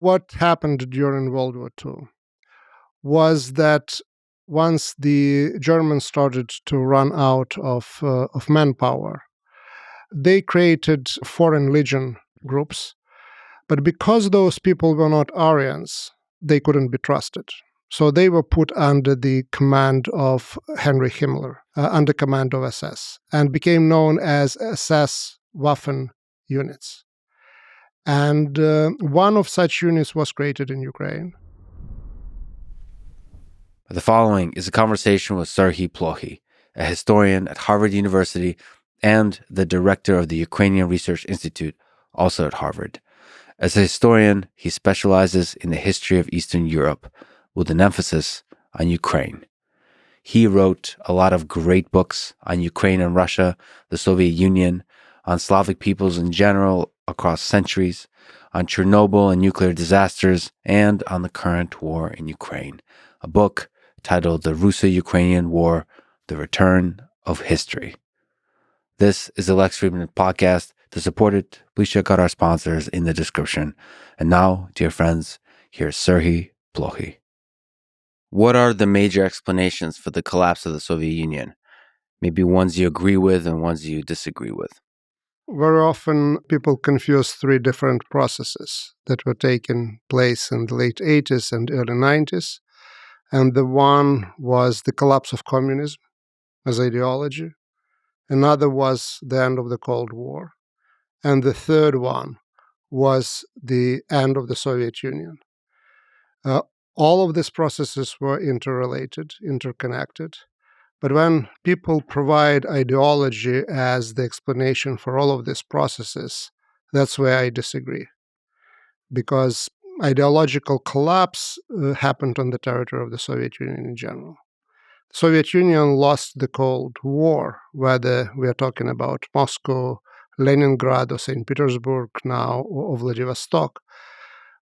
What happened during World War II was that once the Germans started to run out of manpower, they created foreign legion groups. But because those people were not Aryans, they couldn't be trusted. So they were put under the command of Henry Himmler, under command of SS, and became known as SS Waffen units. And one of such units was created in Ukraine. The following is a conversation with Serhii Plokhy, a historian at Harvard University and the director of the Ukrainian Research Institute, also at Harvard. As a historian, he specializes in the history of Eastern Europe, with an emphasis on Ukraine. He wrote a lot of great books on Ukraine and Russia, the Soviet Union, on Slavic peoples in general across centuries, on Chernobyl and nuclear disasters, and on the current war in Ukraine, a book titled The Russo-Ukrainian War, The Return of History. This is the Lex Fridman podcast. To support it, please check out our sponsors in the description. And now, dear friends, here's Serhii Plokhy. What are the major explanations for the collapse of the Soviet Union? Maybe ones you agree with and ones you disagree with. Very often people confuse three different processes that were taking place in the late 80s and early 90s. And the one was the collapse of communism as ideology. Another was the end of the Cold War. And the third one was the end of the Soviet Union. All of these processes were interrelated, interconnected. But when people provide ideology as the explanation for all of these processes, that's where I disagree. Because ideological collapse happened on the territory of the Soviet Union in general. The Soviet Union lost the Cold War, whether we are talking about Moscow, Leningrad, or St. Petersburg now, or Vladivostok.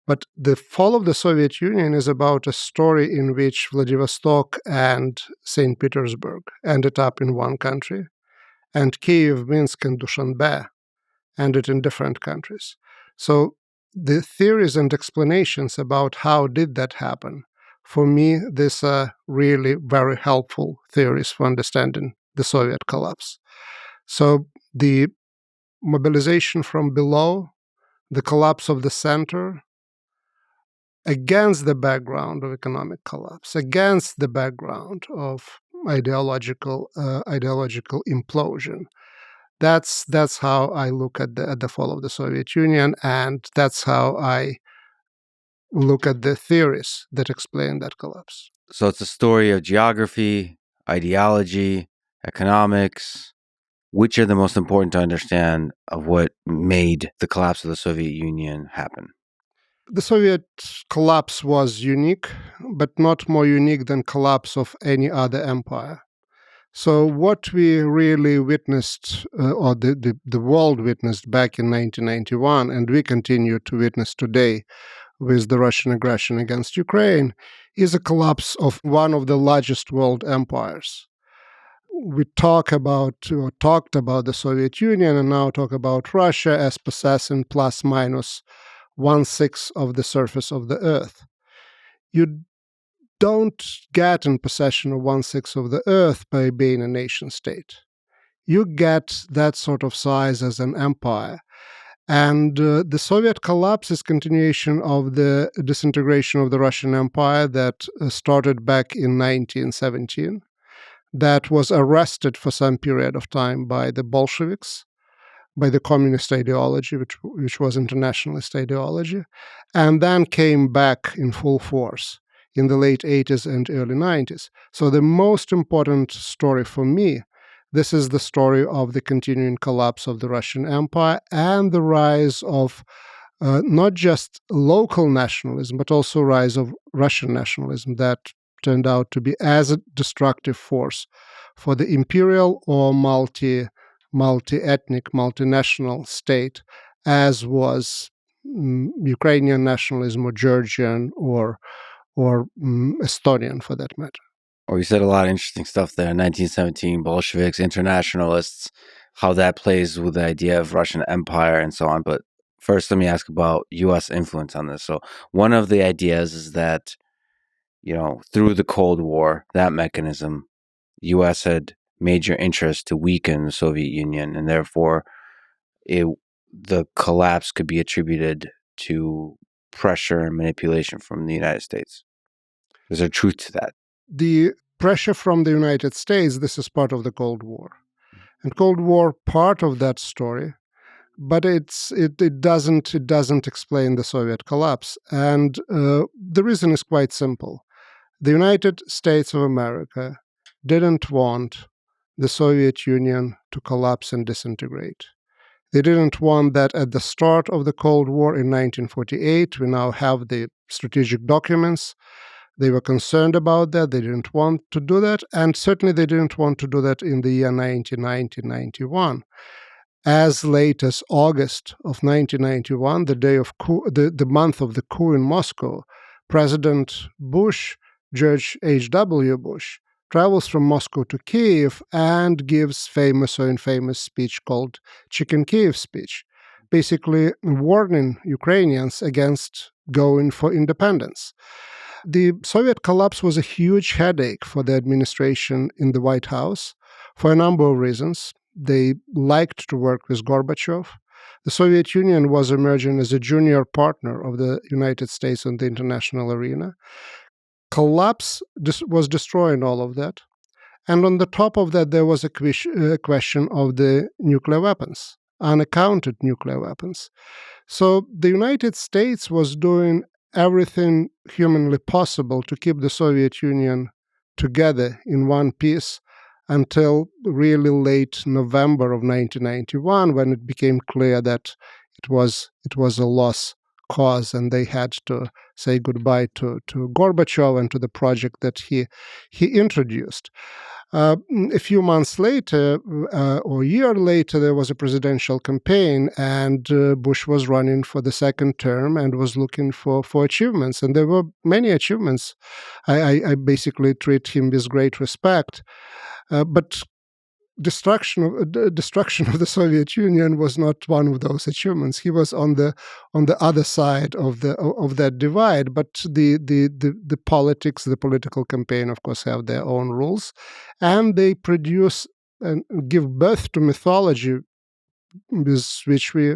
But the fall of the Soviet Union is about a story in which Vladivostok and St. Petersburg ended up in one country, and Kiev, Minsk, and Dushanbe ended in different countries. So the theories and explanations about how did that happen, for me, these are really very helpful theories for understanding the Soviet collapse. So the mobilization from below, the collapse of the center, against the background of economic collapse, against the background of ideological implosion. That's how I look at the fall of the Soviet Union, and that's how I look at the theories that explain that collapse. So it's a story of geography, ideology, economics. Which are the most important to understand of what made the collapse of the Soviet Union happen? The Soviet collapse was unique, but not more unique than collapse of any other empire. So what we really witnessed, or the world witnessed back in 1991, and we continue to witness today with the Russian aggression against Ukraine, is a collapse of one of the largest world empires. We talked about the Soviet Union and now talk about Russia as possessing plus minus 1/6 of the surface of the Earth. You don't get in possession of 1/6 of the Earth by being a nation state. You get that sort of size as an empire. And the Soviet collapse is continuation of the disintegration of the Russian Empire that started back in 1917. That was arrested for some period of time by the Bolsheviks, by the communist ideology, which was internationalist ideology, and then came back in full force in the late 80s and early 90s. So the most important story for me, this is the story of the continuing collapse of the Russian Empire and the rise of not just local nationalism, but also rise of Russian nationalism that turned out to be as a destructive force for the imperial or multi-ethnic, multinational state, as was Ukrainian nationalism or Georgian or Estonian for that matter. Or you said a lot of interesting stuff there. 1917, Bolsheviks, internationalists, how that plays with the idea of Russian empire and so on. But First, let me ask about U.S. influence on this. So one of the ideas is that, through the Cold War, that mechanism, U.S. had major interest to weaken the Soviet Union, and therefore the collapse could be attributed to pressure and manipulation from the United States. Is there truth to that? The pressure from the United States, this is part of the Cold War. And Cold War, part of that story, but it doesn't explain the Soviet collapse. And the reason is quite simple. The United States of America didn't want the Soviet Union to collapse and disintegrate. They didn't want that at the start of the Cold War in 1948. We now have the strategic documents. They were concerned about that. They didn't want to do that. And certainly they didn't want to do that in the year 1990-91. As late as August of 1991, the day of the month of the coup in Moscow, President Bush, George H.W. Bush, travels from Moscow to Kiev and gives famous or infamous speech called Chicken Kiev speech, basically warning Ukrainians against going for independence. The Soviet collapse was a huge headache for the administration in the White House for a number of reasons. They liked to work with Gorbachev. The Soviet Union was emerging as a junior partner of the United States in the international arena. Collapse was destroying all of that. And on the top of that, there was a question of the nuclear weapons, unaccounted nuclear weapons. So the United States was doing everything humanly possible to keep the Soviet Union together in one piece until really late November of 1991, when it became clear that it was a lost cause and they had to say goodbye to Gorbachev and to the project that he introduced. A few months later, or a year later, there was a presidential campaign, and Bush was running for the second term and was looking for achievements. And there were many achievements. I basically treat him with great respect. But destruction of the Soviet Union was not one of those achievements. He was on the other side of that divide. But the politics, the political campaign, of course, have their own rules, and they produce and give birth to mythology, with which we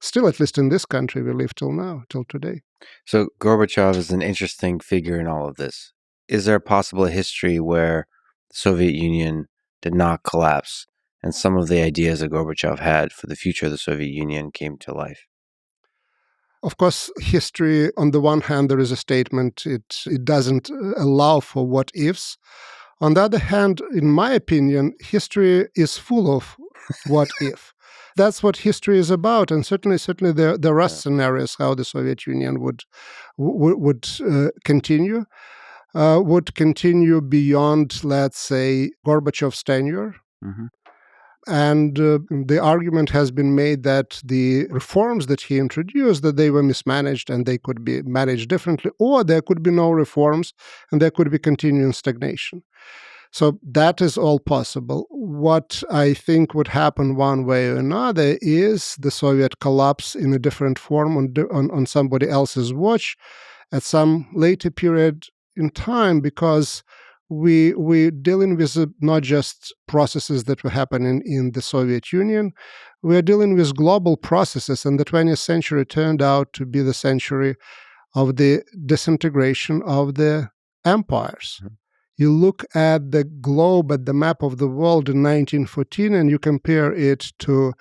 still, at least in this country, we live till today. So Gorbachev is an interesting figure in all of this. Is there a possible history where the Soviet Union did not collapse, and some of the ideas that Gorbachev had for the future of the Soviet Union came to life? Of course, history, on the one hand, there is a statement, it doesn't allow for what ifs. On the other hand, in my opinion, history is full of what if. That's what history is about, and certainly there are scenarios how the Soviet Union would continue. Would continue beyond, let's say, Gorbachev's tenure. Mm-hmm. And the argument has been made that the reforms that he introduced, that they were mismanaged and they could be managed differently, or there could be no reforms and there could be continuing stagnation. So that is all possible. What I think would happen one way or another is the Soviet collapse in a different form on somebody else's watch at some later period in time, because we're dealing with not just processes that were happening in the Soviet Union, we're dealing with global processes, and the 20th century turned out to be the century of the disintegration of the empires. Mm-hmm. You look at the globe, at the map of the world in 1914, and you compare it to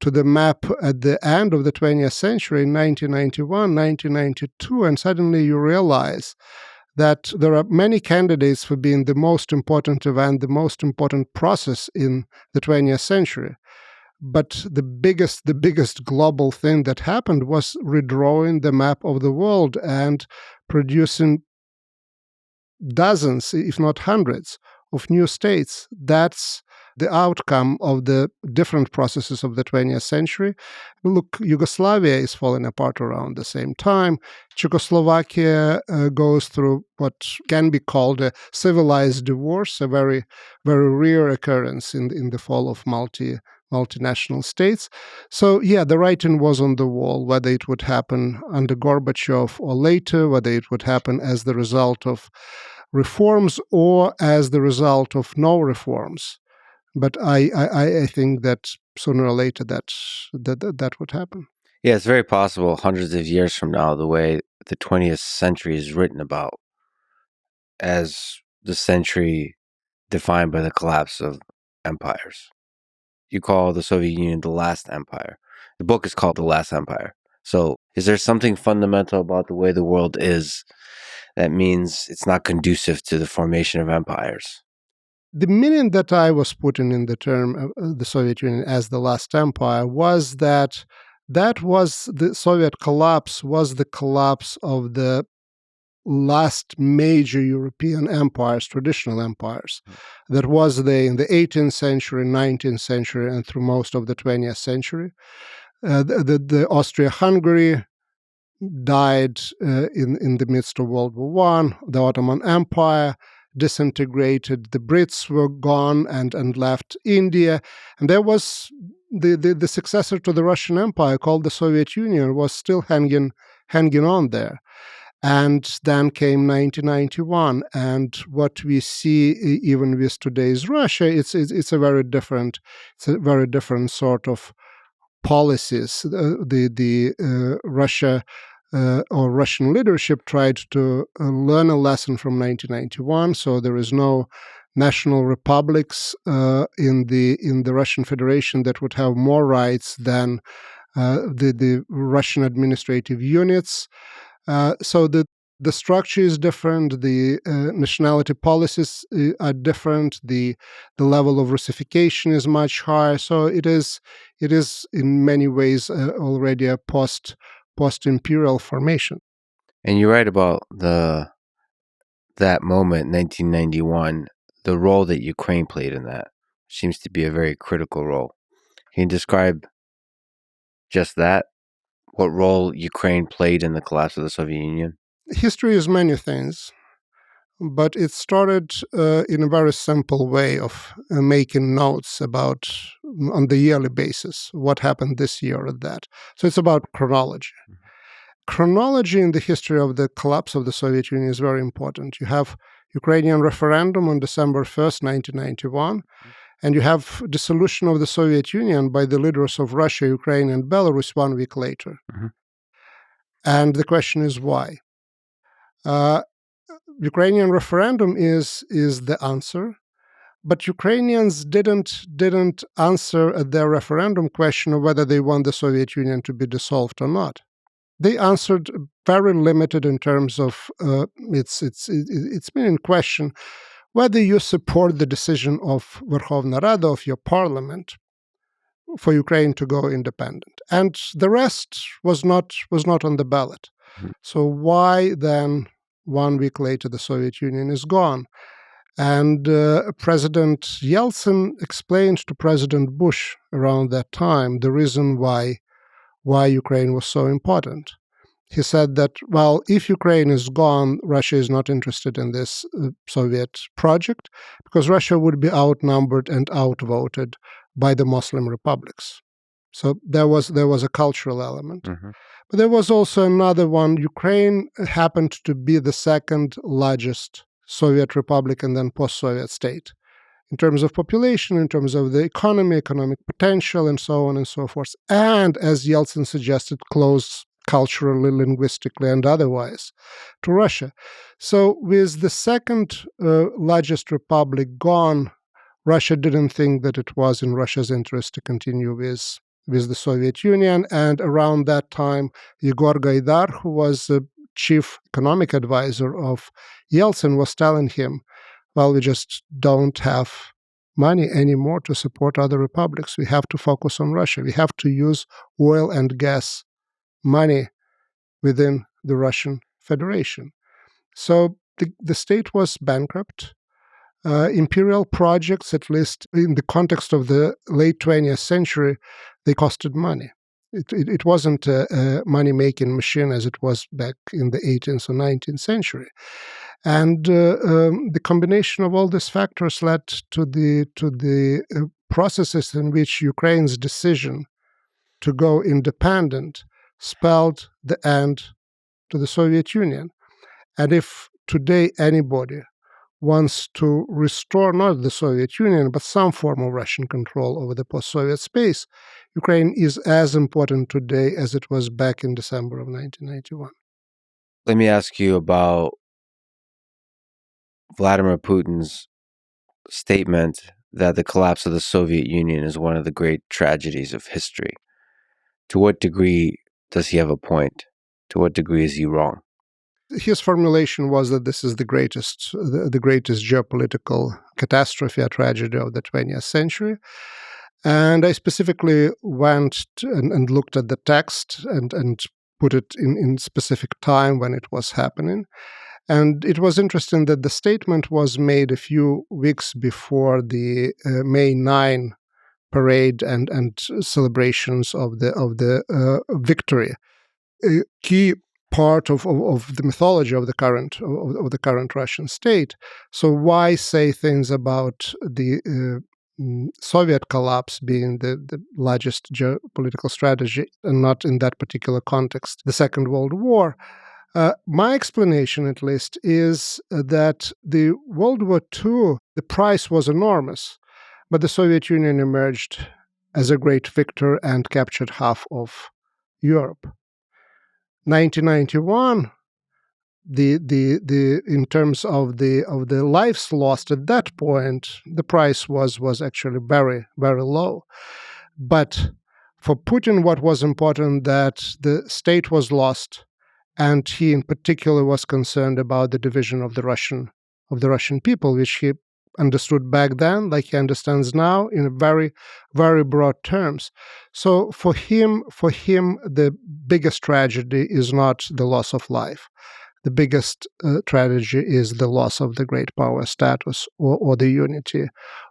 the map at the end of the 20th century in 1991, 1992, and suddenly you realize that there are many candidates for being the most important event, the most important process in the 20th century. But the biggest global thing that happened was redrawing the map of the world and producing dozens, if not hundreds, of new states. That's the outcome of the different processes of the 20th century. Look, Yugoslavia is falling apart around the same time. Czechoslovakia goes through what can be called a civilized divorce, a very, very rare occurrence in the fall of multinational states. So, yeah, the writing was on the wall, whether it would happen under Gorbachev or later, whether it would happen as the result of reforms or as the result of no reforms. But I think that sooner or later that would happen. Yeah, it's very possible hundreds of years from now, the way the 20th century is written about as the century defined by the collapse of empires. You call the Soviet Union the last empire. The book is called The Last Empire. So is there something fundamental about the way the world is that means it's not conducive to the formation of empires? The meaning that I was putting in the term the Soviet Union as the last empire was that was the Soviet collapse, was the collapse of the last major European empires, traditional empires, that was there in the 18th century, 19th century, and through most of the 20th century. The Austria-Hungary died in the midst of World War I. The Ottoman Empire disintegrated. The Brits were gone and left India. And there was the successor to the Russian Empire, called the Soviet Union, was still hanging on there. And then came 1991, and what we see even with today's Russia, it's a very different sort of policies. The Russia or Russian leadership tried to learn a lesson from 1991. So there is no national republics in the Russian Federation that would have more rights than the Russian administrative units. So the structure is different, the nationality policies are different, the level of Russification is much higher. So it is in many ways already a post-imperial formation. And you're right about that moment, 1991, the role that Ukraine played in that seems to be a very critical role. Can you describe just that? What role Ukraine played in the collapse of the Soviet Union? History is many things, but it started in a very simple way of making notes about, on the yearly basis, what happened this year or that. So it's about chronology. Chronology in the history of the collapse of the Soviet Union is very important. You have Ukrainian referendum on December 1st, 1991, and you have dissolution of the Soviet Union by the leaders of Russia, Ukraine, and Belarus 1 week later. Mm-hmm. And the question is why? Ukrainian referendum is the answer, but Ukrainians didn't answer at their referendum question of whether they want the Soviet Union to be dissolved or not. They answered very limited in terms of its main question, whether you support the decision of Verkhovna Rada, of your parliament, for Ukraine to go independent. And the rest was not on the ballot. Mm-hmm. So why then 1 week later the Soviet Union is gone? And President Yeltsin explained to President Bush around that time the reason why Ukraine was so important. He said that, well, if Ukraine is gone, Russia is not interested in this Soviet project because Russia would be outnumbered and outvoted by the Muslim republics. So there was a cultural element. Mm-hmm. But there was also another one. Ukraine happened to be the second largest Soviet republic and then post-Soviet state in terms of population, in terms of the economic potential, and so on and so forth. And as Yeltsin suggested, close culturally, linguistically, and otherwise to Russia. So with the second largest republic gone, Russia didn't think that it was in Russia's interest to continue with the Soviet Union. And around that time, Yegor Gaidar, who was the chief economic advisor of Yeltsin, was telling him, well, we just don't have money anymore to support other republics. We have to focus on Russia. We have to use oil and gas money within the Russian Federation. So the state was bankrupt. Imperial projects, at least in the context of the late 20th century, they costed money. It wasn't a money-making machine as it was back in the 18th or 19th century. And the combination of all these factors led to the processes in which Ukraine's decision to go independent spelled the end to the Soviet Union. And if today anybody wants to restore not the Soviet Union, but some form of Russian control over the post-Soviet space, Ukraine is as important today as it was back in December of 1991. Let me ask you about Vladimir Putin's statement that the collapse of the Soviet Union is one of the great tragedies of history. To what degree does he have a point? To what degree is he wrong? His formulation was that this is the greatest geopolitical catastrophe, a tragedy of the 20th century. And I specifically went and looked at the text and put it in specific time when it was happening. And it was interesting that the statement was made a few weeks before the May 9 parade and celebrations of the victory. A key part of the mythology of the current Russian state. So why say things about the Soviet collapse being the largest geopolitical strategy and not in that particular context, the Second World War? My explanation, at least, is that the World War II, the price was enormous, but the Soviet Union emerged as a great victor and captured half of Europe. 1991, the in terms of the lives lost at that point, the price was actually very, very low. But for Putin, what was important that the state was lost, and he in particular was concerned about the division of the Russian people, which he understood back then, like he understands now, in very, very broad terms. So for him, the biggest tragedy is not the loss of life. The biggest tragedy is the loss of the great power status or the unity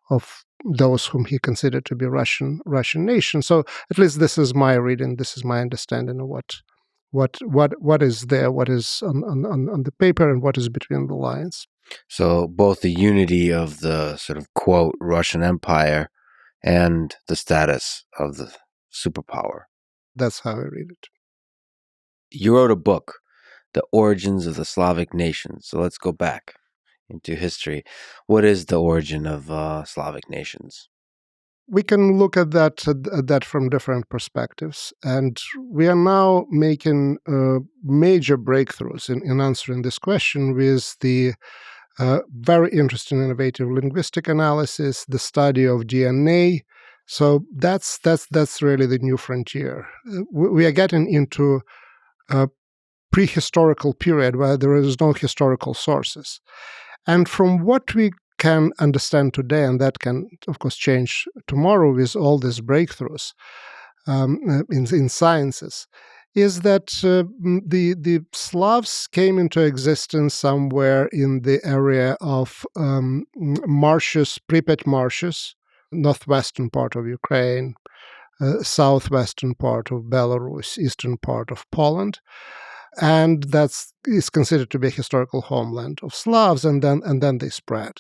of those whom he considered to be Russian nation. So at least this is my reading. This is my understanding of what is there, what is on the paper, and what is between the lines. So both the unity of the sort of, quote, Russian Empire and the status of the superpower. That's how I read it. You wrote a book, The Origins of the Slavic Nations. So let's go back into history. What is the origin of Slavic nations? We can look at that from different perspectives, and we are now making major breakthroughs in answering this question with the very interesting, innovative linguistic analysis, the study of DNA. So that's really the new frontier. We are getting into a prehistorical period where there is no historical sources, and from what we can understand today, and that can, of course, change tomorrow with all these breakthroughs in sciences, is that the Slavs came into existence somewhere in the area of marshes, Pripyat marshes, northwestern part of Ukraine, southwestern part of Belarus, eastern part of Poland. And that is considered to be a historical homeland of Slavs, and then they spread.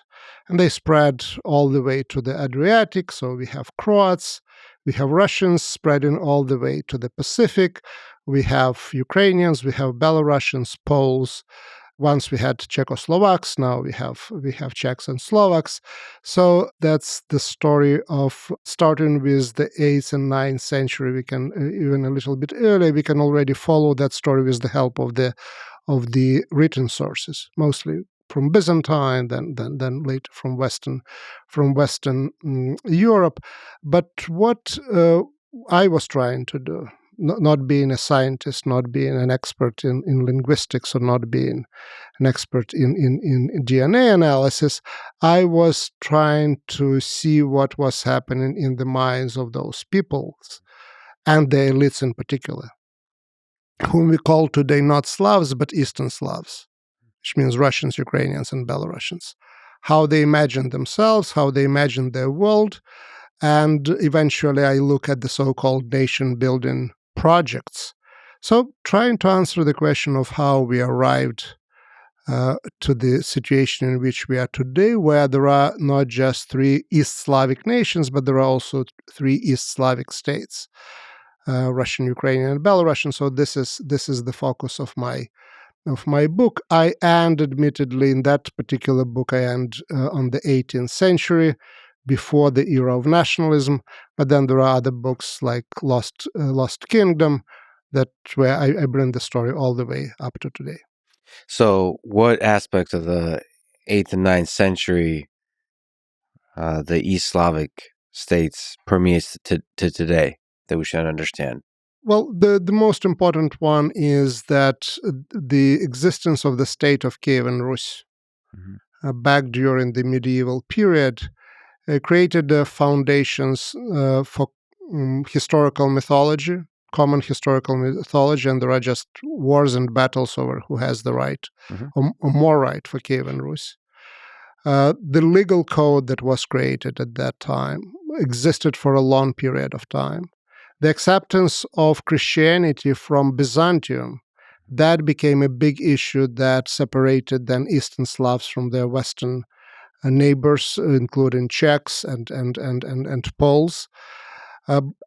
And they spread all the way to the Adriatic, so we have Croats, we have Russians spreading all the way to the Pacific, we have Ukrainians, we have Belarusians, Poles. Once we had Czechoslovaks, now we have Czechs and Slovaks. So that's the story of starting with the 8th and 9th century. We can even a little bit earlier. We can already follow that story with the help of the written sources, mostly from Byzantine, then later from Western Europe. But what I was trying to do, not being a scientist, not being an expert in linguistics, or not being an expert in DNA analysis, I was trying to see what was happening in the minds of those peoples, and the elites in particular, whom we call today not Slavs, but Eastern Slavs, which means Russians, Ukrainians, and Belarusians. How they imagine themselves, how they imagine their world, and eventually I look at the so-called nation-building projects. So trying to answer the question of how we arrived to the situation in which we are today, where there are not just three East Slavic nations, but there are also three East Slavic states, Russian, Ukrainian, and Belarusian. So this is the focus of my book. I end, admittedly, in that particular book, I end on the 18th century, before the era of nationalism. But then there are other books like Lost Kingdom, where I bring the story all the way up to today. So, what aspects of the 8th and 9th century, the East Slavic states, permeates to today that we should understand? Well, the most important one is that the existence of the state of Kievan Rus back during the medieval period created the foundations for historical mythology, common historical mythology, and there are just wars and battles over who has the right, or more right, for Kievan Rus. The legal code that was created at that time existed for a long period of time. The acceptance of Christianity from Byzantium, that became a big issue that separated then Eastern Slavs from their Western neighbors, including Czechs and Poles,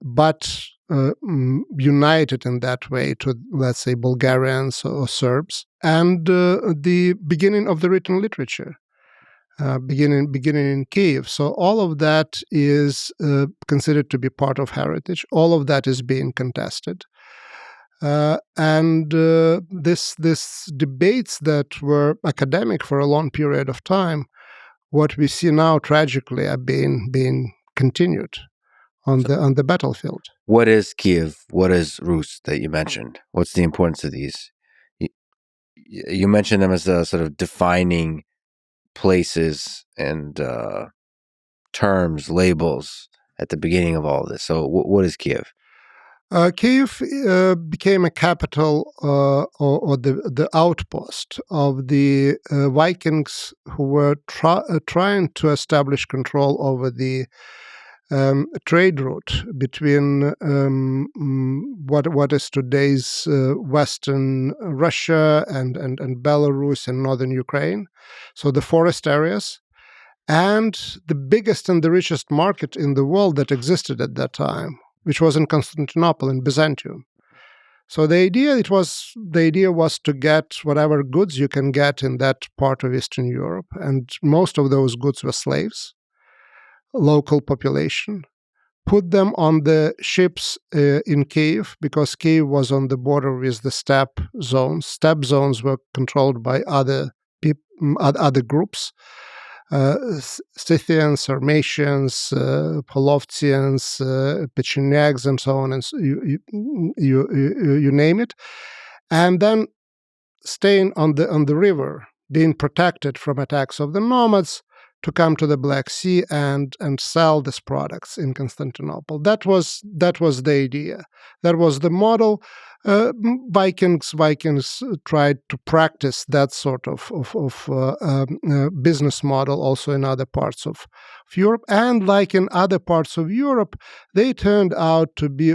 but united in that way to, let's say, Bulgarians or Serbs, and the beginning of the written literature. Beginning in Kiev. So all of that is considered to be part of heritage. All of that is being contested. And this debates that were academic for a long period of time, what we see now tragically are being continued on the battlefield. What is Kiev? What is Rus that you mentioned? What's the importance of these? You mentioned them as a sort of defining places and terms, labels at the beginning of all of this. So what is Kiev? Kiev became a capital or the outpost of the Vikings who were trying to establish control over the trade route between what is today's Western Russia and Belarus and northern Ukraine, so the forest areas, and the biggest and the richest market in the world that existed at that time, which was in Constantinople, in Byzantium. So the idea was to get whatever goods you can get in that part of Eastern Europe, and most of those goods were slaves, local population, put them on the ships in Kiev, because Kiev was on the border with the steppe zones. Steppe zones were controlled by other groups, Scythians, Sarmatians, Polovtsians, Pechenegs, and so on, and so you name it, and then staying on the river, being protected from attacks of the nomads, to come to the Black Sea and sell these products in Constantinople. That was the idea. That was the model. Vikings tried to practice that sort of business model also in other parts of Europe, and like in other parts of Europe, they turned out to be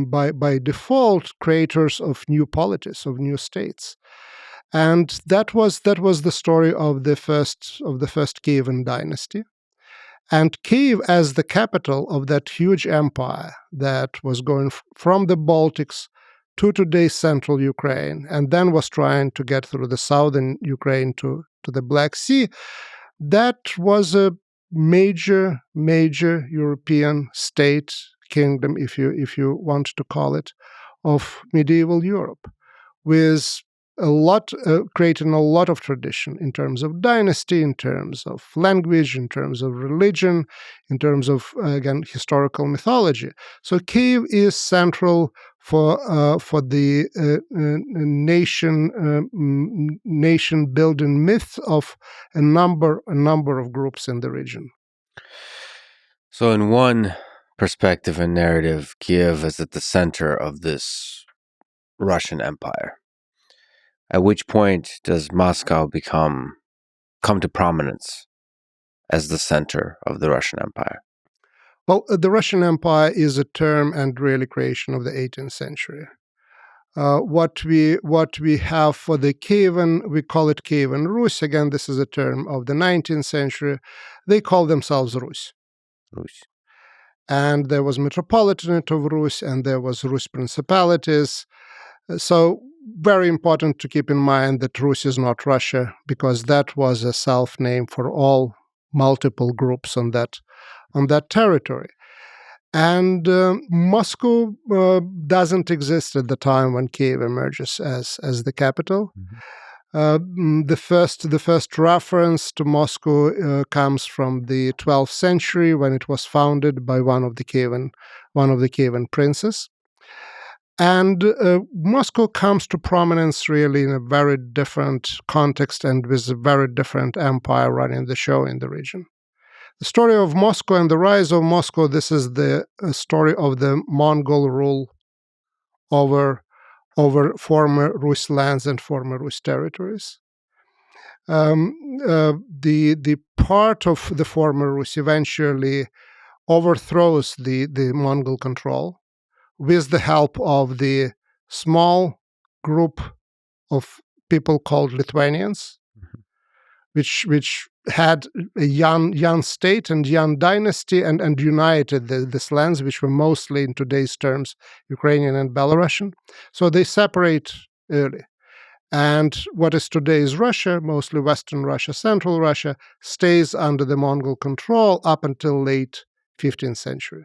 by default creators of new polities, of new states. And that was the story of the first Kievan dynasty. And Kiev, as the capital of that huge empire that was going from the Baltics to today's central Ukraine, and then was trying to get through the southern Ukraine to the Black Sea, that was a major European state, kingdom, if you want to call it, of medieval Europe, with creating a lot of tradition in terms of dynasty, in terms of language, in terms of religion, in terms of, again, historical mythology. So Kiev is central for the nation building myth of a number of groups in the region. So in one perspective and narrative, Kiev is at the center of this Russian Empire. At which point does Moscow come to prominence as the center of the Russian Empire? Well, the Russian Empire is a term and really creation of the 18th century. What we have for the Kievan, we call it Kievan Rus. Again, this is a term of the 19th century. They call themselves Rus. Rus. And there was Metropolitanate of Rus, and there was Rus principalities. So very important to keep in mind that Rus is not Russia, because that was a self-name for all multiple groups on that territory. And Moscow doesn't exist at the time when Kiev emerges as the capital. Mm-hmm. The first reference to Moscow comes from the 12th century, when it was founded by one of the Kievan princes. And Moscow comes to prominence really in a very different context and with a very different empire running the show in the region. The story of Moscow and the rise of Moscow, this is the story of the Mongol rule over former Rus lands and former Rus territories. The part of the former Rus eventually overthrows the Mongol control with the help of the small group of people called Lithuanians, which had a Yan state and Yan dynasty and united these lands, which were mostly, in today's terms, Ukrainian and Belarusian. So they separate early. And what is today's Russia, mostly Western Russia, Central Russia, stays under the Mongol control up until late 15th century.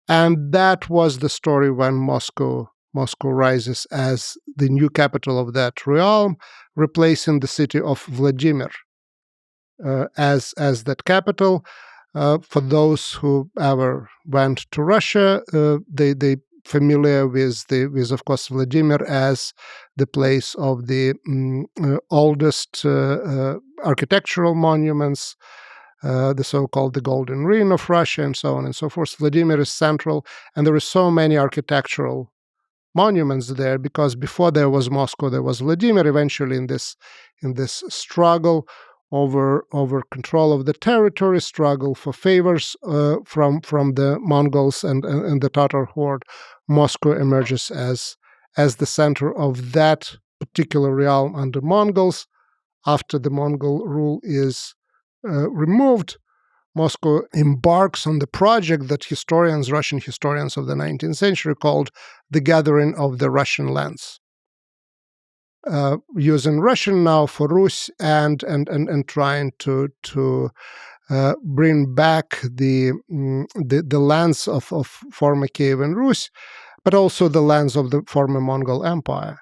And that was the story when Moscow rises as the new capital of that realm, replacing the city of Vladimir as that capital. For those who ever went to Russia, they familiar with of course Vladimir as the place of the oldest architectural monuments, the so-called the Golden Ring of Russia, and so on and so forth. Vladimir is central, and there are so many architectural monuments there because before there was Moscow, there was Vladimir. Eventually, in this struggle over control of the territory, struggle for favors from the Mongols and the Tatar horde, Moscow emerges as the center of that particular realm under Mongols. After the Mongol rule is removed, Moscow embarks on the project that Russian historians of the 19th century called the Gathering of the Russian Lands. Using Russian now for Rus and trying to bring back the lands of former Kievan Rus, but also the lands of the former Mongol Empire.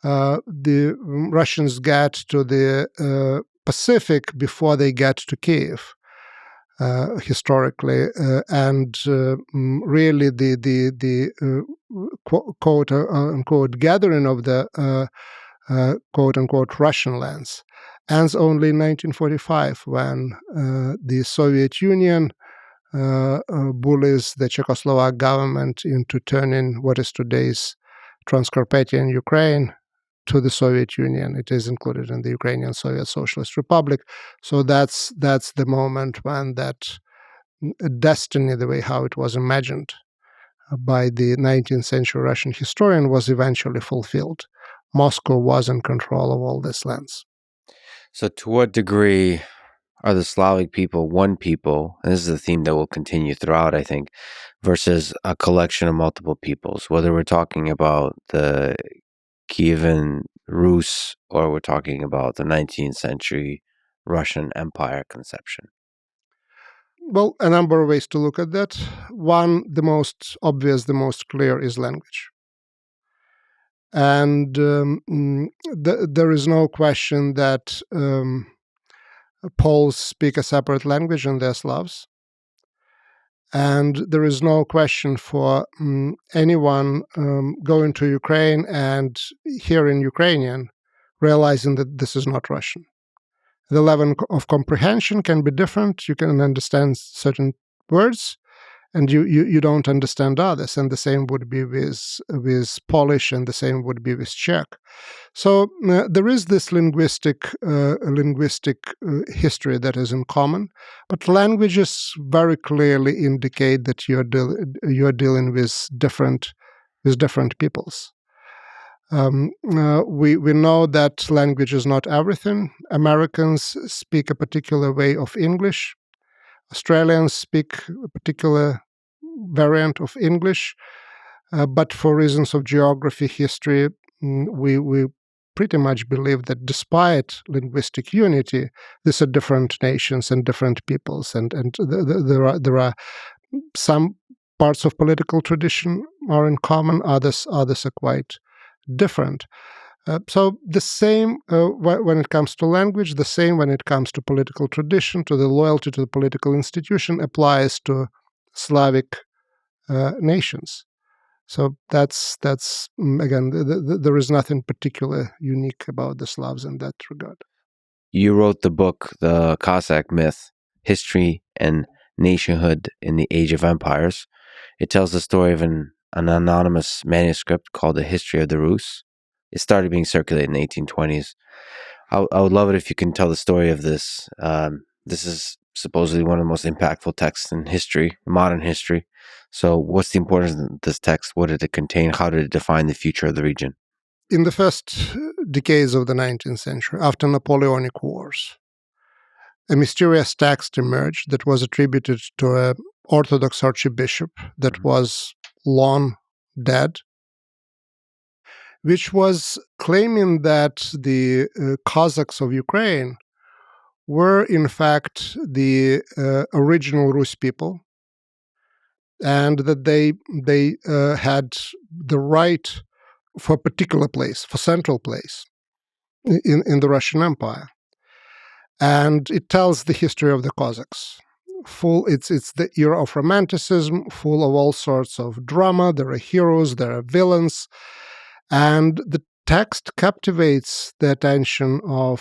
The Russians get to the Pacific before they get to Kiev. Historically, and really the quote unquote gathering of the quote unquote Russian lands ends only in 1945 when the Soviet Union bullies the Czechoslovak government into turning what is today's Transcarpathian Ukraine to the Soviet Union. It is included in the Ukrainian Soviet Socialist Republic. So that's the moment when that destiny, the way how it was imagined by the 19th century Russian historian, was eventually fulfilled. Moscow was in control of all these lands. So to what degree are the Slavic people one people, and this is a theme that will continue throughout, I think, versus a collection of multiple peoples, whether we're talking about the Kievan Rus or we're talking about the 19th century Russian Empire conception? Well, a number of ways to look at that. One, the most obvious, the most clear, is language. And there is no question that Poles speak a separate language and they're Slavs. And there is no question for anyone going to Ukraine and hearing Ukrainian, realizing that this is not Russian. The level of comprehension can be different. You can understand certain words, and you don't understand others. And the same would be with Polish, and the same would be with Czech. So there is this linguistic history that is in common, but languages very clearly indicate that you're dealing with different peoples. We know that language is not everything. Americans speak a particular way of English. Australians speak a particular variant of English. But for reasons of geography, history, we pretty much believe that despite linguistic unity, these are different nations and different peoples, and there are some parts of political tradition are in common, others are quite different. So the same when it comes to language, the same when it comes to political tradition, to the loyalty to the political institution applies to Slavic nations. So that's again, there is nothing particularly unique about the Slavs in that regard. You wrote the book, The Cossack Myth, History and Nationhood in the Age of Empires. It tells the story of an anonymous manuscript called The History of the Rus. It started being circulated in the 1820s. I would love it if you can tell the story of this. This is supposedly one of the most impactful texts in history, modern history. So what's the importance of this text? What did it contain? How did it define the future of the region? In the first decades of the 19th century, after Napoleonic Wars, a mysterious text emerged that was attributed to an Orthodox archbishop that was long dead, which was claiming that the Cossacks of Ukraine were in fact the original Rus people, and that they had the right for a particular place, for central place in the Russian Empire. And it tells the history of the Cossacks. It's the era of romanticism, full of all sorts of drama. There are heroes, there are villains, and the text captivates the attention of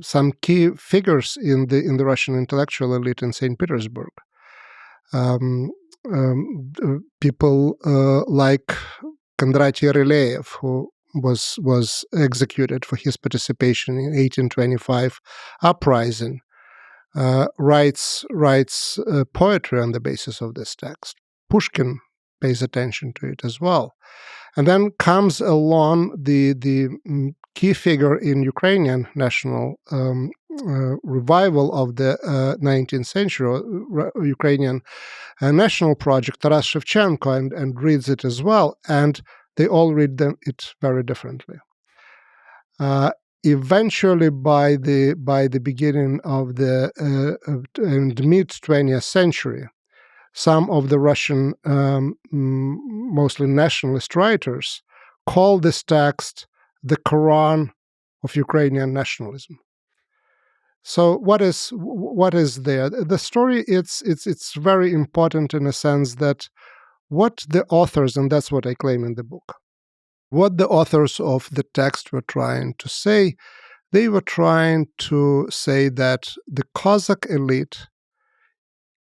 some key figures in the Russian intellectual elite in St. Petersburg. People like Kondratий Ryleyev, who was executed for his participation in 1825 uprising, writes poetry on the basis of this text. Pushkin pays attention to it as well. And then comes along the key figure in Ukrainian national revival of the 19th century, Ukrainian national project, Taras Shevchenko, and reads it as well. And they all read it very differently. Eventually, by the beginning of the mid 20th century, some of the Russian, mostly nationalist writers, call this text the Quran of Ukrainian nationalism. So what is there? The story it's very important in a sense that what the authors, and that's what I claim in the book, what the authors of the text were trying to say, they were trying to say that the Cossack elite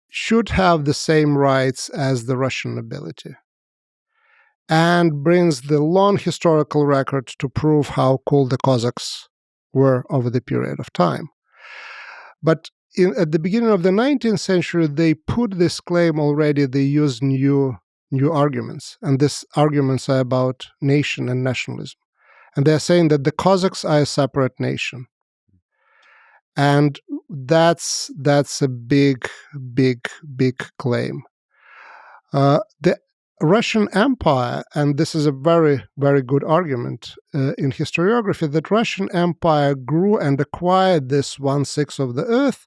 should have the same rights as the Russian nobility, and brings the long historical record to prove how cool the Cossacks were over the period of time. But at the beginning of the 19th century, they put this claim already, they used new arguments, and these arguments are about nation and nationalism. And they're saying that the Cossacks are a separate nation. And that's a big claim. The Russian Empire, and this is a very, very good argument in historiography, that Russian Empire grew and acquired this 1/6 of the earth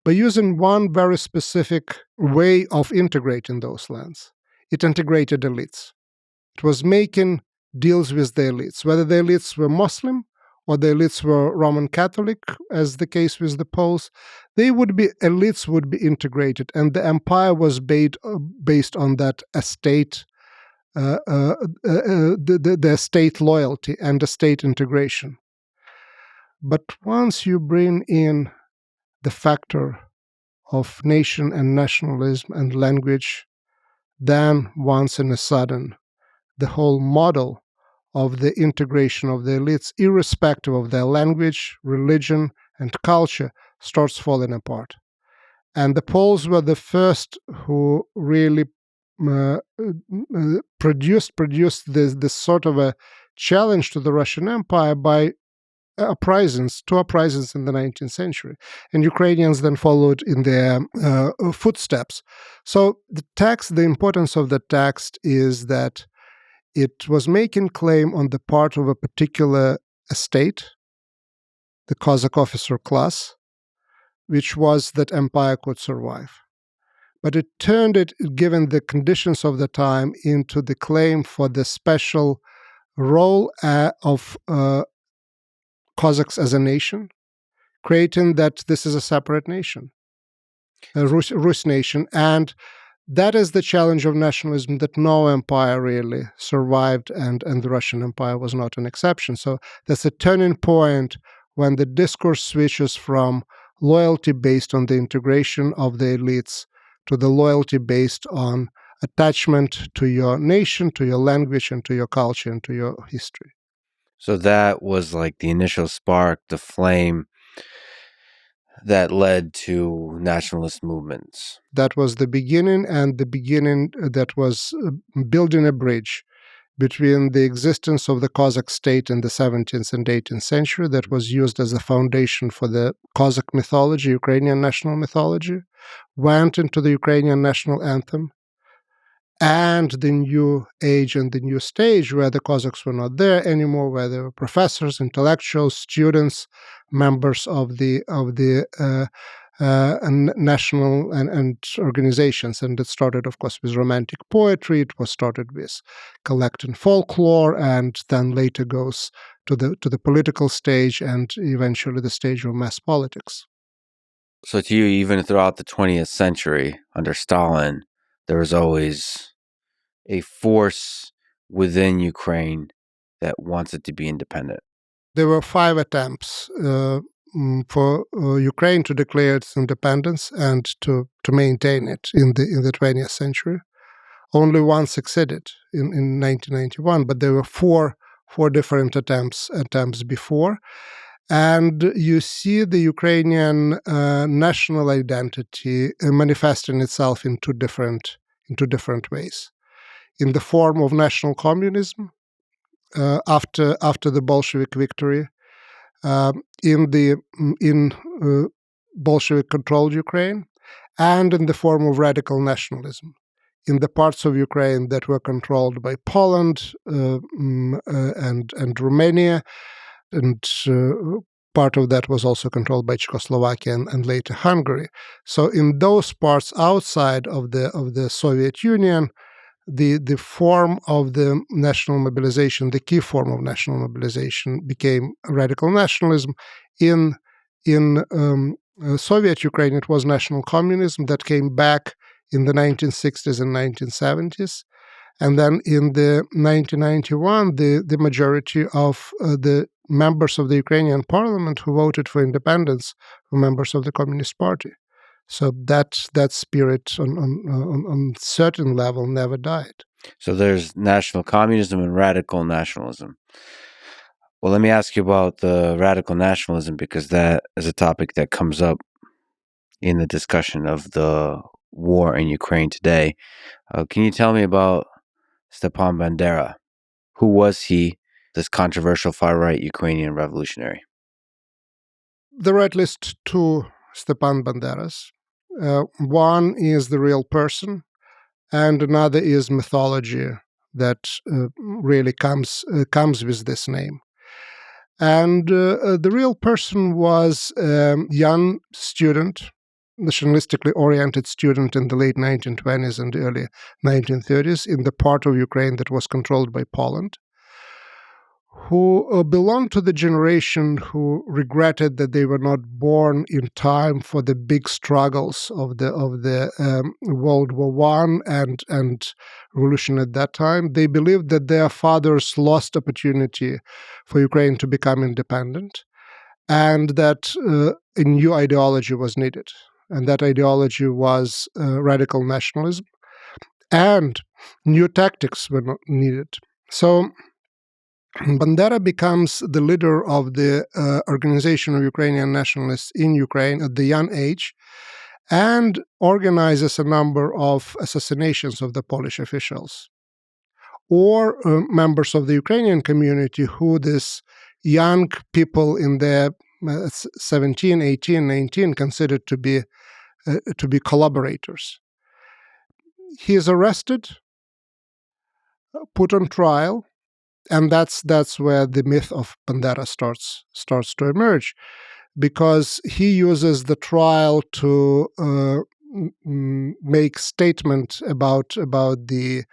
by using one very specific way of integrating those lands. It integrated elites. It was making deals with the elites, whether the elites were Muslim or the elites were Roman Catholic, as the case with the Poles. Elites would be integrated, and the empire was based on that estate, the estate loyalty and estate integration. But once you bring in the factor of nation and nationalism and language, then once in a sudden, the whole model of the integration of the elites, irrespective of their language, religion, and culture, starts falling apart. And the Poles were the first who really produced this sort of a challenge to the Russian Empire by two uprisings in the 19th century, and Ukrainians then followed in their footsteps. So the importance of the text is that it was making claim on the part of a particular estate, the Cossack officer class, which was that empire could survive. But it turned it, given the conditions of the time, into the claim for the special role of Cossacks as a nation, creating that this is a separate nation, a Rus nation. And that is the challenge of nationalism, that no empire really survived, and the Russian Empire was not an exception. So that's a turning point when the discourse switches from loyalty based on the integration of the elites to the loyalty based on attachment to your nation, to your language, and to your culture, and to your history. So that was like the initial spark, the flame that led to nationalist movements. That was the beginning, and the beginning that was building a bridge between the existence of the Cossack state in the 17th and 18th century that was used as a foundation for the Cossack mythology, Ukrainian national mythology, went into the Ukrainian national anthem, and the new age and the new stage where the Cossacks were not there anymore, where there were professors, intellectuals, students, members of the national and organizations. And it started, of course, with romantic poetry. It was started with collecting folklore, and then later goes to the political stage, and eventually the stage of mass politics. So to you, even throughout the 20th century under Stalin, there was always a force within Ukraine that wants it to be independent. There were 5 attempts for Ukraine to declare its independence and to maintain it in the 20th century. Only one succeeded in 1991, but there were four different attempts before. And you see the Ukrainian national identity manifesting itself in two different ways. In the form of national communism after the Bolshevik victory, in Bolshevik-controlled Ukraine, and in the form of radical nationalism in the parts of Ukraine that were controlled by Poland and Romania, and part of that was also controlled by Czechoslovakia and later Hungary. So in those parts outside of the Soviet Union, the form of the national mobilization, the key form of national mobilization, became radical nationalism. In Soviet Ukraine, it was national communism that came back in the 1960s and 1970s. And then in the 1991, the majority of the members of the Ukrainian parliament who voted for independence were members of the Communist Party. So that spirit on certain level never died. So there's national communism and radical nationalism. Well, let me ask you about the radical nationalism, because that is a topic that comes up in the discussion of the war in Ukraine today. Can you tell me about Stepan Bandera? Who was he, this controversial far-right Ukrainian revolutionary? There are at least 2 Stepan Banderas. One is the real person, and another is mythology that really comes with this name. And the real person was a young student, nationalistically oriented student in the late 1920s and early 1930s in the part of Ukraine that was controlled by Poland, who belonged to the generation who regretted that they were not born in time for the big struggles of the World War I and revolution at that time. They believed that their fathers lost opportunity for Ukraine to become independent, and that a new ideology was needed. And that ideology was radical nationalism, and new tactics were not needed. So Bandera becomes the leader of the Organization of Ukrainian Nationalists in Ukraine at the young age, and organizes a number of assassinations of the Polish officials or members of the Ukrainian community who these young people in their 17, 18, 19 considered to be collaborators. He is arrested, put on trial, and that's where the myth of Bandera starts to emerge, because he uses the trial to make statement about the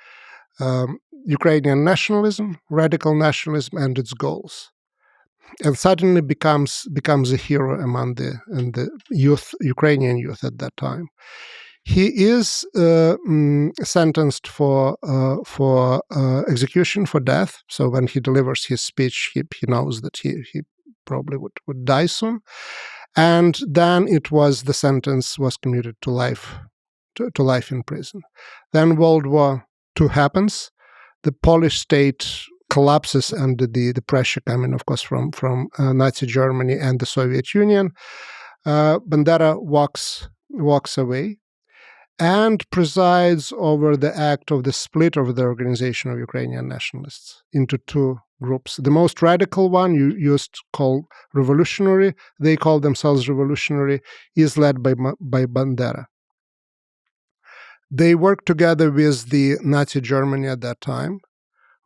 Ukrainian nationalism, radical nationalism, and its goals, and suddenly becomes a hero among the youth, Ukrainian youth at that time. He is sentenced for execution, for death. So when he delivers his speech, he knows that he probably would die soon. And then the sentence was commuted to life in prison. Then World War II happens. The Polish state collapses under the pressure coming, of course, from Nazi Germany and the Soviet Union. Bandera walks away and presides over the act of the split of the organization of Ukrainian nationalists into two groups. The most radical one, you used to call revolutionary, they call themselves revolutionary, is led by Bandera. They worked together with the Nazi Germany at that time,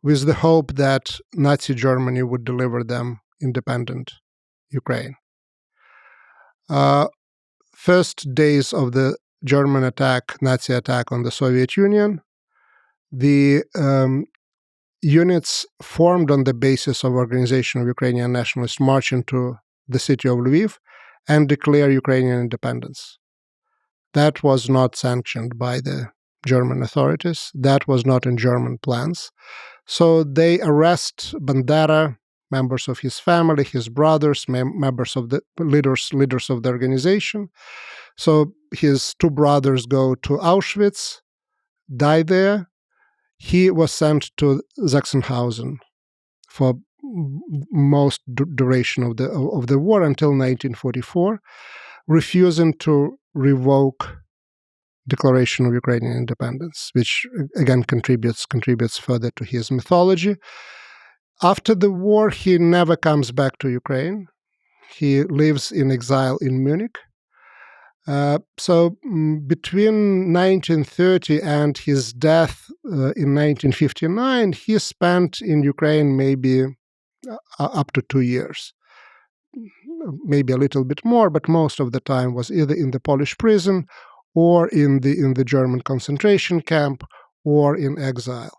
with the hope that Nazi Germany would deliver them independent Ukraine. First days of the German Nazi attack on the Soviet Union, the units formed on the basis of Organization of Ukrainian Nationalists march into the city of Lviv and declare Ukrainian independence. That was not sanctioned by the German authorities. That was not in German plans. So they arrest Bandera, members of his family, his brothers, members of the leaders of the organization. So his two brothers go to Auschwitz, die there. He was sent to Sachsenhausen for most duration of the war until 1944, refusing to revoke Declaration of Ukrainian Independence, which again contributes further to his mythology. After the war, he never comes back to Ukraine. He lives in exile in Munich. So between 1930 and his death in 1959, he spent in Ukraine maybe up to 2 years, maybe a little bit more, but most of the time was either in the Polish prison or in the German concentration camp or in exile.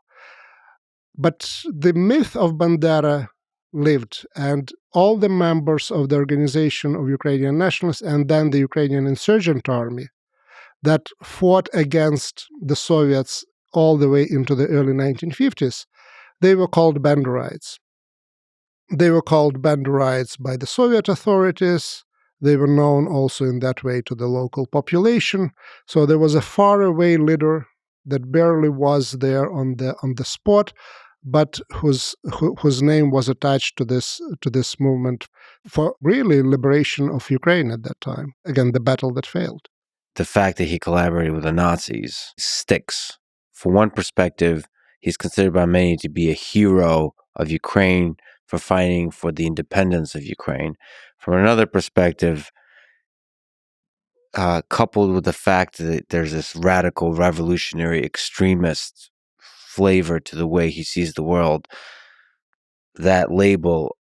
But the myth of Bandera lived, and all the members of the Organization of Ukrainian Nationalists and then the Ukrainian Insurgent Army that fought against the Soviets all the way into the early 1950s, they were called Banderites. They were called Banderites by the Soviet authorities. They were known also in that way to the local population. So there was a faraway leader that barely was there on the spot, but whose name was attached to this movement for really liberation of Ukraine at that time. Again, the battle that failed. The fact that he collaborated with the Nazis sticks. From one perspective, he's considered by many to be a hero of Ukraine for fighting for the independence of Ukraine. From another perspective, coupled with the fact that there's this radical, revolutionary, extremist flavor to the way he sees the world, that label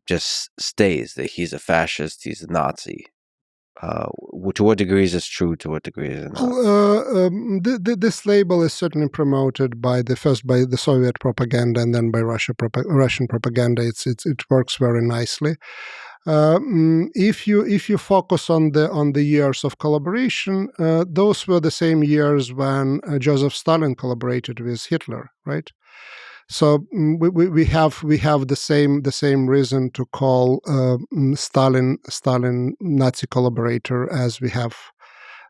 just stays, that he's a fascist, he's a Nazi. To what degree is this true? To what degree is it not? This label is certainly promoted by the Soviet propaganda and then by Russian propaganda. It works very nicely. If you focus on the years of collaboration, those were the same years when Joseph Stalin collaborated with Hitler, right? So we have the same reason to call Stalin Nazi collaborator as we have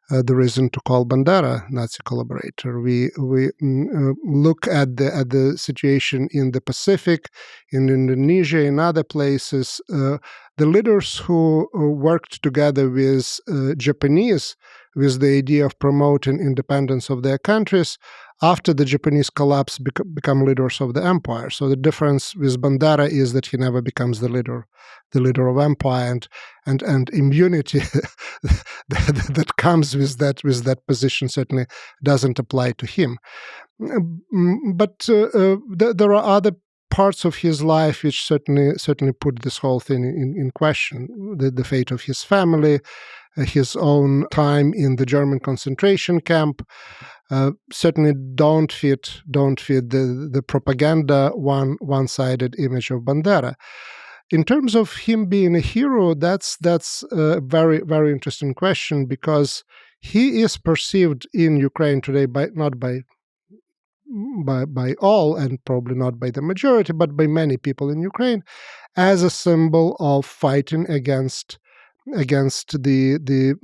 the reason to call Bandera Nazi collaborator. We look at the situation in the Pacific, in Indonesia, in other places. The leaders who worked together with Japanese with the idea of promoting independence of their countries after the Japanese collapse become leaders of the empire. So the difference with Bandera is that he never becomes the leader of empire, and immunity that comes with that position certainly doesn't apply to him. But there are other parts of his life which certainly put this whole thing in question. The fate of his family, his own time in the German concentration camp, certainly don't fit the propaganda one-sided image of Bandera. In terms of him being a hero, that's a very, very interesting question, because he is perceived in Ukraine today not by all, and probably not by the majority, but by many people in Ukraine, as a symbol of fighting against the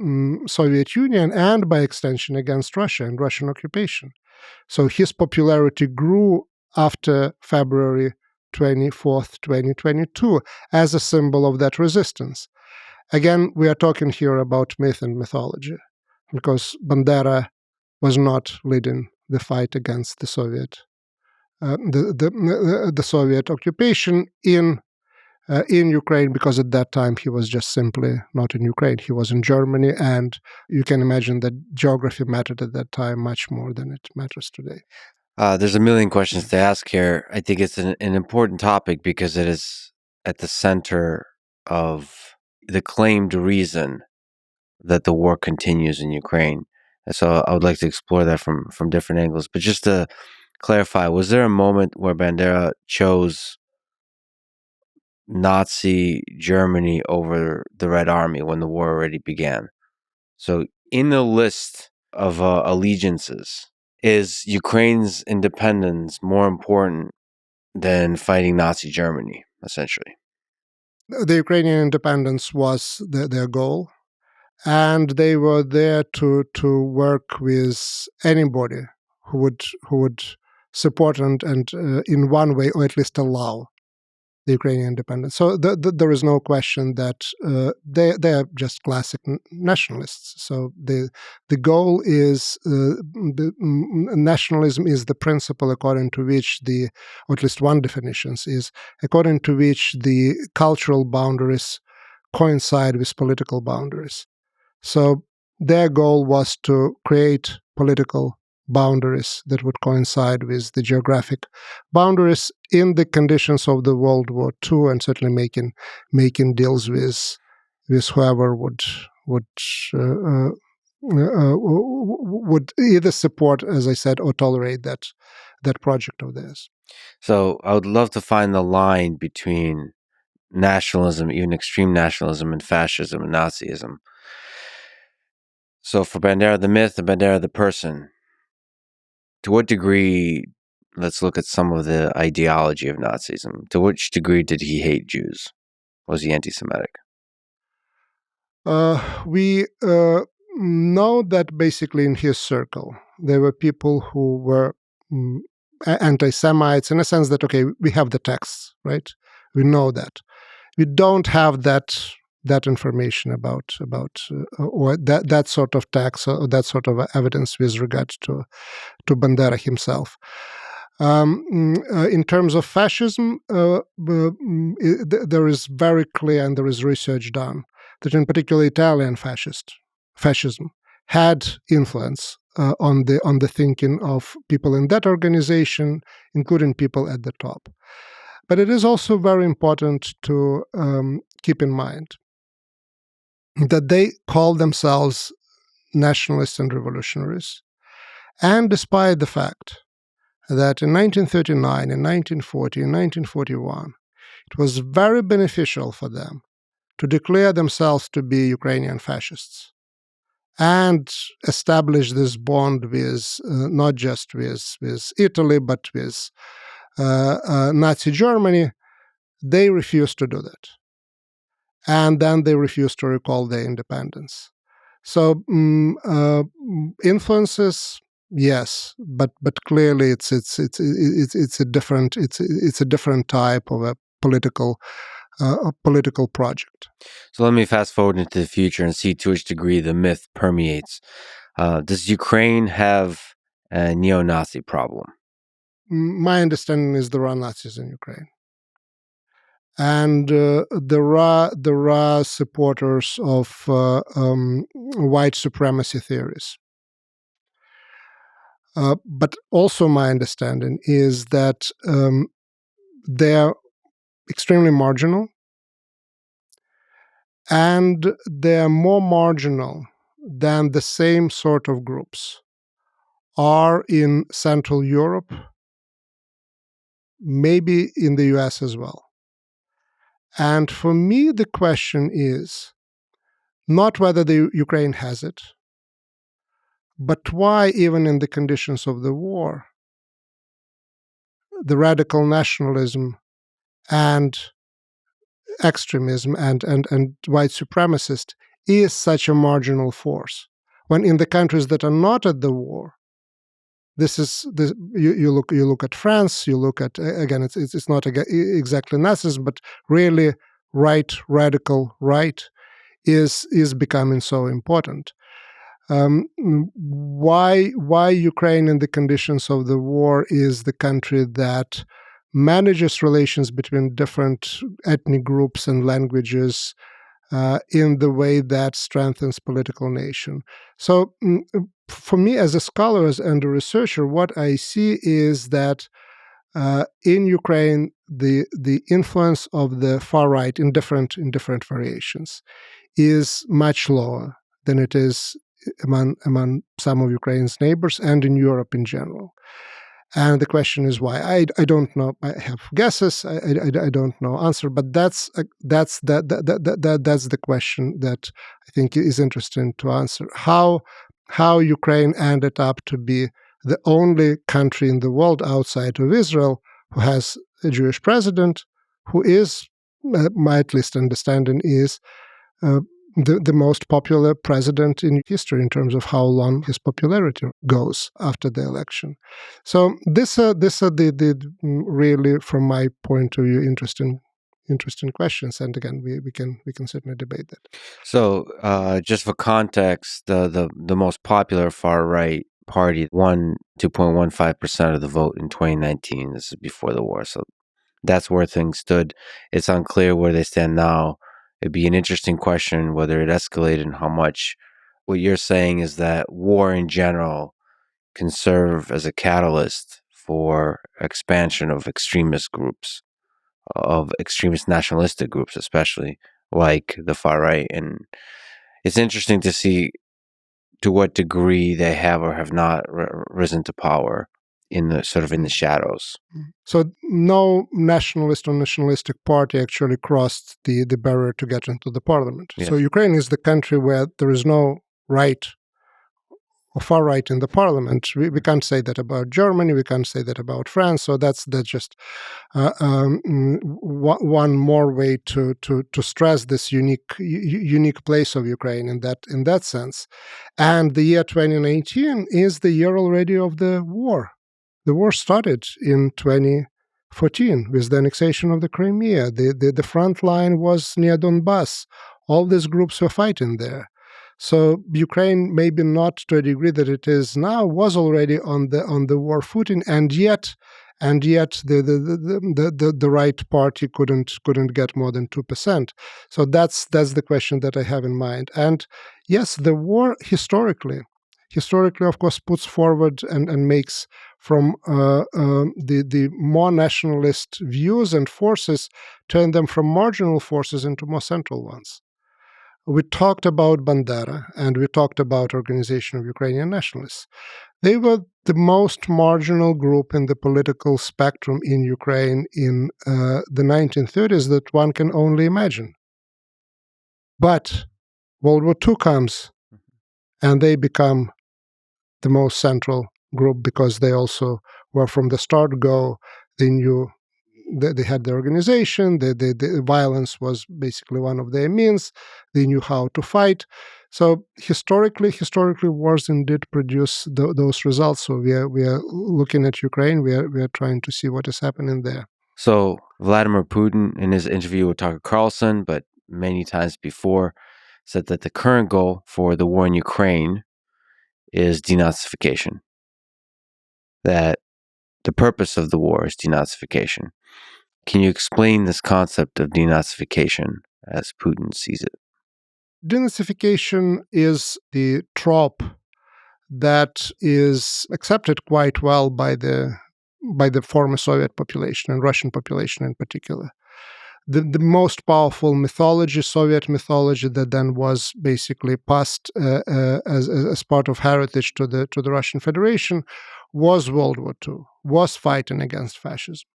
Soviet Union, and by extension against Russia and Russian occupation. So his popularity grew after February 24th, 2022, as a symbol of that resistance. Again, we are talking here about myth and mythology, because Bandera was not leading the fight against the Soviet the Soviet occupation in Ukraine, because at that time he was just simply not in Ukraine. He was in Germany, and you can imagine that geography mattered at that time much more than it matters today. There's a million questions to ask here. I think it's an important topic because it is at the center of the claimed reason that the war continues in Ukraine. And so I would like to explore that from different angles. But just to clarify, was there a moment where Bandera chose Nazi Germany over the Red Army when the war already began? So in the list of allegiances, is Ukraine's independence more important than fighting Nazi Germany, essentially? The Ukrainian independence was their goal, and they were there to work with anybody who would support and in one way, or at least allow, the Ukrainian independence. So there is no question that they are just classic nationalists. So the goal is nationalism is the principle according to which or at least one definition is according to which the cultural boundaries coincide with political boundaries. So their goal was to create political boundaries that would coincide with the geographic boundaries in the conditions of the World War II, and certainly making deals with whoever would either support, as I said, or tolerate that project of theirs. So I would love to find the line between nationalism, even extreme nationalism, and fascism and Nazism. So for Bandera the myth and Bandera the person, to what degree, let's look at some of the ideology of Nazism. To which degree did he hate Jews? Was he anti-Semitic? We know that basically in his circle, there were people who were anti-Semites, in a sense that, okay, we have the texts, right? We know that. We don't have that information about or that sort of text or that sort of evidence with regard to Bandera himself. In terms of fascism, there is very clear, and there is research done, that in particular Italian fascism had influence on the thinking of people in that organization, including people at the top. But it is also very important to keep in mind that they call themselves nationalists and revolutionaries. And despite the fact that in 1939, in 1940, in 1941, it was very beneficial for them to declare themselves to be Ukrainian fascists and establish this bond with not just with Italy, but with Nazi Germany, they refused to do that. And then they refused to recall their independence. So influences, yes, but clearly it's a different type of a political a political project. So let me fast forward into the future and see to which degree the myth permeates. Does Ukraine have a neo-Nazi problem? My understanding is there are Nazis in Ukraine. And there are supporters of white supremacy theories. But also my understanding is that they're extremely marginal, and they're more marginal than the same sort of groups are in Central Europe, maybe in the US as well. And for me, the question is not whether the Ukraine has it, but why, even in the conditions of the war, the radical nationalism and extremism and white supremacist is such a marginal force. When in the countries that are not at the war, you look at France, you look at, again, it's not exactly Nazism, but really radical right is becoming so important. Why Ukraine in the conditions of the war is the country that manages relations between different ethnic groups and languages in the way that strengthens political nation. So for me as a scholar and a researcher, what I see is that in Ukraine, the influence of the far right in different variations is much lower than it is among some of Ukraine's neighbors and in Europe in general. And the question is why. I don't know. I have guesses. I don't know answer. But that's the question that I think is interesting to answer. How Ukraine ended up to be the only country in the world outside of Israel who has a Jewish president, who is, my at least understanding is, the most popular president in history in terms of how long his popularity goes after the election. So these are the really, from my point of view, interesting questions. And again, we can certainly debate that. So just for context, the most popular far right party won 2.15% of the vote in 2019. This is before the war, so that's where things stood. It's unclear where they stand now. It'd be an interesting question whether it escalated and how much. What you're saying is that war in general can serve as a catalyst for expansion of extremist groups, of extremist nationalistic groups, especially like the far right. And it's interesting to see to what degree they have or have not risen to power in the shadows. So no nationalist or nationalistic party actually crossed the barrier to get into the parliament. Yes. So Ukraine is the country where there is no right or far right in the parliament. We can't say that about Germany. We can't say that about France. So that's just one more way to stress this unique place of Ukraine in that sense. And the year 2019 is the year already of the war. The war started in 2014 with the annexation of the Crimea. The front line was near Donbass. All these groups were fighting there. So Ukraine, maybe not to a degree that it is now, was already on the war footing, and yet the right party couldn't get more than 2%. So that's the question that I have in mind. And yes, the war historically, of course, puts forward and makes from the more nationalist views and forces, turn them from marginal forces into more central ones. We talked about Bandera and we talked about Organization of Ukrainian Nationalists. They were the most marginal group in the political spectrum in Ukraine in the 1930s that one can only imagine. But World War II comes and they become the most central group because they also were from the start go. They knew they had the organization. The violence was basically one of their means. They knew how to fight. So historically, wars indeed produce those results. So we are looking at Ukraine. We are trying to see what is happening there. So Vladimir Putin, in his interview with Tucker Carlson, but many times before, said that the current goal for the war in Ukraine is denazification. That the purpose of the war is denazification. Can you explain this concept of denazification as Putin sees it? Denazification is the trope that is accepted quite well by the former Soviet population and Russian population in particular. The most powerful mythology, Soviet mythology, that then was basically passed as part of heritage to the Russian Federation, was World War II, was fighting against fascism.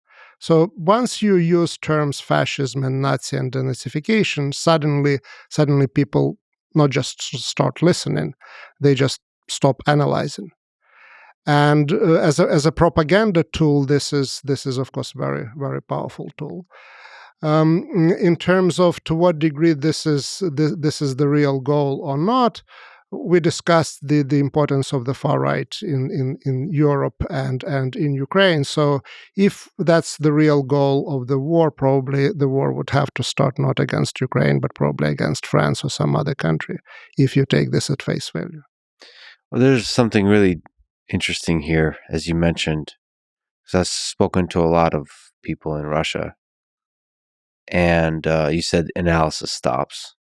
So once you use terms fascism and Nazi and denazification, suddenly people not just start listening, they just stop analyzing. And as a propaganda tool, this is of course very, very powerful tool. In terms of to what degree this is the real goal or not, we discussed the importance of the far right in Europe and in Ukraine. So if that's the real goal of the war, probably the war would have to start not against Ukraine, but probably against France or some other country, if you take this at face value. Well, there's something really interesting here, as you mentioned, because I've spoken to a lot of people in Russia, and you said analysis stops.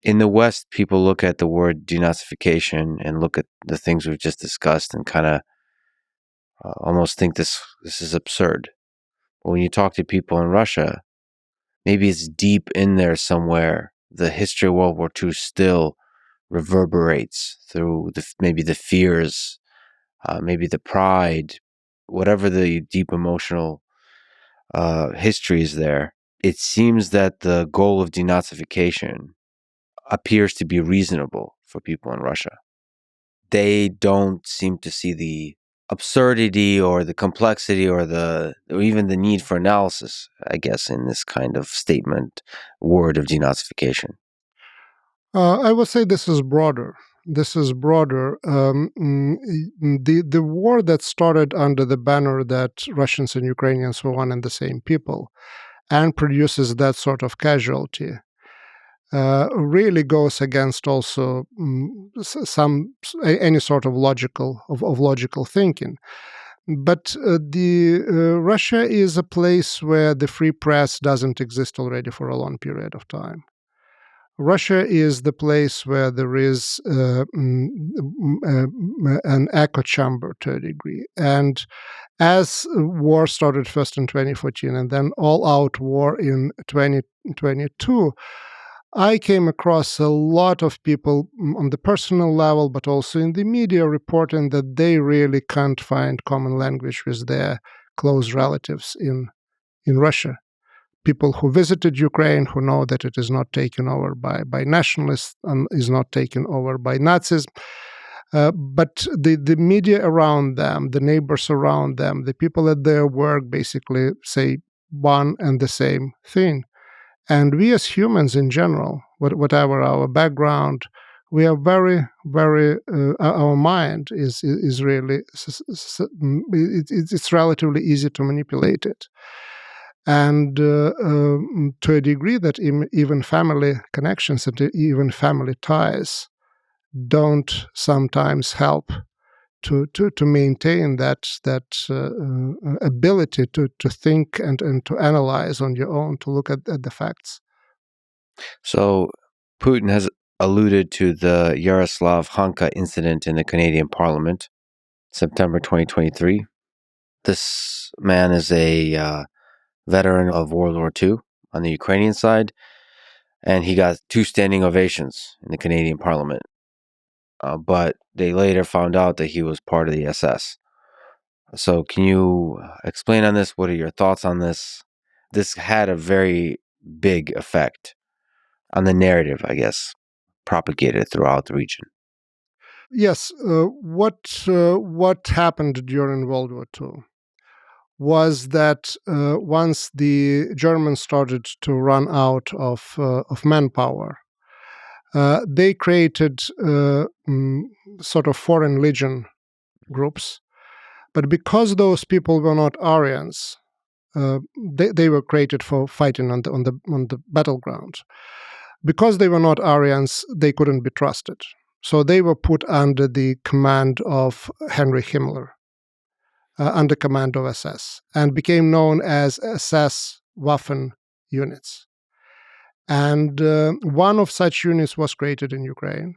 In the West, people look at the word denazification and look at the things we've just discussed and kind of almost think this is absurd. But when you talk to people in Russia, maybe it's deep in there somewhere. The history of World War II still reverberates through maybe the fears, maybe the pride, whatever the deep emotional history is there. It seems that the goal of denazification appears to be reasonable for people in Russia. They don't seem to see the absurdity or the complexity or even the need for analysis, I guess, in this kind of statement word of denazification. I would say this is broader. The war that started under the banner that Russians and Ukrainians were one and the same people, and produces that sort of casualty, really goes against also any sort of logical thinking. But Russia is a place where the free press doesn't exist already for a long period of time. Russia is the place where there is an echo chamber to a degree. And as war started first in 2014 and then all-out war in 2022, I came across a lot of people on the personal level, but also in the media, reporting that they really can't find common language with their close relatives in Russia. People who visited Ukraine, who know that it is not taken over by nationalists and is not taken over by Nazis. But the media around them, the neighbors around them, the people at their work basically say one and the same thing. And we as humans in general, whatever our background, we are very, very, our mind is really, it's relatively easy to manipulate it. And to a degree that even family connections and even family ties don't sometimes help to maintain that ability to think and to analyze on your own, to look at the facts. So Putin has alluded to the Yaroslav Hanka incident in the Canadian Parliament, September 2023. This man is a veteran of World War II on the Ukrainian side, and he got 2 standing ovations in the Canadian Parliament. But they later found out that he was part of the SS. So can you explain on this? What are your thoughts on this? This had a very big effect on the narrative, I guess, propagated throughout the region. Yes, what happened during World War II was that once the Germans started to run out of manpower, they created sort of foreign legion groups. But because those people were not Aryans, they were created for fighting on the battleground. Because they were not Aryans, they couldn't be trusted. So they were put under the command of Henry Himmler, under command of SS, and became known as SS Waffen units. And one of such units was created in Ukraine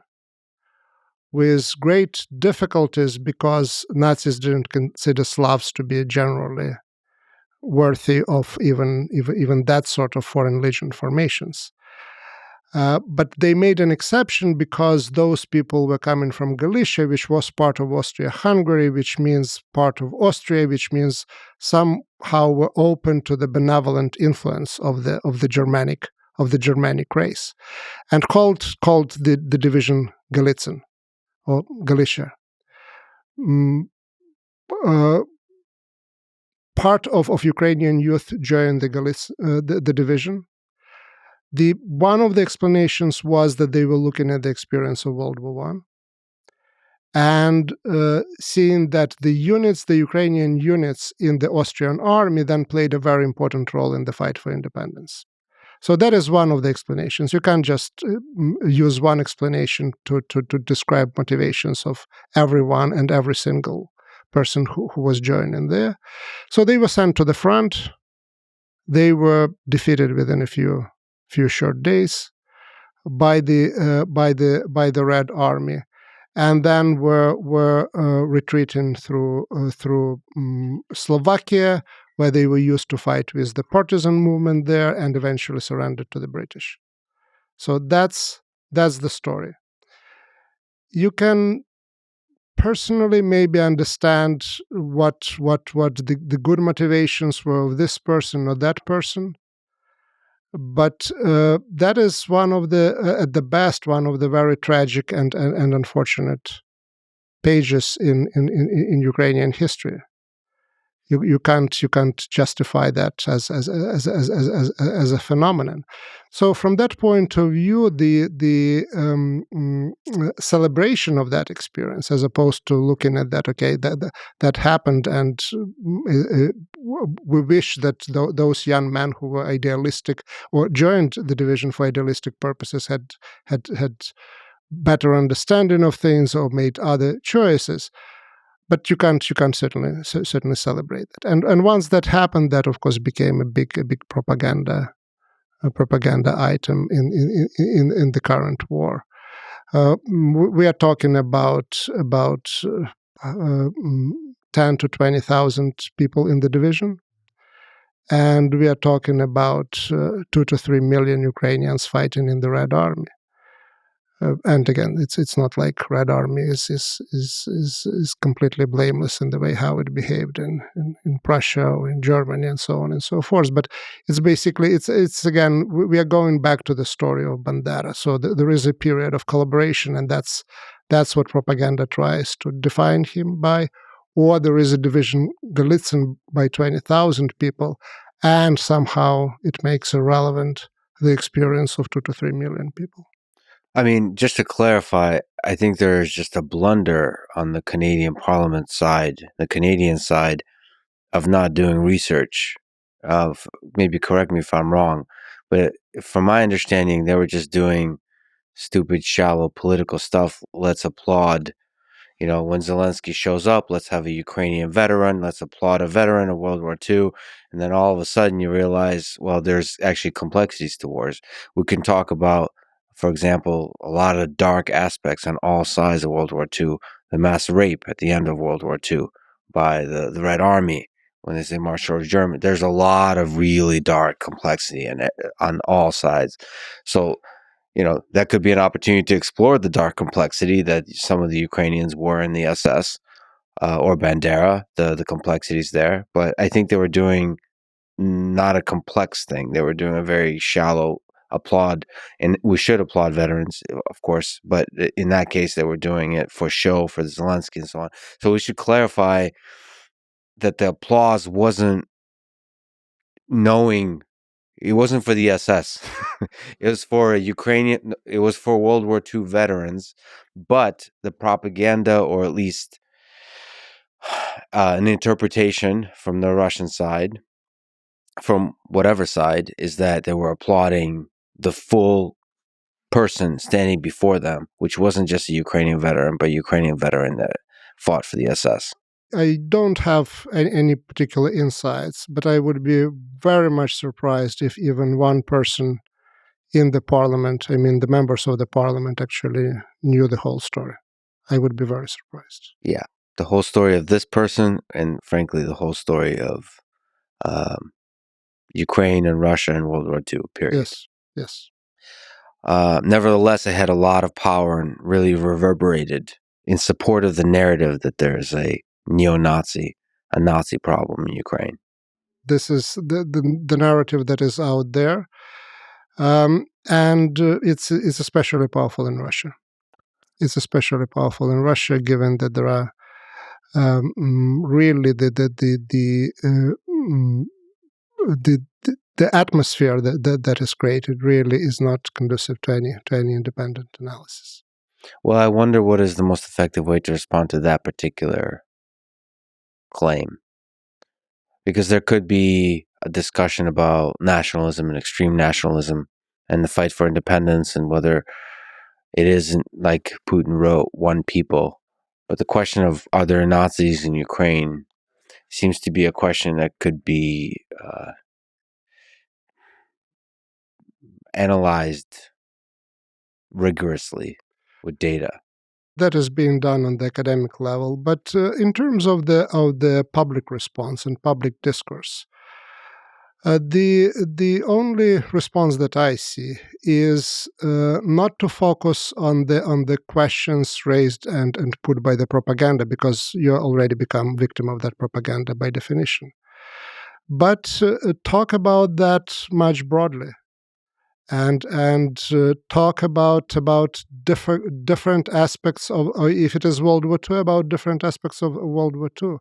with great difficulties because Nazis didn't consider Slavs to be generally worthy of even that sort of foreign legion formations. But they made an exception because those people were coming from Galicia, which was part of Austria-Hungary, which means part of Austria, which means somehow were open to the benevolent influence of the Germanic race, and called the division Galician or Galicia. Part of Ukrainian youth joined the division. One of the explanations was that they were looking at the experience of World War I and seeing that the Ukrainian units in the Austrian army then played a very important role in the fight for independence. So that is one of the explanations. You can't just use one explanation to describe motivations of everyone and every single person who was joining there. So they were sent to the front. They were defeated within a few short days by the Red Army, and then were retreating through Slovakia, where they were used to fight with the partisan movement there, and eventually surrendered to the British. So that's the story. You can personally maybe understand what the good motivations were of this person or that person. But that is one of at the best, one of the very tragic and unfortunate pages in Ukrainian history. You can't justify that as a phenomenon. So from that point of view, the celebration of that experience, as opposed to looking at that, okay, that happened, and we wish that those young men who were idealistic or joined the division for idealistic purposes had better understanding of things or made other choices. But you can't certainly celebrate that. And once that happened, that of course became a big propaganda item in the current war. We are talking about 10 to 20,000 people in the division, and we are talking about 2 to 3 million Ukrainians fighting in the Red Army. And again, it's not like Red Army is completely blameless in the way how it behaved in Prussia or in Germany and so on and so forth. But it's basically it's again, we are going back to the story of Bandera. So there is a period of collaboration, and that's what propaganda tries to define him by. Or there is a division Galician by 20,000 people, and somehow it makes irrelevant the experience of 2 to 3 million people. I mean, just to clarify, I think there's just a blunder on the Canadian Parliament side, the Canadian side, of not doing research. Maybe correct me if I'm wrong, but from my understanding, they were just doing stupid, shallow political stuff. Let's applaud. When Zelensky shows up, let's have a Ukrainian veteran. Let's applaud a veteran of World War II. And then all of a sudden you realize, well, there's actually complexities to wars. We can talk about, for example, a lot of dark aspects on all sides of World War II. The mass rape at the end of World War II by the Red Army when they say march towards Germany. There's a lot of really dark complexity in it on all sides. So that could be an opportunity to explore the dark complexity that some of the Ukrainians were in the SS or Bandera, the complexities there. But I think they were doing not a complex thing. They were doing a very shallow applaud, and we should applaud veterans, of course. But in that case, they were doing it for show, for Zelensky and so on. So we should clarify that the applause wasn't knowing. It wasn't for the SS. It was for it was for World War II veterans, but the propaganda, or at least an interpretation from the Russian side, from whatever side is that they were applauding the full person standing before them, which wasn't just a Ukrainian veteran, but a Ukrainian veteran that fought for the SS. I don't have any particular insights, but I would be very much surprised if even one person in the parliament, I mean the members of the parliament, actually knew the whole story. I would be very surprised. Yeah, the whole story of this person, and frankly, the whole story of Ukraine and Russia in World War II, period. Yes. Nevertheless, it had a lot of power and really reverberated in support of the narrative that there's a neo-Nazi, a Nazi problem in Ukraine. This is the narrative that is out there, and it's especially powerful in Russia. It's especially powerful in Russia, given that there are really the atmosphere that is created really is not conducive to any independent analysis. Well, I wonder what is the most effective way to respond to that particular claim. Because there could be a discussion about nationalism and extreme nationalism and the fight for independence and whether it isn't, like Putin wrote, one people. But the question of are there Nazis in Ukraine seems to be a question that could be analyzed rigorously with data. That is being done on the academic level, but in terms of the public response and public discourse, the only response that I see is not to focus on the questions raised and put by the propaganda, because you already become victim of that propaganda by definition, but talk about that much broadly. And talk about different aspects of, or if it is World War II, about different aspects of World War II.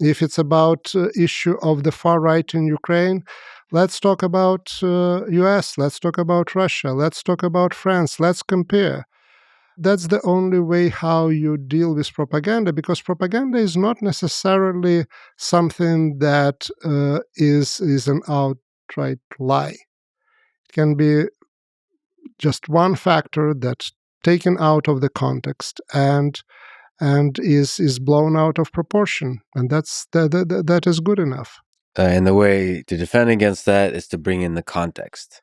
If it's about issue of the far right in Ukraine, let's talk about US, let's talk about Russia, let's talk about France, let's compare. That's the only way how you deal with propaganda, because propaganda is not necessarily something that is an outright lie. Can be just one factor that's taken out of the context and is blown out of proportion, and that is good enough. And the way to defend against that is to bring in the context.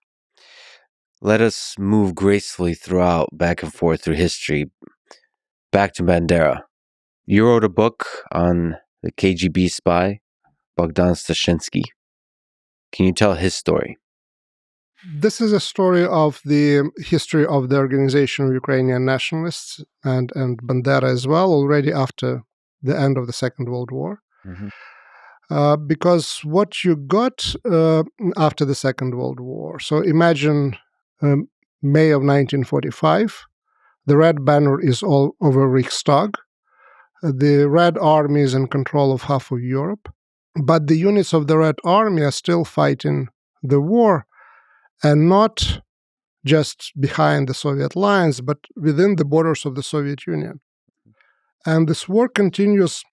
Let us move gracefully throughout, back and forth through history. Back to Bandera. You wrote a book on the KGB spy, Bogdan Stashinsky. Can you tell his story? This is a story of the history of the organization of Ukrainian nationalists and Bandera as well, already after the end of the Second World War. Mm-hmm. Because what you got after the Second World War, so imagine May of 1945, the Red Banner is all over Riksdag, the Red Army is in control of half of Europe, but the units of the Red Army are still fighting the war, and not just behind the Soviet lines, but within the borders of the Soviet Union. And this war continues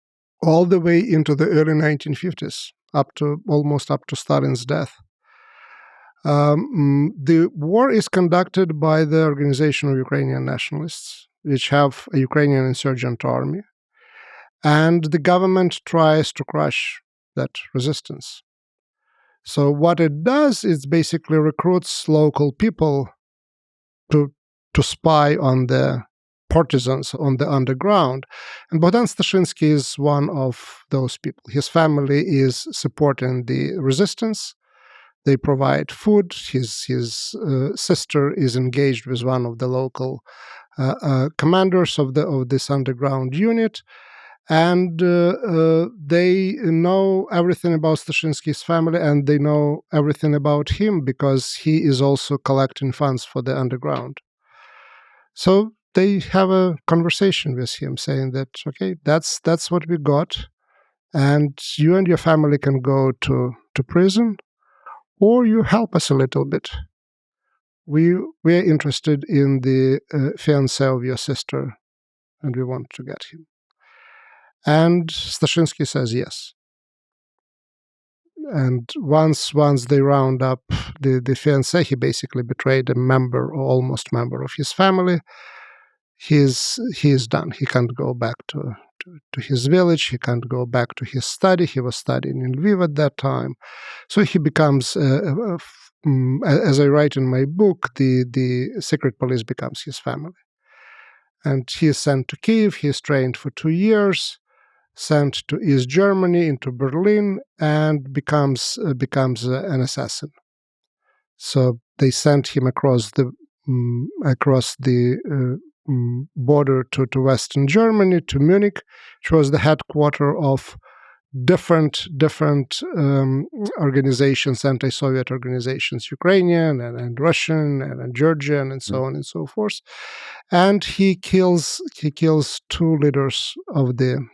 all the way into the early 1950s, almost up to Stalin's death. The war is conducted by the Organization of Ukrainian Nationalists, which have a Ukrainian insurgent army, and the government tries to crush that resistance. So what it does is basically recruits local people to spy on the partisans on the underground. And Bogdan Stashinsky is one of those people. His family is supporting the resistance. They provide food. His sister is engaged with one of the local commanders of this underground unit. And they know everything about Stashinsky's family, and they know everything about him because he is also collecting funds for the underground. So they have a conversation with him saying that, okay, that's what we got, and you and your family can go to prison, or you help us a little bit. We are interested in the fiancé of your sister, and we want to get him. And Stashinsky says yes. And once they round up the fiancé, he basically betrayed a member or almost member of his family. He is done. He can't go back to his village. He can't go back to his study. He was studying in Lviv at that time. So he becomes, as I write in my book, the secret police becomes his family. And he is sent to Kiev. He is trained for 2 years, sent to East Germany, into Berlin, and becomes an assassin. So they sent him across the border to Western Germany, to Munich, which was the headquarters of different organizations, anti-Soviet organizations, Ukrainian and Russian and Georgian and so on and so forth. And he kills 2 leaders of the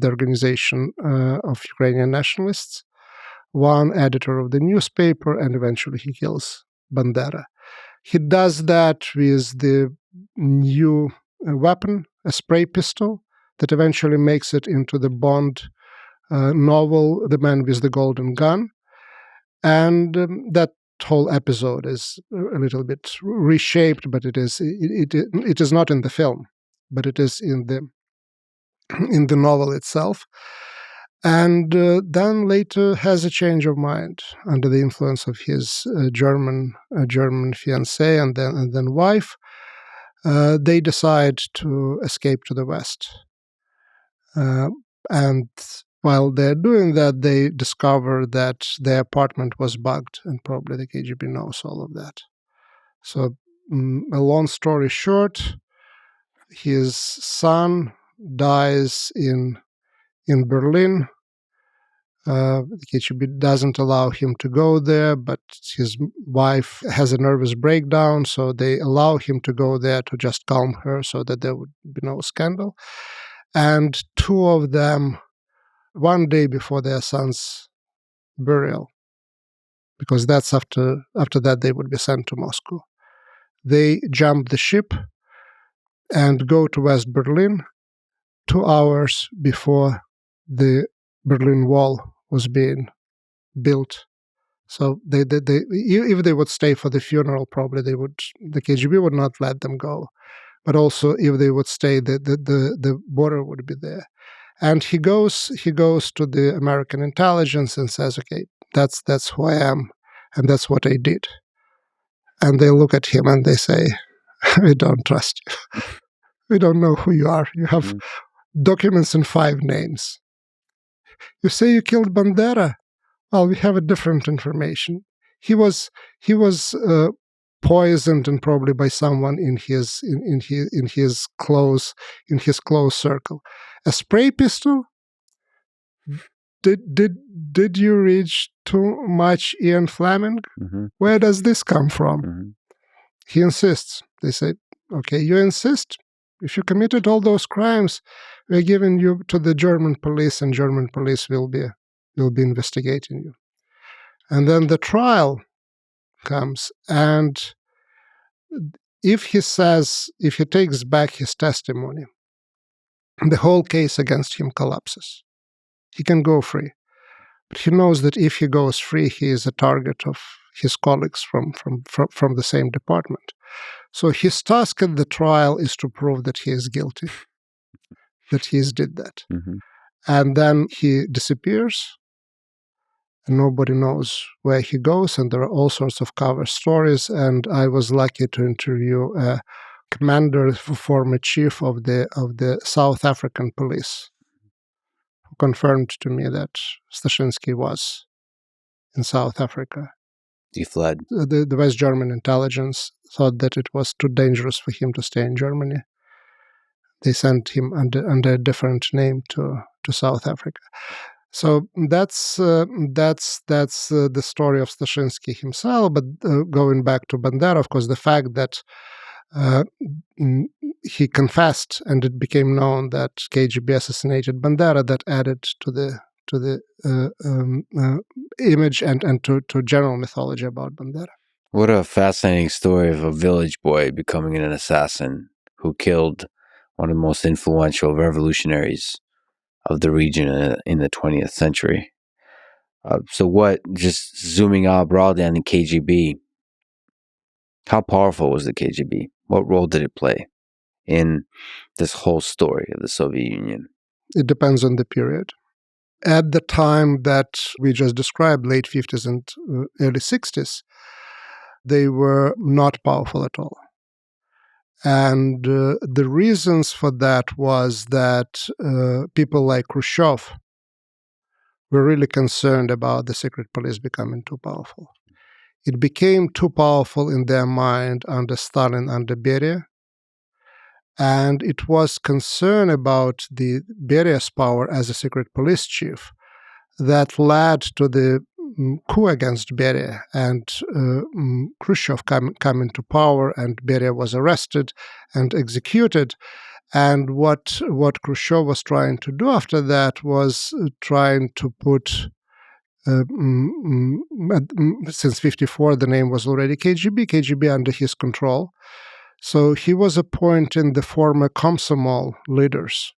organization of Ukrainian nationalists, one editor of the newspaper, and eventually he kills Bandera. He does that with the new weapon, a spray pistol, that eventually makes it into the Bond novel, The Man with the Golden Gun. And that whole episode is a little bit reshaped, but it is not in the film, but it is in the novel itself. And then later has a change of mind under the influence of his German fiancée and then wife. They decide to escape to the West. And while they're doing that, they discover that their apartment was bugged, and probably the KGB knows all of that. So, a long story short, his son dies in Berlin. The KGB doesn't allow him to go there, but his wife has a nervous breakdown, so they allow him to go there to just calm her so that there would be no scandal. And 2 of them, one day before their son's burial, because that's after that they would be sent to Moscow, they jump the ship and go to West Berlin 2 hours before the Berlin Wall was being built. So they if they would stay for the funeral, probably the KGB would not let them go. But also, if they would stay, the border would be there. And he goes to the American intelligence and says, "Okay, that's who I am, and that's what I did." And they look at him and they say, "We don't trust you. We don't know who you are. You have documents in 5 names. You say you killed Bandera. Well, we have a different information. He was poisoned, and probably by someone in his close circle. A spray pistol? Did you read too much Ian Fleming? Mm-hmm. Where does this come from?" Mm-hmm. He insists. They say, "Okay, you insist? If you committed all those crimes, we're giving you to the German police, and German police will be investigating you." And then the trial comes, and if he takes back his testimony, the whole case against him collapses. He can go free. But he knows that if he goes free, he is a target of his colleagues from the same department. So his task at the trial is to prove that he is guilty, that he did that. Mm-hmm. And then he disappears, and nobody knows where he goes, and there are all sorts of cover stories. And I was lucky to interview a commander, former chief of the South African police, who confirmed to me that Stashinsky was in South Africa. He fled. The West German intelligence thought that it was too dangerous for him to stay in Germany. They sent him under a different name to South Africa. So that's the story of Stashinsky himself. But going back to Bandera, of course, the fact that he confessed and it became known that KGB assassinated Bandera, that added to the image and to general mythology about Bandera. What a fascinating story of a village boy becoming an assassin who killed one of the most influential revolutionaries of the region in the 20th century. Just zooming out broadly on the KGB, how powerful was the KGB? What role did it play in this whole story of the Soviet Union? It depends on the period. At the time that we just described, late 50s and early 60s, they were not powerful at all. And the reasons for that was that people like Khrushchev were really concerned about the secret police becoming too powerful. It became too powerful in their mind under Stalin, under Beria. And it was concern about the Beria's power as a secret police chief that led to the coup against Beria, and Khrushchev come into power, and Beria was arrested and executed. And what Khrushchev was trying to do after that was trying to put, since 54, the name was already KGB under his control. So he was appointing the former Komsomol leaders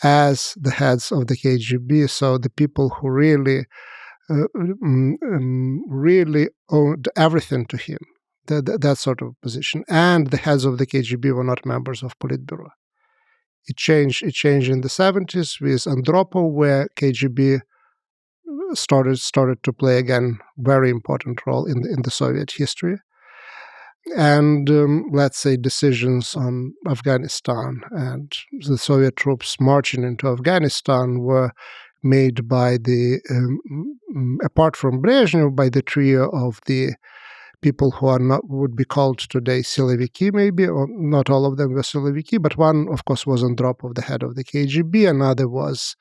as the heads of the KGB, so the people who really owed everything to him, that sort of position. And the heads of the KGB were not members of Politburo. It changed in the 70s with Andropov, where KGB started to play again very important role in the Soviet history. And let's say decisions on Afghanistan and the Soviet troops marching into Afghanistan were made by apart from Brezhnev, by the trio of the people who would be called today Siloviki, maybe, or not all of them were Siloviki, but one, of course, was Andropov, the head of the KGB. Another was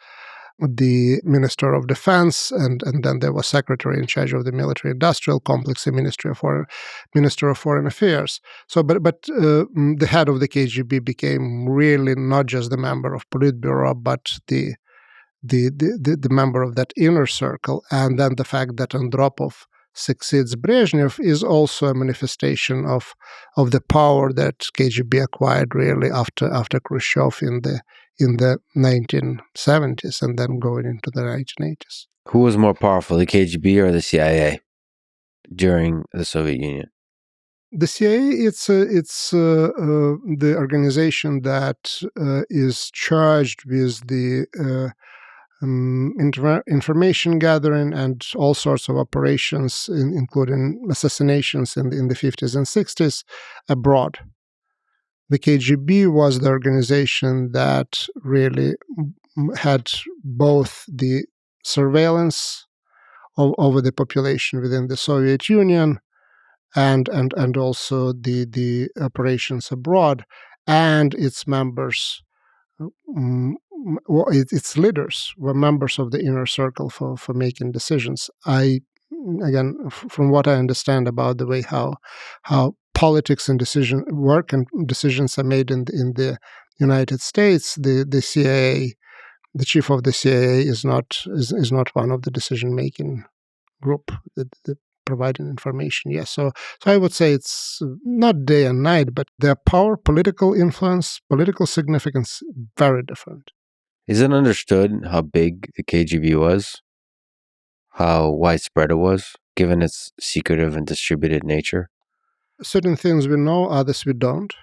the Minister of Defense, and then there was Secretary in charge of the military-industrial complex, the Minister of Foreign Affairs. So, but the head of the KGB became really not just the member of Politburo, but the member of that inner circle. And then the fact that Andropov succeeds Brezhnev is also a manifestation of the power that KGB acquired really after Khrushchev in the 1970s and then going into the 1980s. Who was more powerful, the KGB or the CIA during the Soviet Union? The CIA, it's the organization that is charged with the information gathering and all sorts of operations, including assassinations in the 50s and 60s abroad. The KGB was the organization that really had both the surveillance over the population within the Soviet Union and also the operations abroad, and its members, its leaders were members of the inner circle for making decisions. Again, from what I understand about the way how politics and decision work and decisions are made in the United States, the CIA, the chief of the CIA is not one of the decision making group that providing information. Yes, so I would say it's not day and night, but their power, political influence, political significance, very different. Is it understood how big the KGB was? How widespread it was, given its secretive and distributed nature? Certain things we know, others we don't,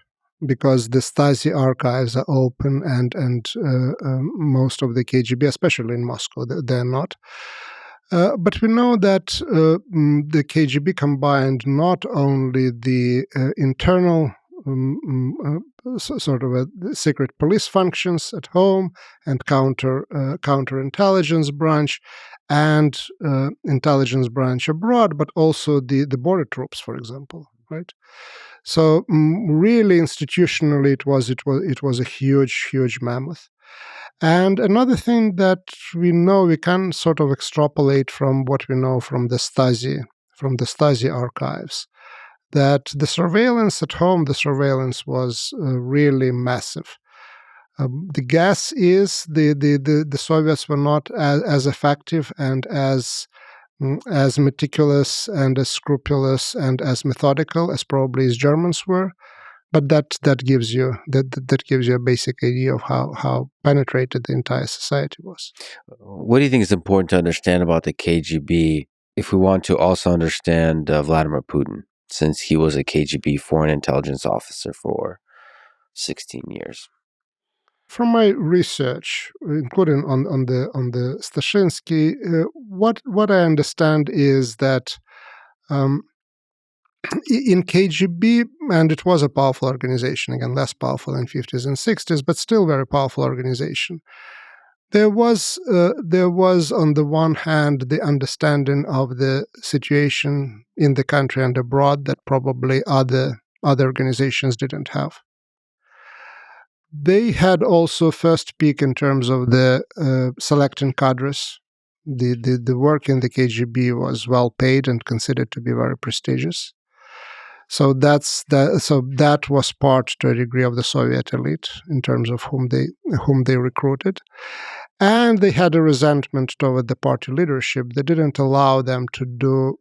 because the Stasi archives are open and most of the KGB, especially in Moscow, they're not. But we know that the KGB combined not only the internal sort of secret police functions at home and counterintelligence branch and intelligence branch abroad, but also the border troops, for example, right? So really institutionally, it was a huge mammoth. And another thing that we know, we can sort of extrapolate from what we know from the Stasi archives, that the surveillance at home, the surveillance was really massive. The guess is the Soviets were not as effective and as meticulous and as scrupulous and as methodical as probably as Germans were. But that gives you that gives you a basic idea of how penetrated the entire society was. What do you think is important to understand about the KGB if we want to also understand Vladimir Putin, since he was a KGB foreign intelligence officer for 16 years? From my research, including on the Stashinsky, what I understand is that in KGB, and it was a powerful organization, again less powerful in 50s and 60s, but still very powerful organization. There was on the one hand the understanding of the situation in the country and abroad that probably other organizations didn't have. They had also first peak in terms of the selecting cadres. The work in the KGB was well paid and considered to be very prestigious. So that was part to a degree of the Soviet elite in terms of whom they recruited. And they had a resentment toward the party leadership that didn't allow them to do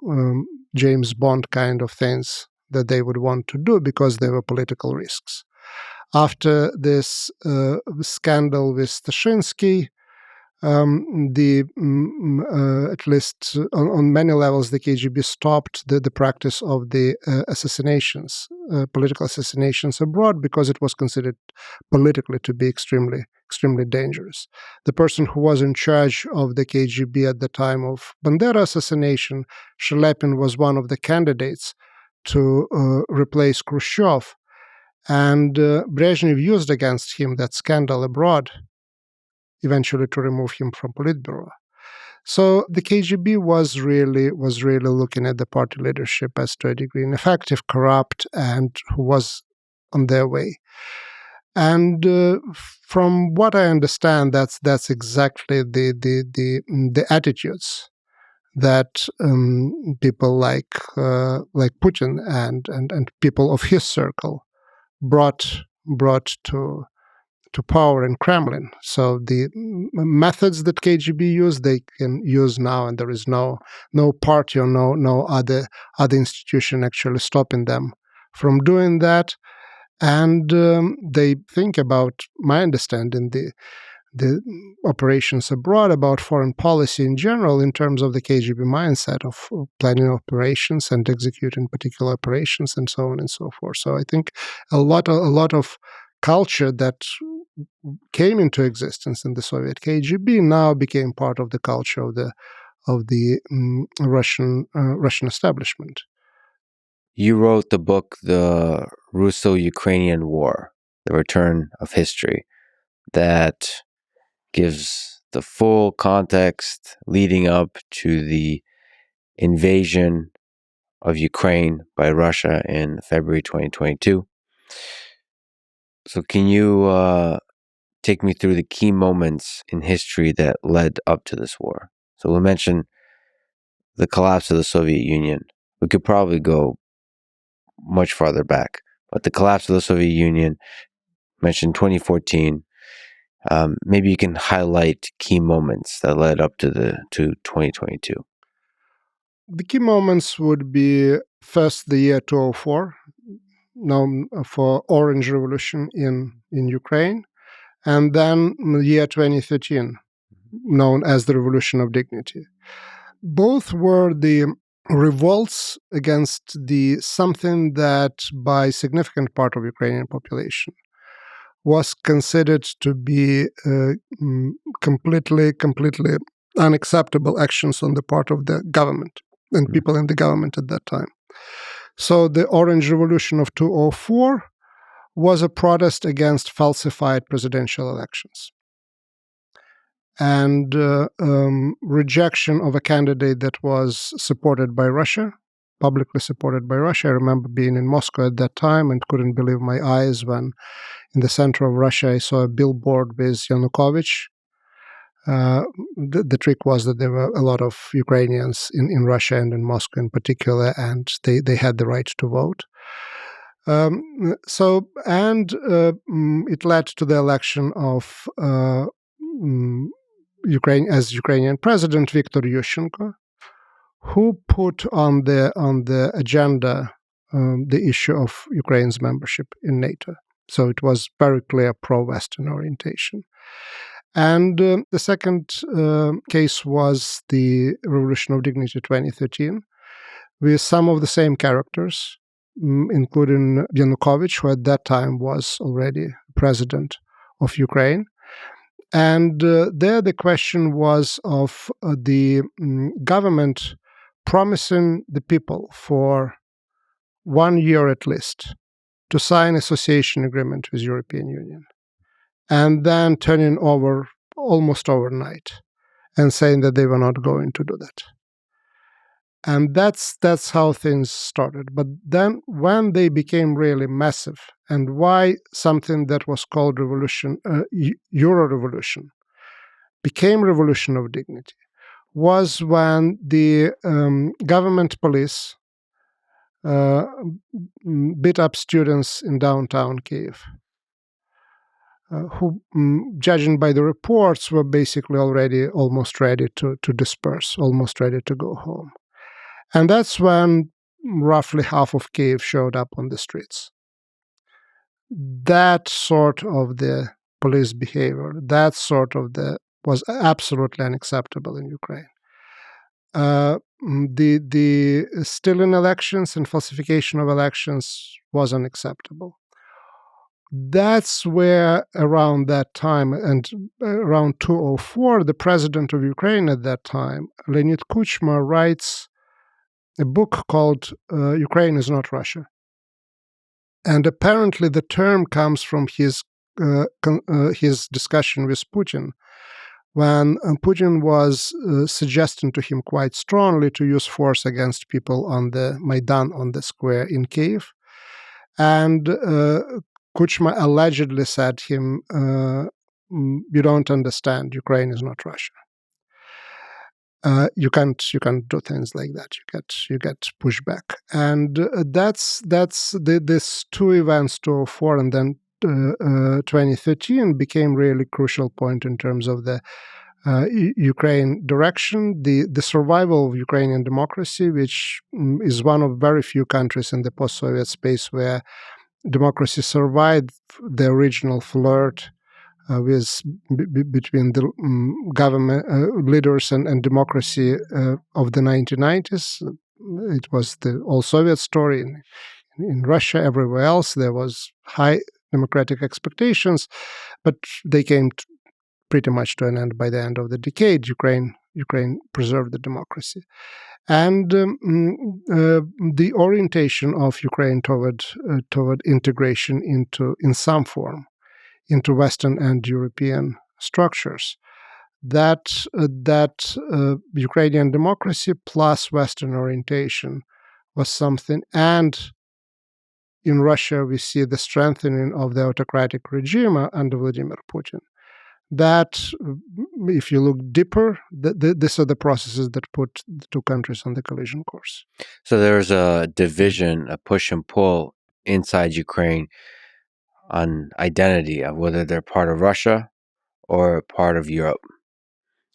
James Bond kind of things that they would want to do because they were political risks. After this scandal with Stashinsky, at least on many levels, the KGB stopped the practice of the assassinations, political assassinations abroad, because it was considered politically to be extremely dangerous. The person who was in charge of the KGB at the time of Bandera assassination, Shelepin, was one of the candidates to replace Khrushchev. And Brezhnev used against him that scandal abroad, eventually to remove him from Politburo. So the KGB was really looking at the party leadership as to a degree ineffective, corrupt, and who was on their way. And from what I understand, that's exactly the attitudes that people like Putin and people of his circle brought to power in Kremlin. So the methods that KGB used, they can use now, and there is no party or no other institution actually stopping them from doing that. And they think about, my understanding, the operations abroad, about foreign policy in general, in terms of the KGB mindset of planning operations and executing particular operations and so on and so forth. So I think a lot of culture that came into existence in the Soviet KGB now became part of the culture of the Russian establishment. You wrote the book, The Russo-Ukrainian War, The Return of History, that gives the full context leading up to the invasion of Ukraine by Russia in February 2022. So can you take me through the key moments in history that led up to this war? So we mentioned the collapse of the Soviet Union. We could probably go much farther back, but the collapse of the Soviet Union, mentioned 2014. Maybe you can highlight key moments that led up to 2022. The key moments would be first the year 2004, known for Orange Revolution in Ukraine, and then the year 2013, known as the Revolution of Dignity. Both were the revolts against something that by significant part of Ukrainian population was considered to be completely unacceptable actions on the part of the government and people in the government at that time. So the Orange Revolution of 2004 was a protest against falsified presidential elections and rejection of a candidate that was supported by Russia, publicly supported by Russia. I remember being in Moscow at that time and couldn't believe my eyes when in the center of Russia I saw a billboard with Yanukovych. The trick was that there were a lot of Ukrainians in Russia and in Moscow in particular, and they had the right to vote. It led to the election of Ukrainian president Viktor Yushchenko, who put on the agenda the issue of Ukraine's membership in NATO. So it was very clear pro-Western orientation. And the second case was the Revolution of Dignity 2013, with some of the same characters, including Yanukovych, who at that time was already president of Ukraine. And there the question was of the government promising the people for 1 year at least to sign association agreement with European Union, and then turning over almost overnight and saying that they were not going to do that. And that's how things started. But then when they became really massive, and why something that was called Euro Revolution, became Revolution of Dignity, was when the government police beat up students in downtown Kiev, who, judging by the reports, were basically already almost ready to disperse, almost ready to go home. And that's when roughly half of Kiev showed up on the streets. That sort of the police behavior, that sort of was absolutely unacceptable in Ukraine. The stealing elections and falsification of elections was unacceptable. That's where around that time, and around 2004, the president of Ukraine at that time, Leonid Kuchma, writes a book called Ukraine is Not Russia. And apparently the term comes from his discussion with Putin, when Putin was suggesting to him quite strongly to use force against people on the Maidan, on the square in Kiev. And Kuchma allegedly said to him, you don't understand, Ukraine is not Russia. You can't do things like that. You get pushback, and that's this two events, 2004 and then 2013, became really crucial point in terms of the Ukraine direction, the survival of Ukrainian democracy, which is one of very few countries in the post-Soviet space where democracy survived the original flirt between the government leaders and democracy of the 1990s. It was the all-Soviet story. In Russia, everywhere else, there was high democratic expectations, but they came pretty much to an end by the end of the decade. Ukraine preserved the democracy. And the orientation of Ukraine toward integration in some form into Western and European structures, that Ukrainian democracy plus Western orientation was something. And in Russia, we see the strengthening of the autocratic regime under Vladimir Putin. That, if you look deeper, these are the processes that put the two countries on the collision course. So there's a division, a push and pull inside Ukraine on identity of whether they're part of Russia or part of Europe.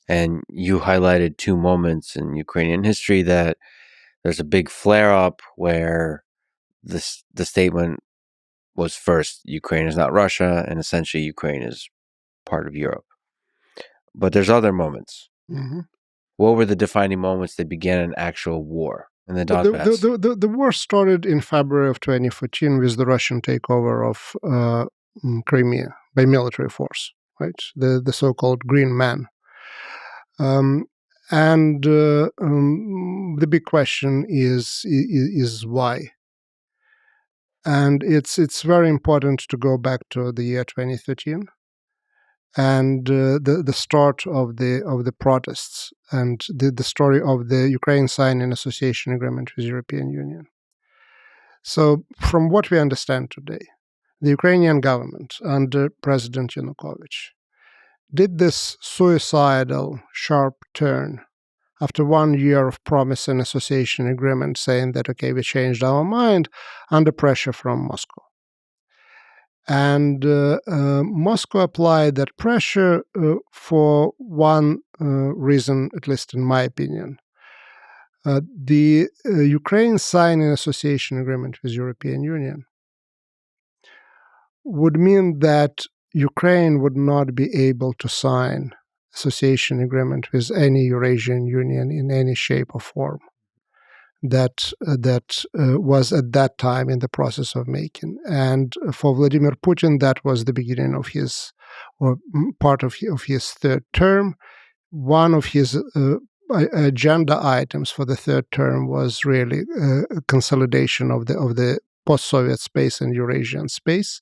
And you highlighted two moments in Ukrainian history that there's a big flare-up where the statement was first, Ukraine is not Russia, and essentially Ukraine is part of Europe. But there's other moments. Mm-hmm. What were the defining moments that began an actual war in the Donbass? The war started in February of 2014 with the Russian takeover of Crimea by military force, right? The so-called Green Man. And the big question is why. And it's very important to go back to the year 2013 and the start of the protests and the story of the Ukraine signing association agreement with the European Union. So from what we understand today, the Ukrainian government under President Yanukovych did this suicidal, sharp turn after 1 year of promising association agreement, saying that, okay, we changed our mind under pressure from Moscow. And Moscow applied that pressure for one reason, at least in my opinion. The Ukraine signing association agreement with European Union would mean that Ukraine would not be able to sign association agreement with any Eurasian Union in any shape or form that was at that time in the process of making. And for Vladimir Putin, that was the beginning of his, or part of his third term. One of his agenda items for the third term was really consolidation of the post-Soviet space and Eurasian space,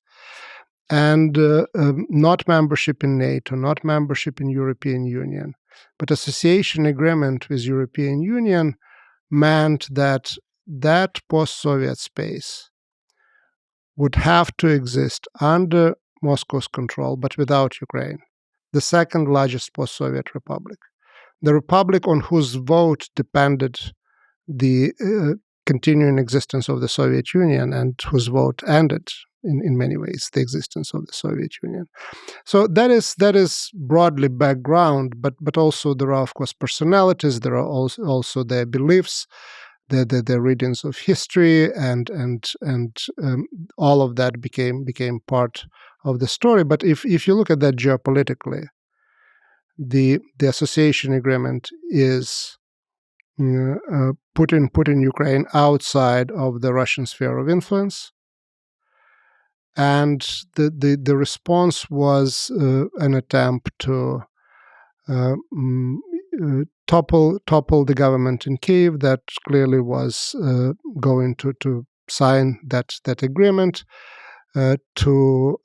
and not membership in NATO, not membership in European Union, but association agreement with European Union meant that that post-Soviet space would have to exist under Moscow's control, but without Ukraine, the second largest post-Soviet republic, the republic on whose vote depended the continuing existence of the Soviet Union and whose vote ended, in many ways, the existence of the Soviet Union. So that is broadly background, but also there are, of course, personalities. There are also their beliefs, their readings of history, and all of that became part of the story. But if you look at that geopolitically, the association agreement is putting Ukraine outside of the Russian sphere of influence. And the response was an attempt to topple the government in Kyiv that clearly was going to sign that agreement, to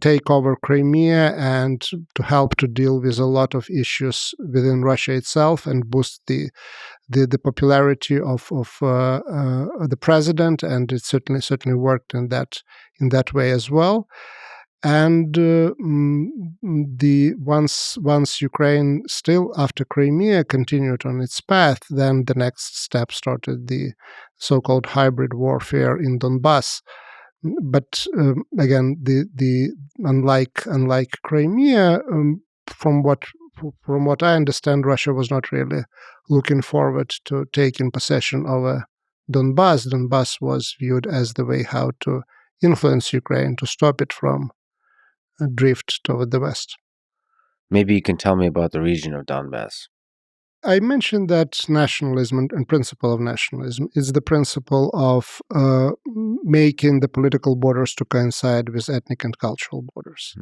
take over Crimea and to help to deal with a lot of issues within Russia itself and boost the popularity of the president, and it certainly worked in that way as well. And once Ukraine, still after Crimea, continued on its path, then the next step started, the so-called hybrid warfare in Donbass. But again, the unlike Crimea, from what I understand, Russia was not really looking forward to taking possession of Donbass. Donbass was viewed as the way how to influence Ukraine, to stop it from a drift toward the west. Maybe you can tell me about the region of Donbass. I mentioned that nationalism and principle of nationalism is the principle of making the political borders to coincide with ethnic and cultural borders.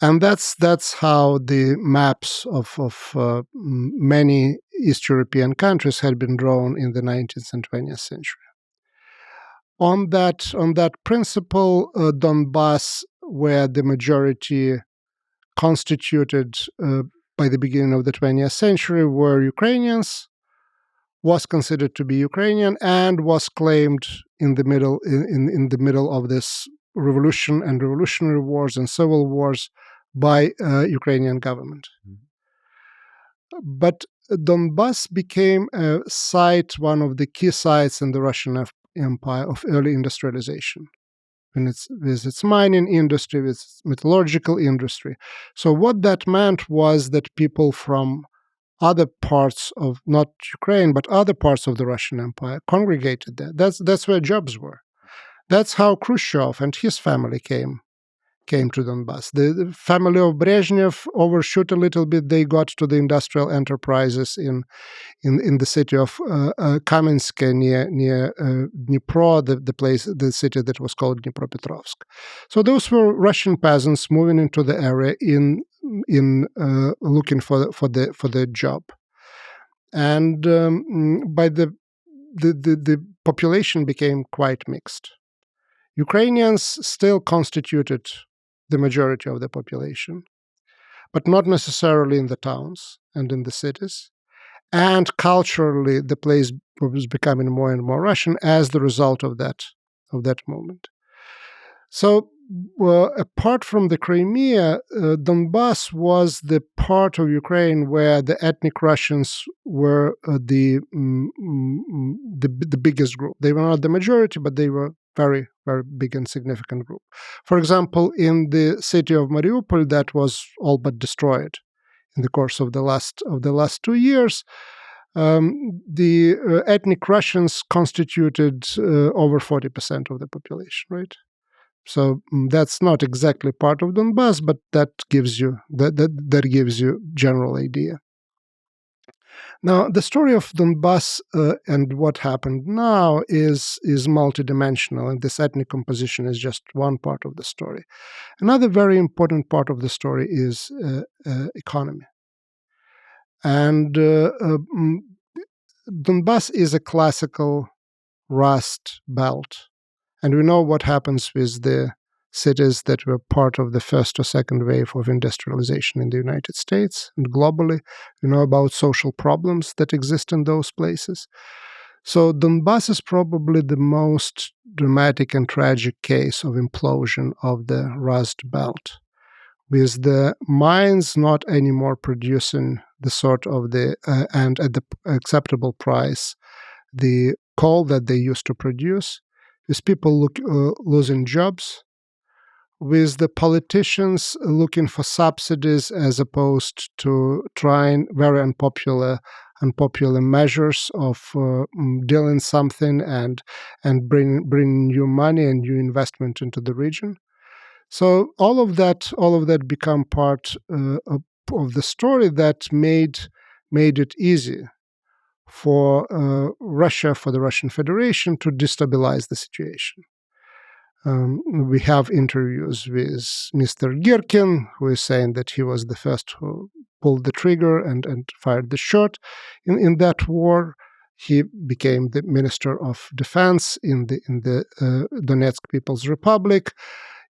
And that's how the maps of many East European countries had been drawn in the 19th and 20th century. On that principle, Donbass, where the majority constituted by the beginning of the 20th century were Ukrainians, was considered to be Ukrainian and was claimed in the middle of this revolution and revolutionary wars and civil wars by Ukrainian government. But Donbass became a site, one of the key sites in the Russian Empire of early industrialization, with its mining industry, with its metallurgical industry. So what that meant was that people from other parts of, not Ukraine, but other parts of the Russian Empire congregated there. That's where jobs were. That's how Khrushchev and his family came to Donbass. The family of Brezhnev overshoot a little bit. They got to the industrial enterprises in the city of Kamensk near Dnipro, the city that was called Dnipropetrovsk. So those were Russian peasants moving into the area in looking for the job, and by the population became quite mixed. Ukrainians still constituted the majority of the population, but not necessarily in the towns and in the cities. And culturally, the place was becoming more and more Russian as the result of that movement. So, apart from the Crimea, Donbass was the part of Ukraine where the ethnic Russians were the biggest group. They were not the majority, but they were very, very big and significant group. For example, in the city of Mariupol, that was all but destroyed in the course of the last 2 years. The ethnic Russians constituted over 40% of the population, right? So that's not exactly part of Donbass, but that gives you that gives you general idea. Now, the story of Donbass and what happened now is multidimensional, and this ethnic composition is just one part of the story. Another very important part of the story is economy. And Donbass is a classical rust belt. And we know what happens with the cities that were part of the first or second wave of industrialization in the United States and globally. We know about social problems that exist in those places. So Donbass is probably the most dramatic and tragic case of implosion of the Rust Belt, with the mines not anymore producing the sort of and at the acceptable price the coal that they used to produce, with people losing jobs, with the politicians looking for subsidies as opposed to trying very unpopular measures of dealing something and bring new money and new investment into the region. So all of that become part of the story that made it easy for Russia, for the Russian Federation, to destabilize the situation. We have interviews with Mr. Girkin, who is saying that he was the first who pulled the trigger and fired the shot in that war. He became the Minister of Defense in the Donetsk People's Republic.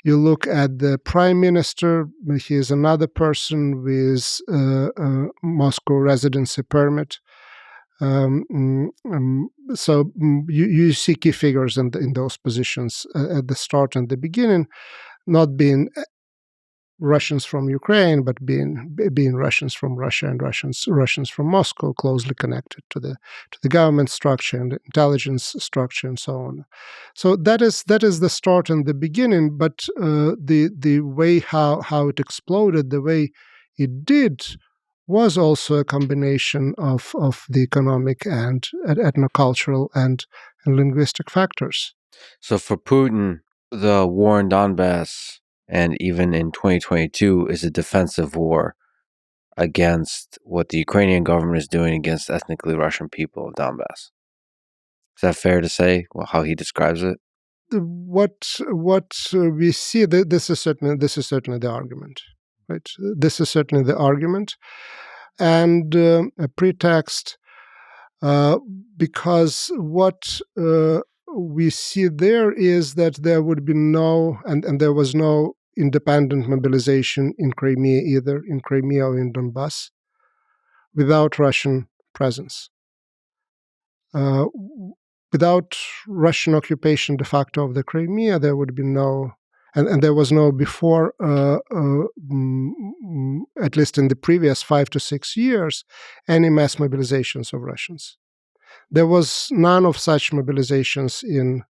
You look at the Prime Minister; he is another person with a Moscow residency permit. You see key figures in those positions at the start and the beginning, not being Russians from Ukraine, but being Russians from Russia and Russians from Moscow, closely connected to the government structure and the intelligence structure and so on. So that is the start and the beginning. But the way how it exploded, the way it did, was also a combination of the economic and ethnocultural and linguistic factors. So for Putin, the war in Donbass and even in 2022 is a defensive war against what the Ukrainian government is doing against ethnically Russian people of Donbass. Is that fair to say? Well, how he describes it? What we see, this is certainly the argument, right? This is certainly the argument, and a pretext, because what we see there is that there would be no, and there was no independent mobilization in Crimea either, in Crimea or in Donbass, without Russian presence. Without Russian occupation de facto of the Crimea, there would be no, and there was no before, at least in the previous 5 to 6 years, any mass mobilizations of Russians. There was none of such mobilizations in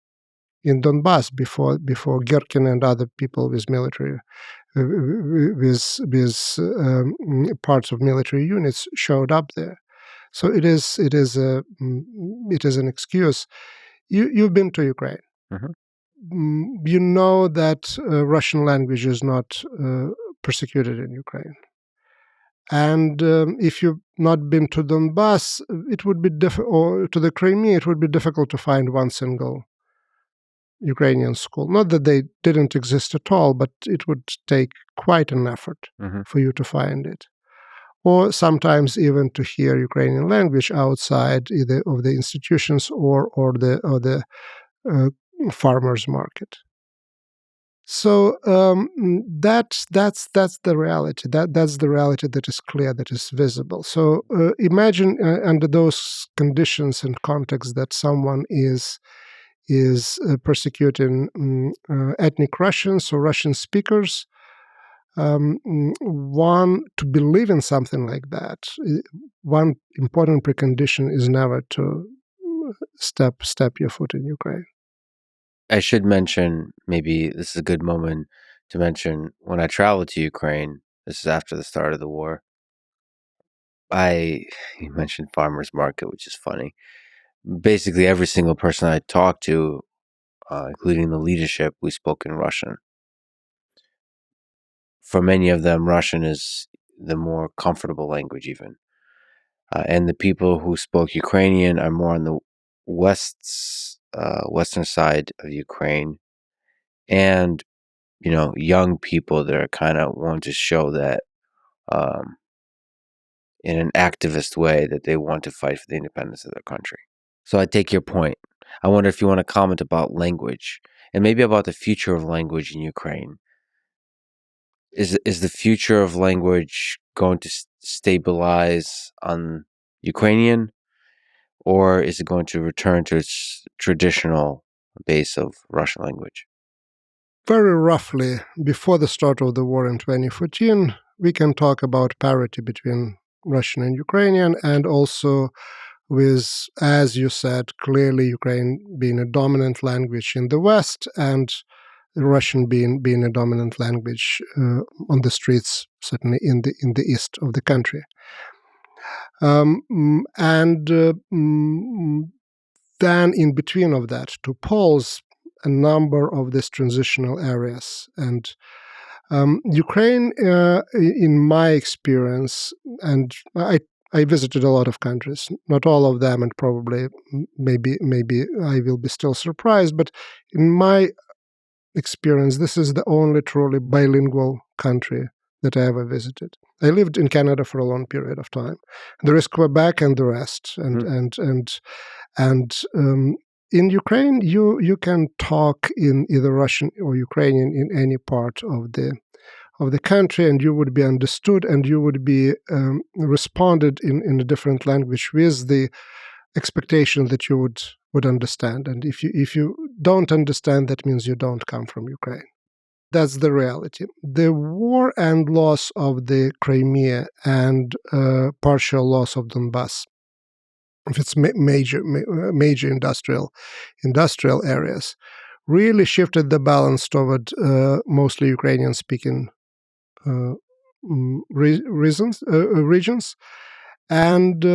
Donbass before Girkin and other people with military, with parts of military units showed up there. So it is an excuse. You've been to Ukraine. Mm-hmm. You know that Russian language is not persecuted in Ukraine. And if you've not been to Donbass, it would be or to the Crimea, it would be difficult to find one single Ukrainian school. Not that they didn't exist at all, but it would take quite an effort for you to find it. Or sometimes even to hear Ukrainian language outside either of the institutions or the farmers market. So that's the reality. That's the reality that is clear, that is visible. So imagine under those conditions and contexts that someone is persecuting ethnic Russians or Russian speakers. One, to believe in something like that, one important precondition is never to step your foot in Ukraine. I should mention, maybe this is a good moment to mention, when I traveled to Ukraine, this is after the start of the war, You mentioned farmers market, which is funny. Basically, every single person I talked to, including the leadership, we spoke in Russian. For many of them, Russian is the more comfortable language, even. And the people who spoke Ukrainian are more on the western side of Ukraine, and young people that are kind of want to show that in an activist way that they want to fight for the independence of their country. So I take your point. I wonder if you want to comment about language and maybe about the future of language in Ukraine. Is the future of language going to stabilize on Ukrainian, or is it going to return to its traditional base of Russian language? Very roughly, before the start of the war in 2014, we can talk about parity between Russian and Ukrainian, and also with, as you said, clearly Ukraine being a dominant language in the West and Russian being a dominant language on the streets, certainly in the east of the country. Then in between of that, to pause a number of these transitional areas. And Ukraine, in my experience, and I visited a lot of countries, not all of them, and probably maybe I will be still surprised, but in my experience, this is the only truly bilingual country that I ever visited. I lived in Canada for a long period of time. There is Quebec and the rest, and in Ukraine, you can talk in either Russian or Ukrainian in any part of the country, and you would be understood, and you would be responded in a different language with the expectation that you would understand. And if you don't understand, that means you don't come from Ukraine. That's the reality. The war and loss of the Crimea and partial loss of Donbass, if it's major industrial areas, really shifted the balance toward mostly Ukrainian-speaking regions. And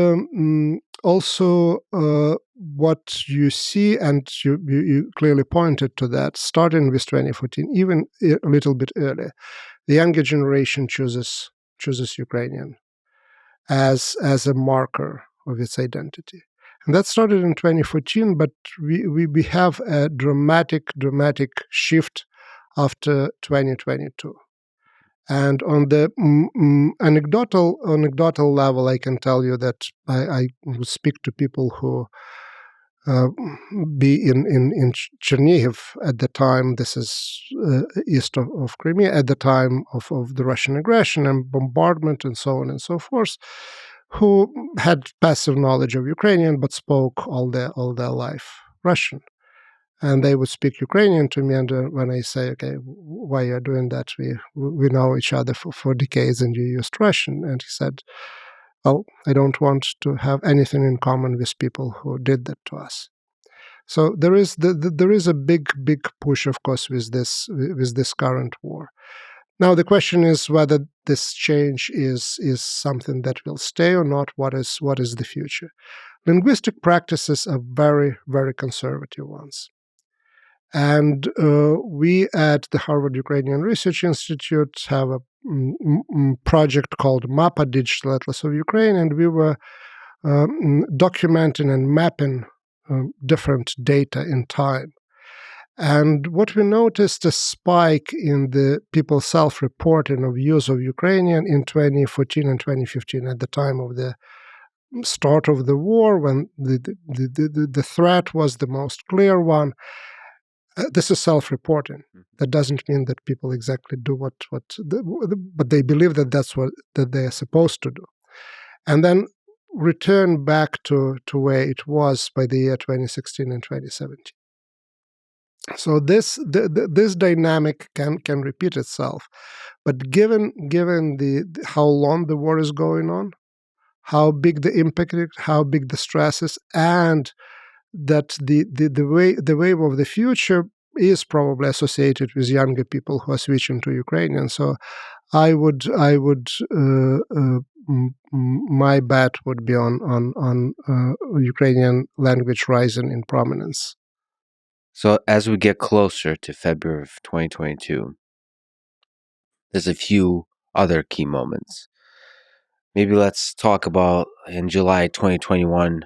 also what you see, and you clearly pointed to that, starting with 2014, even a little bit earlier, the younger generation chooses Ukrainian as a marker of its identity. And that started in 2014, but we have a dramatic shift after 2022. And on the anecdotal level, I can tell you that I speak to people who be in Chernihiv at the time. This is east of Crimea at the time of the Russian aggression and bombardment and so on and so forth, who had passive knowledge of Ukrainian but spoke all their life Russian. And they would speak Ukrainian to me, and when I say, okay, why are you doing that? We know each other for decades, and you used Russian. And he said, well, I don't want to have anything in common with people who did that to us. So there is a big push, of course, with this current war. Now the question is whether this change is something that will stay or not. What is the future? Linguistic practices are very, very conservative ones. And we at the Harvard Ukrainian Research Institute have a project called MAPA, Digital Atlas of Ukraine, and we were documenting and mapping different data in time. And what we noticed, a spike in the people self-reporting of use of Ukrainian in 2014 and 2015, at the time of the start of the war, when the threat was the most clear one. This is self-reporting. That doesn't mean that people exactly do but they believe that that's what that they are supposed to do, and then return back to where it was by the year 2016 and 2017. So this dynamic can repeat itself, but given the how long the war is going on, how big the impact is, how big the stress is, and that the wave of the future is probably associated with younger people who are switching to Ukrainian. So I would my bet would be on Ukrainian language rising in prominence. So as we get closer to February of 2022, there's a few other key moments. Maybe let's talk about in July 2021,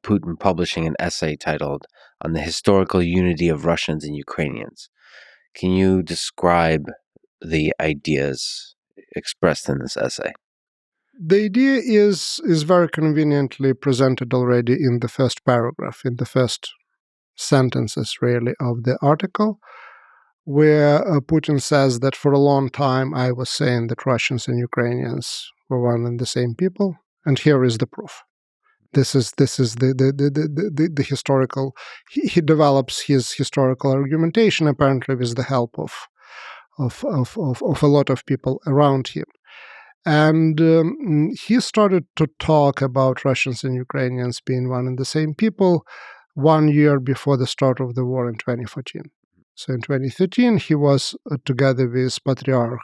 Putin publishing an essay titled "On the Historical Unity of Russians and Ukrainians." Can you describe the ideas expressed in this essay? The idea is very conveniently presented already in the first paragraph, in the first sentences, really, of the article, where Putin says that for a long time I was saying that Russians and Ukrainians were one and the same people, and here is the proof. This is the historical. He develops his historical argumentation apparently with the help of a lot of people around him. And he started to talk about Russians and Ukrainians being one and the same people 1 year before the start of the war in 2014. So in 2013, he was together with Patriarch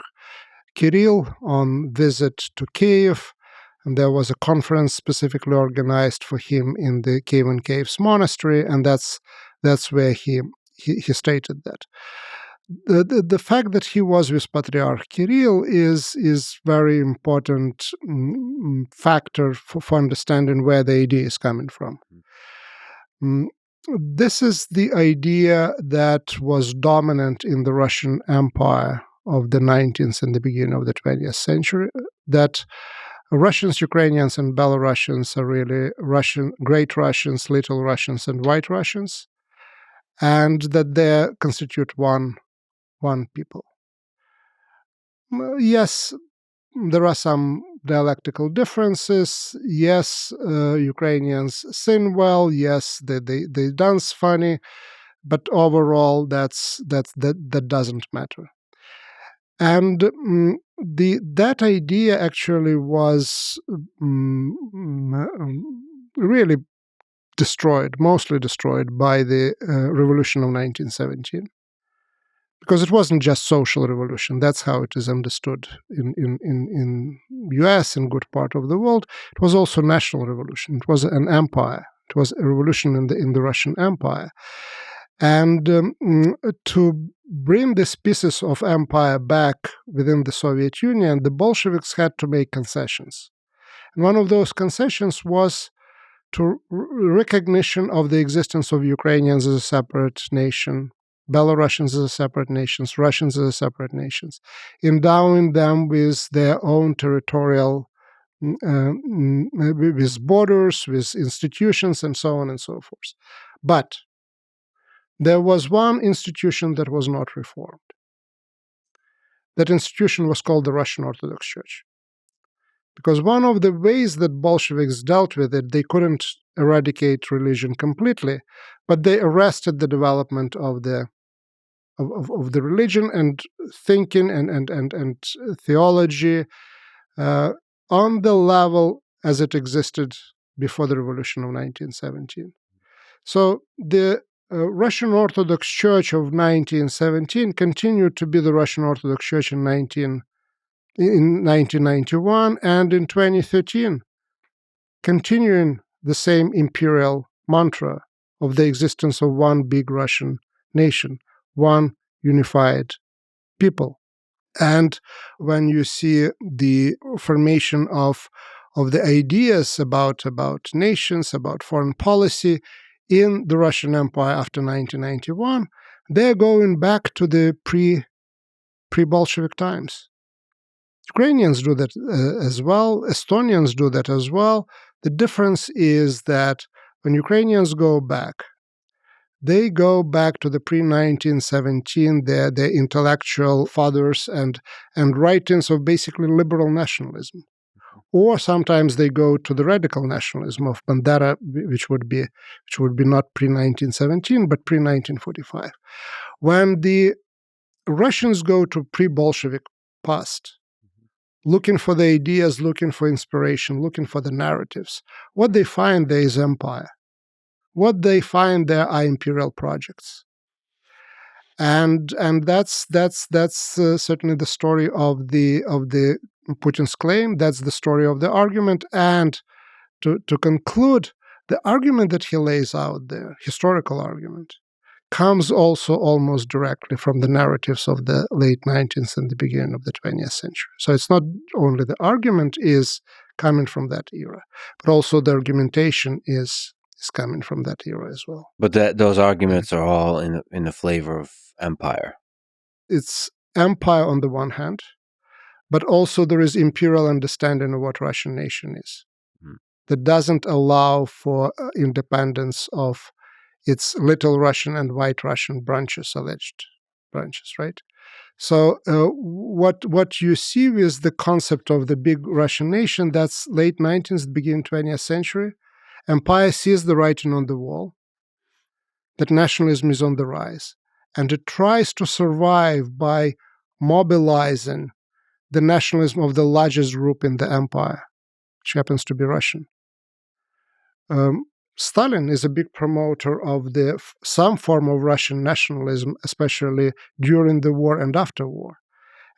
Kirill on visit to Kiev, and there was a conference specifically organized for him in the Kievan Caves monastery, and that's where he stated that. The fact that he was with Patriarch Kirill is very important factor for understanding where the idea is coming from. This is the idea that was dominant in the Russian Empire of the 19th and the beginning of the 20th century, that Russians, Ukrainians, and Belarusians are really Great Russians, Little Russians, and White Russians, and that they constitute one people. Yes, there are some dialectical differences. Yes, Ukrainians sing well. Yes, they dance funny, but overall, that doesn't matter. And that idea actually was really mostly destroyed by the revolution of 1917. Because it wasn't just social revolution. That's how it is understood in US and good part of the world. It was also national revolution. It was an empire. It was a revolution in the Russian Empire. And to bring these pieces of empire back within the Soviet Union, the Bolsheviks had to make concessions. And one of those concessions was to recognition of the existence of Ukrainians as a separate nation, Belarusians as separate nations, Russians as separate nations, endowing them with their own territorial, with borders, with institutions, and so on and so forth. But there was one institution that was not reformed. That institution was called the Russian Orthodox Church. Because one of the ways that Bolsheviks dealt with it, they couldn't eradicate religion completely, but they arrested the development of the religion and thinking and theology on the level as it existed before the revolution of 1917. So the Russian Orthodox Church of 1917 continued to be the Russian Orthodox Church in 1991 and in 2013, continuing the same imperial mantra of the existence of one big Russian nation, one unified people. And when you see the formation of the ideas about nations, about foreign policy in the Russian Empire after 1991, they're going back to the pre-Bolshevik times. Ukrainians do that as well. Estonians do that as well. The difference is that when Ukrainians go back, they go back to the pre-1917, their intellectual fathers and writings of basically liberal nationalism. Or sometimes they go to the radical nationalism of Bandera, which would be not pre-1917, but pre-1945. When the Russians go to pre-Bolshevik past, looking for the ideas, looking for inspiration, looking for the narratives, what they find there is empire. What they find there are imperial projects, and that's certainly the story of the Putin's claim. That's the story of the argument. And to conclude, the argument that he lays out there, historical argument, comes also almost directly from the narratives of the late 19th and the beginning of the 20th century. So it's not only the argument is coming from that era, but also the argumentation is coming from that era as well. But those arguments are all in the flavor of empire. It's empire on the one hand, but also there is imperial understanding of what Russian nation is. That doesn't allow for independence of its Little Russian and White Russian branches, alleged branches, right? So what you see with the concept of the big Russian nation, that's late 19th, beginning 20th century. Empire sees the writing on the wall, that nationalism is on the rise, and it tries to survive by mobilizing the nationalism of the largest group in the empire, which happens to be Russian. Stalin is a big promoter of some form of Russian nationalism, especially during the war and after war.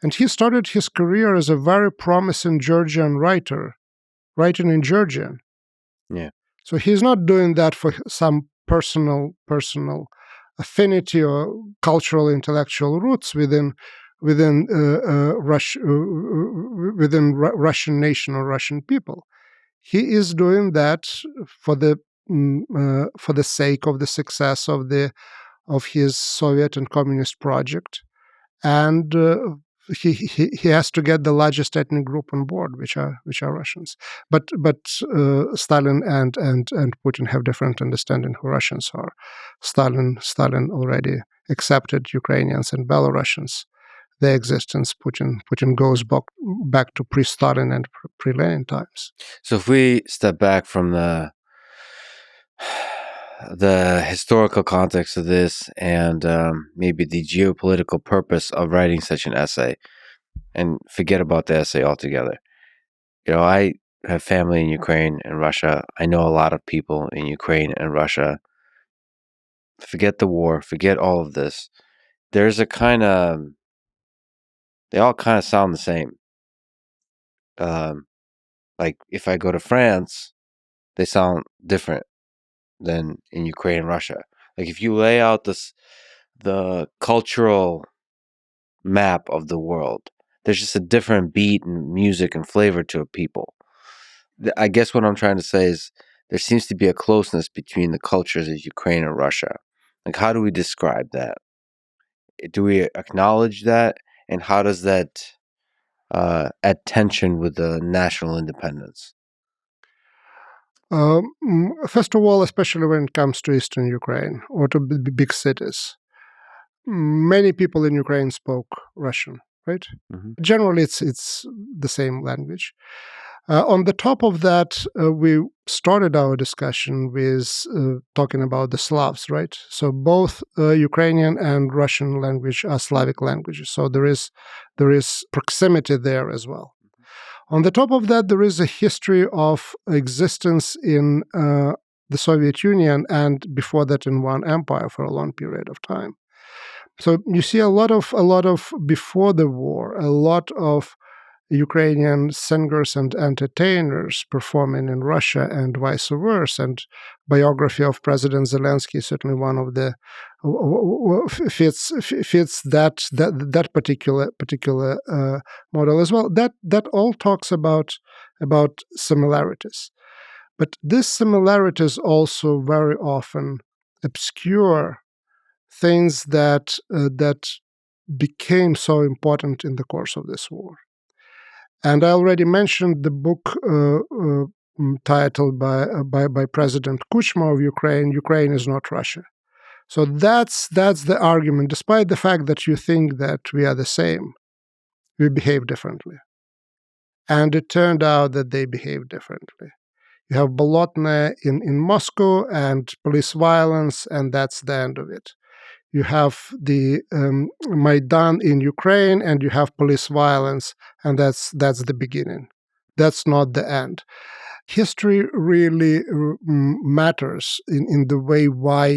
And he started his career as a very promising Georgian writer, writing in Georgian. Yeah. So he's not doing that for some personal affinity or cultural intellectual roots within Russian nation or Russian people. He is doing that for the sake of the success of his Soviet and communist project, and he has to get the largest ethnic group on board, which are Russians. But Stalin and Putin have different understanding who Russians are. Stalin already accepted Ukrainians and Belarusians, their existence. Putin goes back to pre-Stalin and pre-Lenin times. So if we step back from the historical context of this and maybe the geopolitical purpose of writing such an essay, and forget about the essay altogether. I have family in Ukraine and Russia. I know a lot of people in Ukraine and Russia. Forget the war, forget all of this. There's a they all kind of sound the same. Like if I go to France, they sound different than in Ukraine and Russia. Like if you lay out the cultural map of the world, there's just a different beat and music and flavor to a people. I guess what I'm trying to say is there seems to be a closeness between the cultures of Ukraine and Russia. Like how do we describe that? Do we acknowledge that? And how does that add tension with the national independence? First of all, especially when it comes to Eastern Ukraine or to big cities, many people in Ukraine spoke Russian, right? Mm-hmm. Generally, it's the same language. On the top of that, we started our discussion with talking about the Slavs, right? So both Ukrainian and Russian language are Slavic languages. So there is proximity there as well. On the top of that, there is a history of existence in the Soviet Union and before that in one empire for a long period of time. So you see a lot of before the war, a lot of Ukrainian singers and entertainers performing in Russia and vice versa. And biography of President Zelensky is certainly one of the fits that particular model as well. That all talks about similarities, but these similarities also very often obscure things that became so important in the course of this war. And I already mentioned the book titled by President Kuchma of Ukraine, "Ukraine is not Russia." So that's the argument. Despite the fact that you think that we are the same, we behave differently. And it turned out that they behave differently. You have Bolotnaya in Moscow and police violence, and that's the end of it. You have the Maidan in Ukraine, and you have police violence, and that's the beginning. That's not the end. History really matters in the way why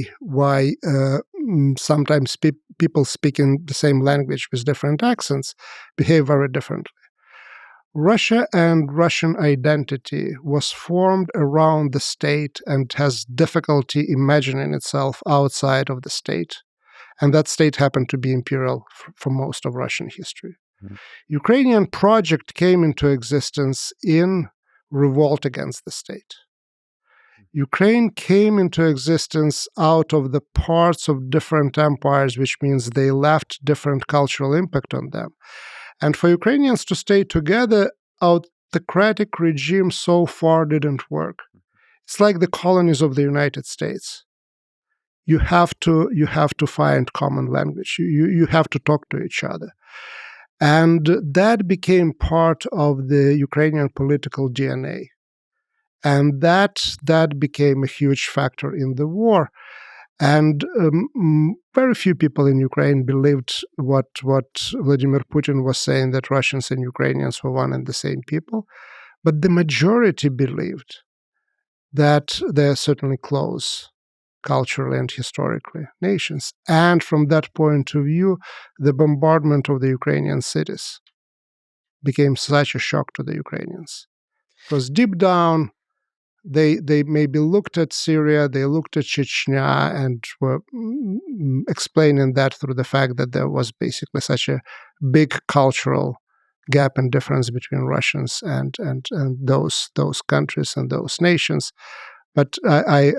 sometimes people speaking the same language with different accents behave very differently. Russia and Russian identity was formed around the state and has difficulty imagining itself outside of the state. And that state happened to be imperial for most of Russian history. Mm-hmm. Ukrainian project came into existence in revolt against the state. Ukraine came into existence out of the parts of different empires, which means they left different cultural impact on them. And for Ukrainians to stay together, autocratic regime so far didn't work. It's like the colonies of the United States. You have to find common language. You have to talk to each other. And that became part of the Ukrainian political DNA. And that became a huge factor in the war. And very few people in Ukraine believed what Vladimir Putin was saying, that Russians and Ukrainians were one and the same people. But the majority believed that they're certainly close culturally and historically nations. And from that point of view, the bombardment of the Ukrainian cities became such a shock to the Ukrainians. Because deep down, they maybe looked at Syria, they looked at Chechnya, and were explaining that through the fact that there was basically such a big cultural gap and difference between Russians and those countries and those nations. But my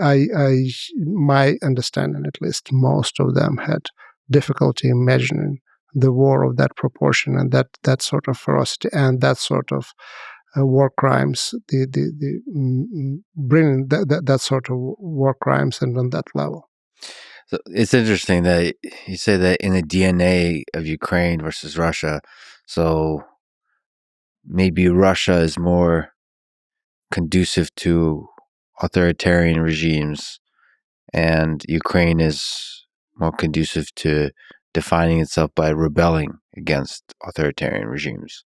understanding, at least, most of them had difficulty imagining the war of that proportion and that sort of ferocity and that sort of war crimes, bringing that sort of war crimes and on that level. So it's interesting that you say that in the DNA of Ukraine versus Russia. So maybe Russia is more conducive to authoritarian regimes, and Ukraine is more conducive to defining itself by rebelling against authoritarian regimes.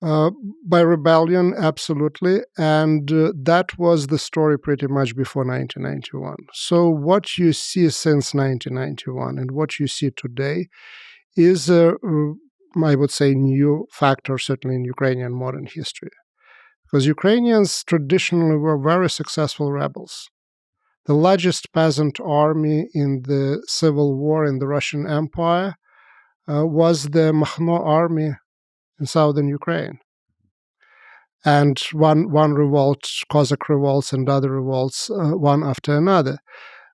By rebellion, absolutely. And that was the story pretty much before 1991. So what you see since 1991 and what you see today is, I would say, new factor, certainly in Ukrainian modern history. Because Ukrainians traditionally were very successful rebels. The largest peasant army in the civil war in the Russian Empire was the Makhno army in southern Ukraine. And one revolt, Cossack revolts and other revolts, one after another.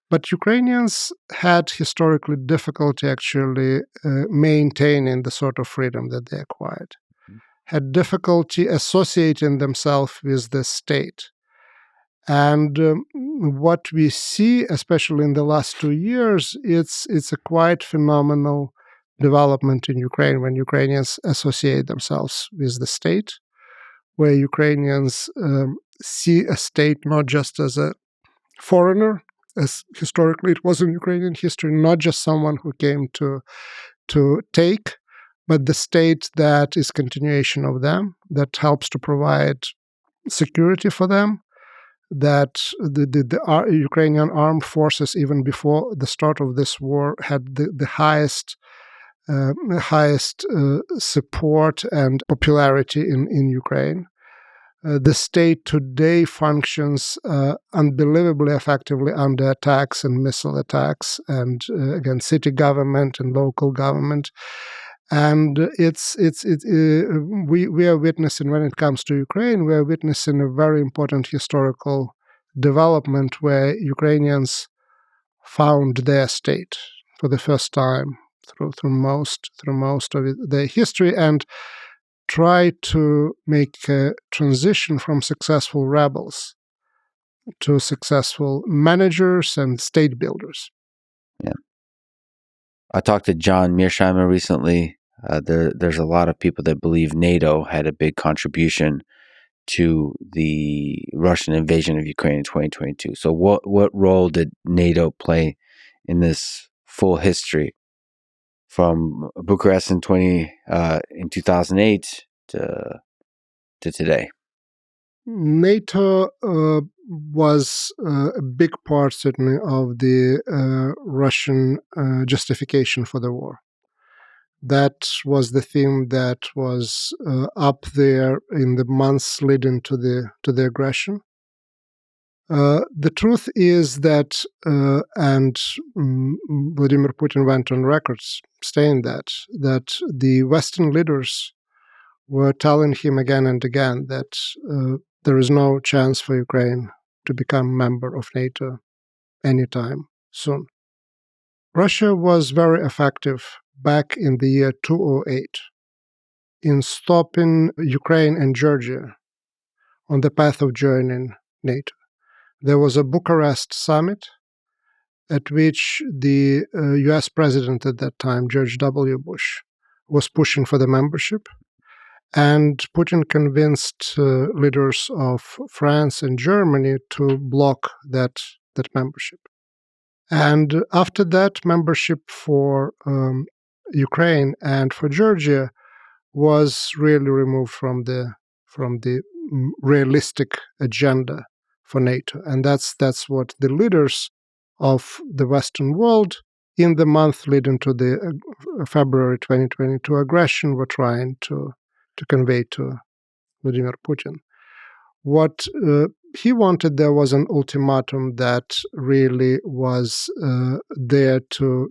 But Ukrainians had historically difficulty actually maintaining the sort of freedom that they acquired, had difficulty associating themselves with the state. And what we see, especially in the last 2 years, it's a quite phenomenal development in Ukraine when Ukrainians associate themselves with the state, where Ukrainians see a state not just as a foreigner, as historically it was in Ukrainian history, not just someone who came to take, but the state that is continuation of them, that helps to provide security for them, that the Ukrainian armed forces, even before the start of this war, had the highest support and popularity in Ukraine. The state today functions unbelievably effectively under attacks and missile attacks, and again, city government and local government. And we are witnessing, when it comes to Ukraine, we are witnessing a very important historical development where Ukrainians found their state for the first time through most of their history, and try to make a transition from successful rebels to successful managers and state builders. Yeah. I talked to John Mearsheimer recently. There's a lot of people that believe NATO had a big contribution to the Russian invasion of Ukraine in 2022. So what role did NATO play in this full history from Bucharest in 2008 to today? NATO was a big part, certainly, of the Russian justification for the war. That was the theme that was up there in the months leading to the aggression. The truth is that, and Vladimir Putin went on record saying that the Western leaders were telling him again and again that there is no chance for Ukraine to become a member of NATO anytime soon. Russia was very effective back in the year 2008 in stopping Ukraine and Georgia on the path of joining NATO. There was a Bucharest summit at which the US president at that time, George W. Bush, was pushing for the membership. And Putin convinced leaders of France and Germany to block that membership. And after that, membership for Ukraine and for Georgia was really removed from the realistic agenda for NATO. And that's what the leaders of the Western world in the month leading to the February 2022 aggression were trying to convey to Vladimir Putin. What he wanted there was an ultimatum that really was there to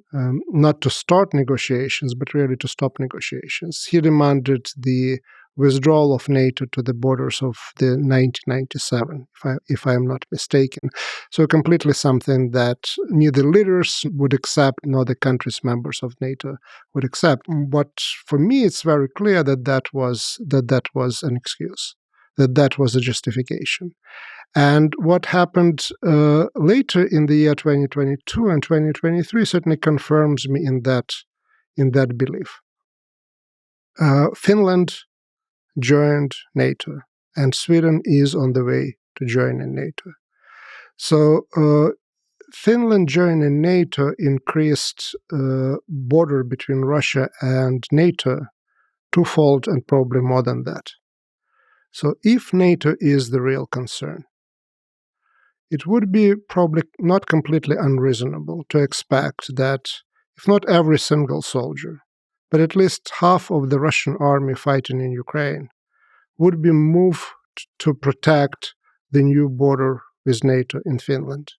not to start negotiations, but really to stop negotiations. He demanded the withdrawal of NATO to the borders of the 1997, if I am not mistaken. So completely something that neither leaders would accept nor the countries members of NATO would accept. But for me, it's very clear that was an excuse, that was a justification. And what happened later in the year 2022 and 2023 certainly confirms me in that belief. Finland joined NATO, and Sweden is on the way to joining NATO. So Finland joining NATO increased border between Russia and NATO twofold and probably more than that. So if NATO is the real concern, it would be probably not completely unreasonable to expect that if not every single soldier, but at least half of the Russian army fighting in Ukraine would be moved to protect the new border with NATO in Finland.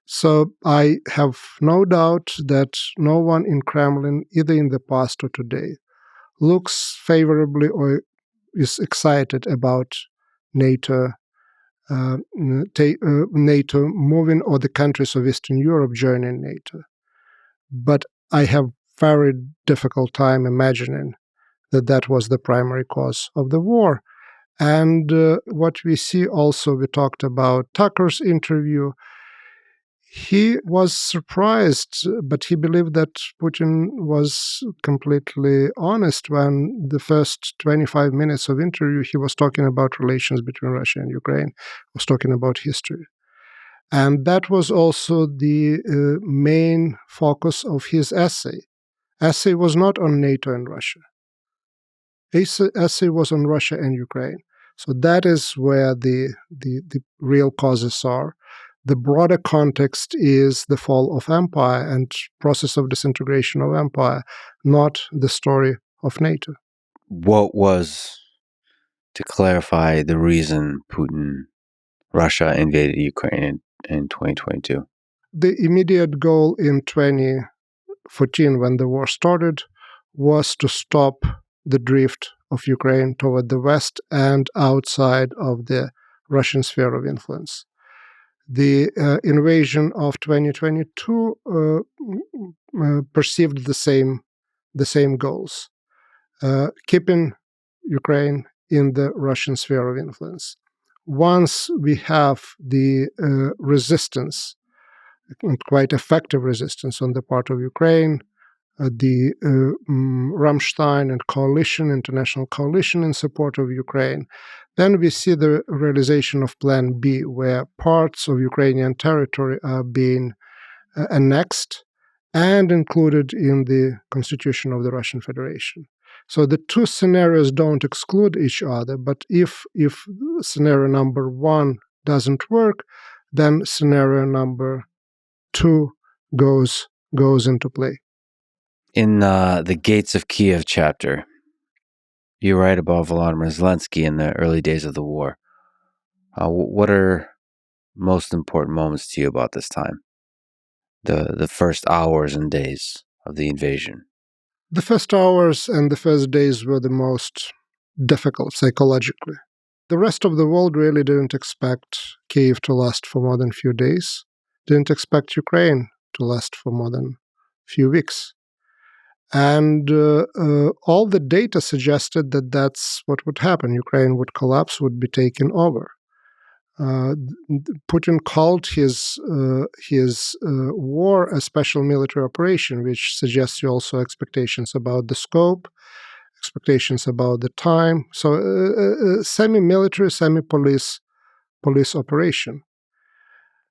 So I have no doubt that no one in Kremlin, either in the past or today, looks favorably or is excited about NATO NATO moving, or the countries of Eastern Europe joining NATO. But I have very difficult time imagining that was the primary cause of the war. And what we see also, we talked about Tucker's interview. He was surprised, but he believed that Putin was completely honest when the first 25 minutes of interview he was talking about relations between Russia and Ukraine, was talking about history. And that was also the main focus of his essay. Essay was not on NATO and Russia. Essay was on Russia and Ukraine. So that is where the real causes are. The broader context is the fall of empire and process of disintegration of empire, not the story of NATO. What was, to clarify, the reason Russia invaded Ukraine in 2022? The immediate goal in 2014, when the war started, was to stop the drift of Ukraine toward the west and outside of the Russian sphere of influence. The invasion of 2022 perceived the same goals, keeping Ukraine in the Russian sphere of influence. Once we have the resistance, and quite effective resistance on the part of Ukraine, the Rammstein and coalition, international coalition in support of Ukraine, then we see the realization of Plan B, where parts of Ukrainian territory are being annexed and included in the constitution of the Russian Federation. So the two scenarios don't exclude each other, but if scenario number one doesn't work, then scenario number two goes into play. In the Gates of Kiev chapter, you write about Volodymyr Zelensky in the early days of the war. What are most important moments to you about this time? The first hours and days of the invasion. The first hours and the first days were the most difficult psychologically. The rest of the world really didn't expect Kiev to last for more than a few days, didn't expect Ukraine to last for more than a few weeks. And all the data suggested that that's what would happen. Ukraine would collapse, would be taken over. Putin called his war a special military operation, which suggests you also expectations about the scope, expectations about the time. So semi-military, semi-police operation.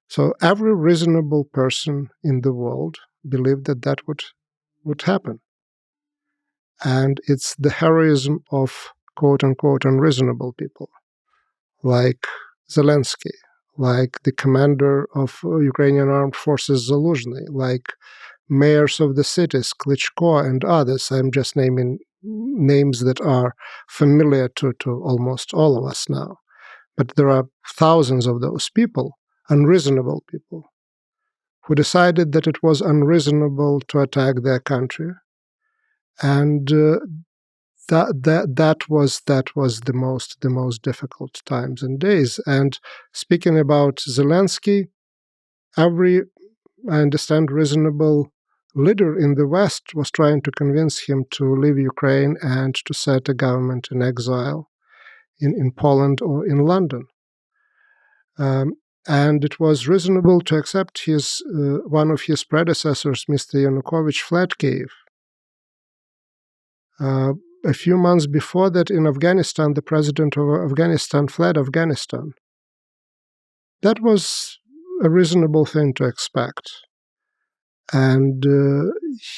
So every reasonable person in the world believed that that would happen. And it's the heroism of quote-unquote unreasonable people, like Zelensky, like the commander of Ukrainian armed forces Zaluzhnyi, like mayors of the cities, Klitschko and others. I'm just naming names that are familiar to almost all of us now. But there are thousands of those people, unreasonable people, who decided that it was unreasonable to attack their country. And that was the most difficult times and days. And speaking about Zelensky, every, I understand, reasonable leader in the West was trying to convince him to leave Ukraine and to set a government in exile in Poland or in London. And it was reasonable to accept his one of his predecessors, Mr. Yanukovych, fled Kiev. A few months before that, in Afghanistan, the president of Afghanistan fled Afghanistan. That was a reasonable thing to expect. And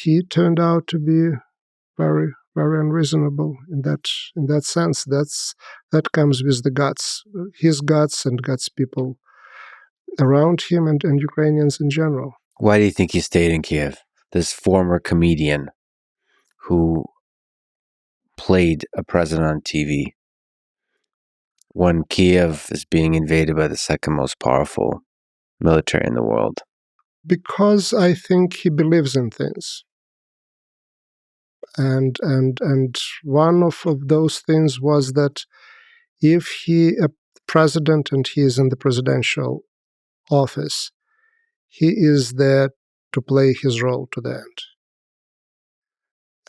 he turned out to be very, very unreasonable in that sense. That comes with the guts, his guts and guts people around him and Ukrainians in general. Why do you think he stayed in Kiev? This former comedian who played a president on TV when Kiev is being invaded by the second most powerful military in the world. Because I think he believes in things. And one of those things was that if he a president and he is in the presidential office, he is there to play his role to the end.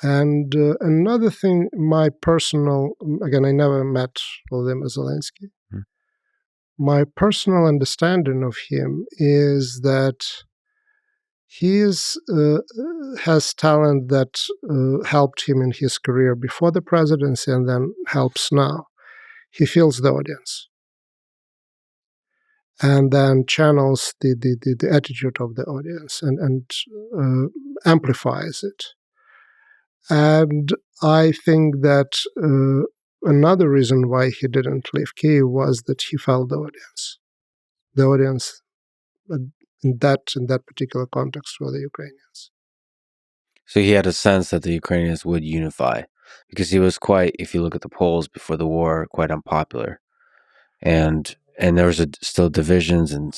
And another thing, my personal, again, I never met Volodymyr Zelensky. My personal understanding of him is that he has talent that helped him in his career before the presidency and then helps now. He feels the audience and then channels the attitude of the audience and amplifies it. And I think that another reason why he didn't leave Kyiv was that he felt the audience. The audience in that particular context were the Ukrainians. So he had a sense that the Ukrainians would unify, because he was quite, if you look at the polls before the war, quite unpopular. And there was still divisions and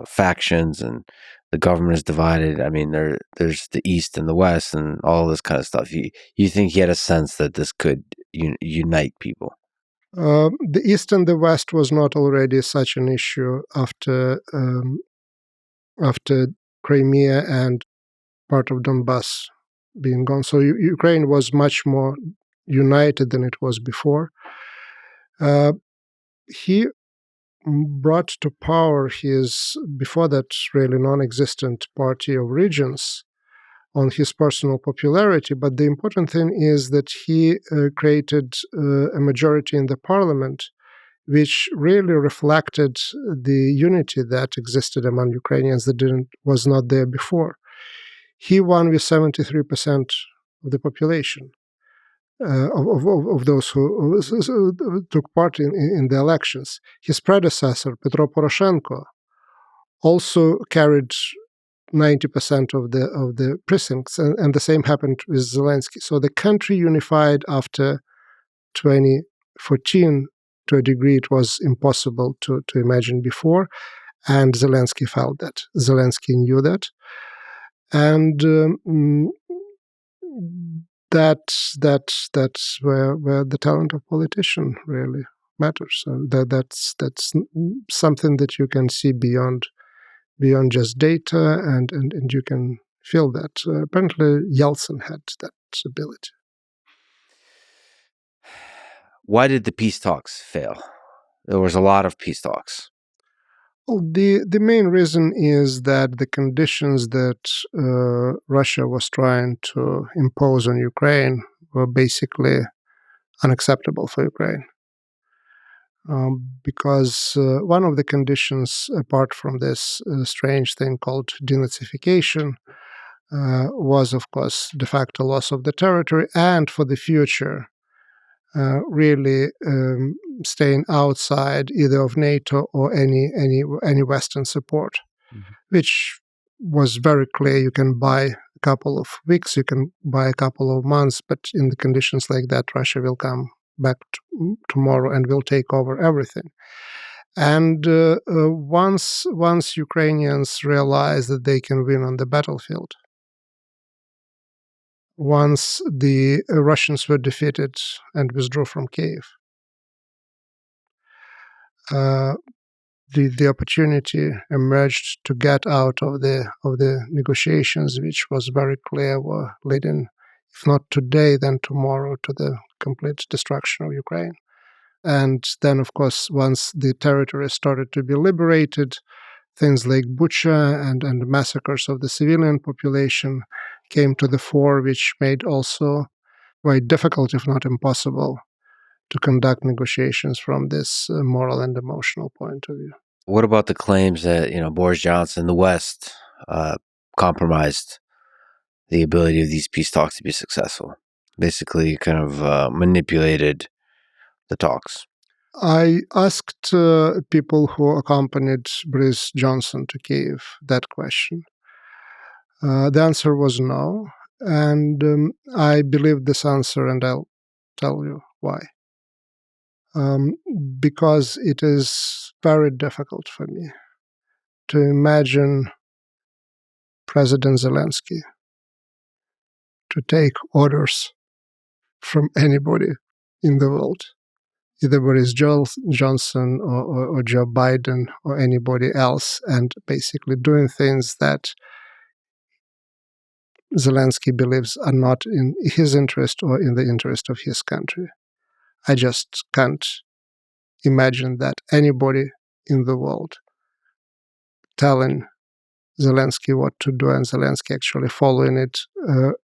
factions, and the government is divided. I mean, there's the East and the West and all this kind of stuff. You think he had a sense that this could unite people? The East and the West was not already such an issue after Crimea and part of Donbass being gone. So Ukraine was much more united than it was before. He brought to power his, before that, really non-existent party of regions on his personal popularity. But the important thing is that he created a majority in the parliament which really reflected the unity that existed among Ukrainians that was not there before. He won with 73% of the population of those who took part in the elections. His predecessor, Petro Poroshenko, also carried 90% of the precincts, and the same happened with Zelensky. So the country unified after 2014 to a degree it was impossible to imagine before, and Zelensky felt that. Zelensky knew that, and that's where the talent of politician really matters. So that's something that you can see beyond just data, and you can feel that. Apparently, Yeltsin had that ability. Why did the peace talks fail? There was a lot of peace talks. Well, the main reason is that the conditions that Russia was trying to impose on Ukraine were basically unacceptable for Ukraine. Because one of the conditions, apart from this strange thing called denazification, was, of course, de facto loss of the territory, and for the future, really staying outside either of NATO or any Western support, which was very clear. You can buy a couple of weeks, you can buy a couple of months, but in the conditions like that, Russia will come back tomorrow and will take over everything. And once Ukrainians realize that they can win on the battlefield, once the Russians were defeated and withdrew from Kiev, the opportunity emerged to get out of the negotiations, which was very clear were leading, if not today, then tomorrow, to the complete destruction of Ukraine. And then, of course, once the territory started to be liberated, things like Bucha and massacres of the civilian population came to the fore, which made also quite difficult, if not impossible, to conduct negotiations from this moral and emotional point of view. What about the claims that, Boris Johnson, the West, compromised the ability of these peace talks to be successful? Basically, kind of manipulated the talks. I asked people who accompanied Boris Johnson to Kiev that question. The answer was no, and I believe this answer, and I'll tell you why. Because it is very difficult for me to imagine President Zelensky to take orders from anybody in the world, either Boris Johnson or Joe Biden or anybody else, and basically doing things that Zelensky believes are not in his interest or in the interest of his country. I just can't imagine that anybody in the world telling Zelensky what to do and Zelensky actually following it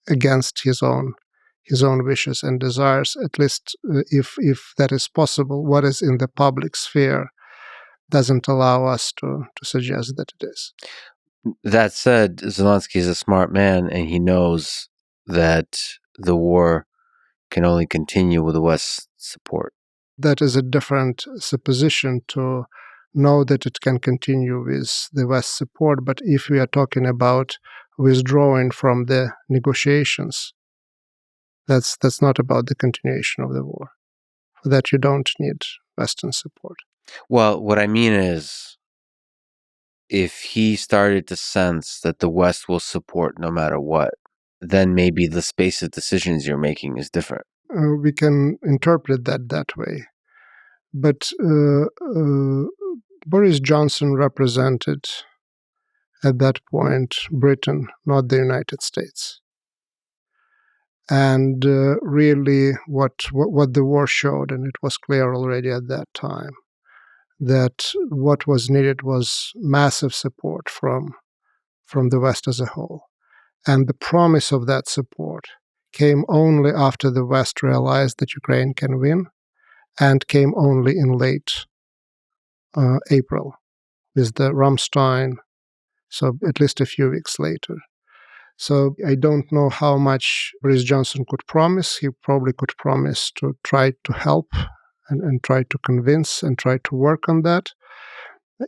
against his own wishes and desires, at least if that is possible. What is in the public sphere doesn't allow us to suggest that it is. That said, Zelensky is a smart man, and he knows that the war can only continue with the West's support. That is a different supposition to know that it can continue with the West's support. But if we are talking about withdrawing from the negotiations, that's not about the continuation of the war. For that, you don't need Western support. Well, what I mean is, if he started to sense that the West will support no matter what, then maybe the space of decisions you're making is different. We can interpret that way. But Boris Johnson represented, at that point, Britain, not the United States. And really what the war showed, and it was clear already at that time, that what was needed was massive support from the West as a whole. And the promise of that support came only after the West realized that Ukraine can win, and came only in late April with the Ramstein, so at least a few weeks later. So I don't know how much Boris Johnson could promise. He probably could promise to try to help and try to convince and try to work on that.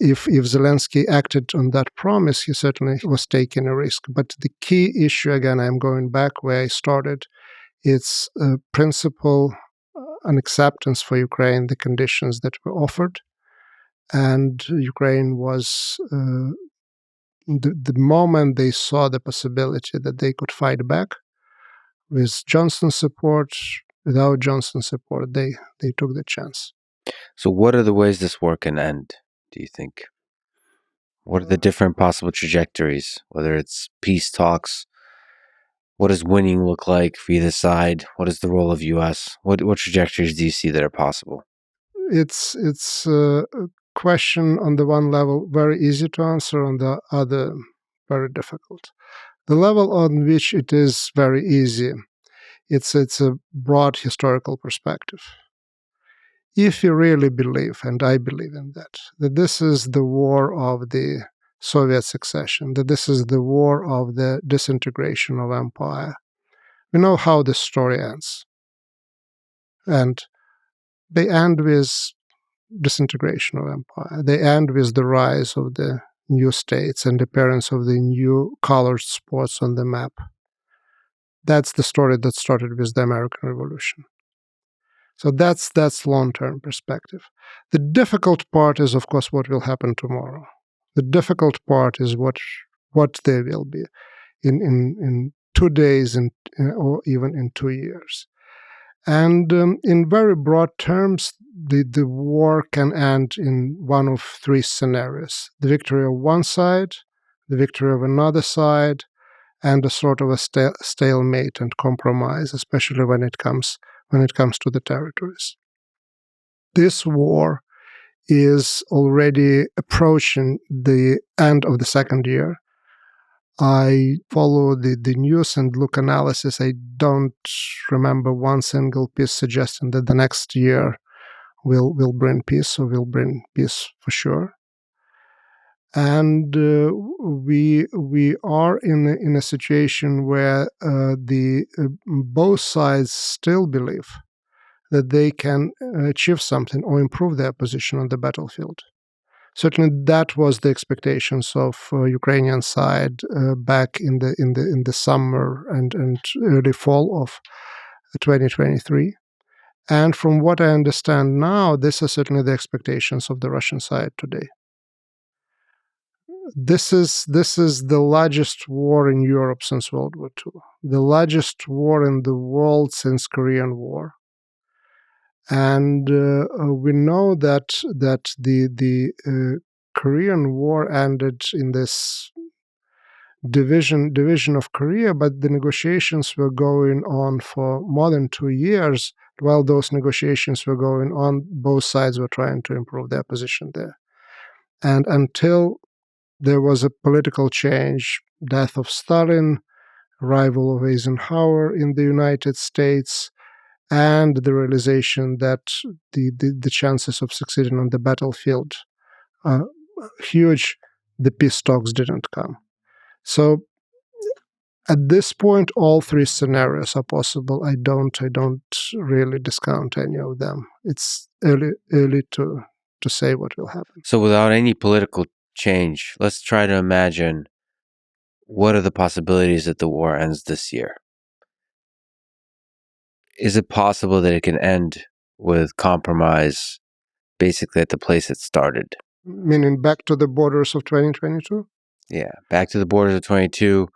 If Zelensky acted on that promise, he certainly was taking a risk. But the key issue, again, I'm going back where I started, it's a principle, an acceptance for Ukraine, the conditions that were offered. And Ukraine was, the moment they saw the possibility that they could fight back with Johnson's support, without Johnson's support, they took the chance. So what are the ways this war can end, do you think? What are the different possible trajectories, whether it's peace talks? What does winning look like for either side? What is the role of U.S.? What trajectories do you see that are possible? It's a question on the one level very easy to answer, on the other very difficult. The level on which it is very easy, it's a broad historical perspective. If you really believe, and I believe in that this is the war of the Soviet succession, that this is the war of the disintegration of empire, we know how the story ends. And they end with disintegration of empire. They end with the rise of the new states and the appearance of the new colored spots on the map. That's the story that started with the American Revolution. So that's long-term perspective. The difficult part is, of course, what will happen tomorrow. The difficult part is what there will be in 2 days or even in 2 years. And in very broad terms, the war can end in one of 3 scenarios: the victory of one side, the victory of another side, and a sort of a stalemate and compromise, especially when it comes to the territories. This war is already approaching the end of the second year. I follow the news and look analysis. I don't remember one single piece suggesting that the next year will bring peace, or will bring peace for sure. And we are in a situation where both sides still believe that they can achieve something or improve their position on the battlefield. Certainly, that was the expectations of Ukrainian side back in the summer and early fall of 2023. And from what I understand now, this is certainly the expectations of the Russian side today. This is the largest war in Europe since World War II, the largest war in the world since Korean War. And we know that the Korean War ended in this division of Korea, but the negotiations were going on for more than 2 years. While those negotiations were going on, both sides were trying to improve their position there. And until there was a political change, death of Stalin, arrival of Eisenhower in the United States, and the realization that the chances of succeeding on the battlefield are huge, the peace talks didn't come. So at this point, all 3 scenarios are possible. I don't really discount any of them. It's early to say what will happen. So without any political change, let's try to imagine, what are the possibilities that the war ends this year? Is it possible that it can end with compromise, basically at the place it started? Meaning back to the borders of 2022? Yeah, back to the borders of 22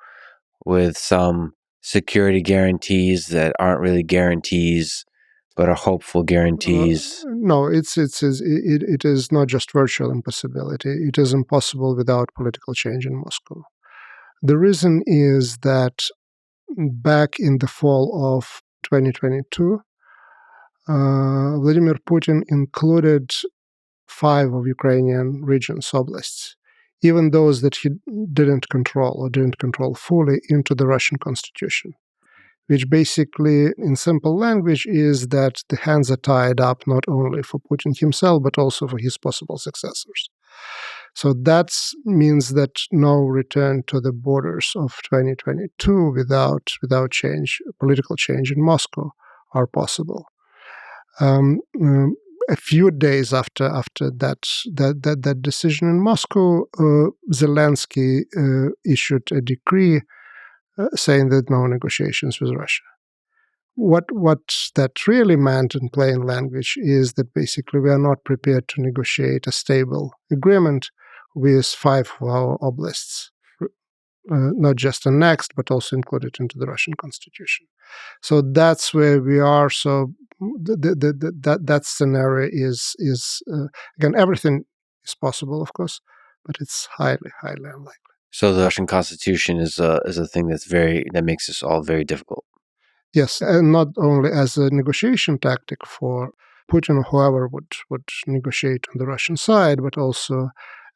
with some security guarantees that aren't really guarantees, but are hopeful guarantees. No, it is not just virtual impossibility. It is impossible without political change in Moscow. The reason is that back in the fall of 2022, Vladimir Putin included 5 of Ukrainian regions, oblasts, even those that he didn't control fully, into the Russian constitution, which basically, in simple language, is that the hands are tied up not only for Putin himself, but also for his possible successors. So that means that no return to the borders of 2022 without political change in Moscow are possible. a few days after that decision in Moscow, Zelensky issued a decree saying that no negotiations with Russia. What that really meant in plain language is that basically we are not prepared to negotiate a stable agreement with 5 of our oblasts, not just annexed, but also included into the Russian constitution. So that's where we are. So that scenario is again, everything is possible, of course, but it's highly unlikely. So the Russian constitution is a thing that makes this all very difficult. Yes, and not only as a negotiation tactic for Putin or whoever would negotiate on the Russian side, but also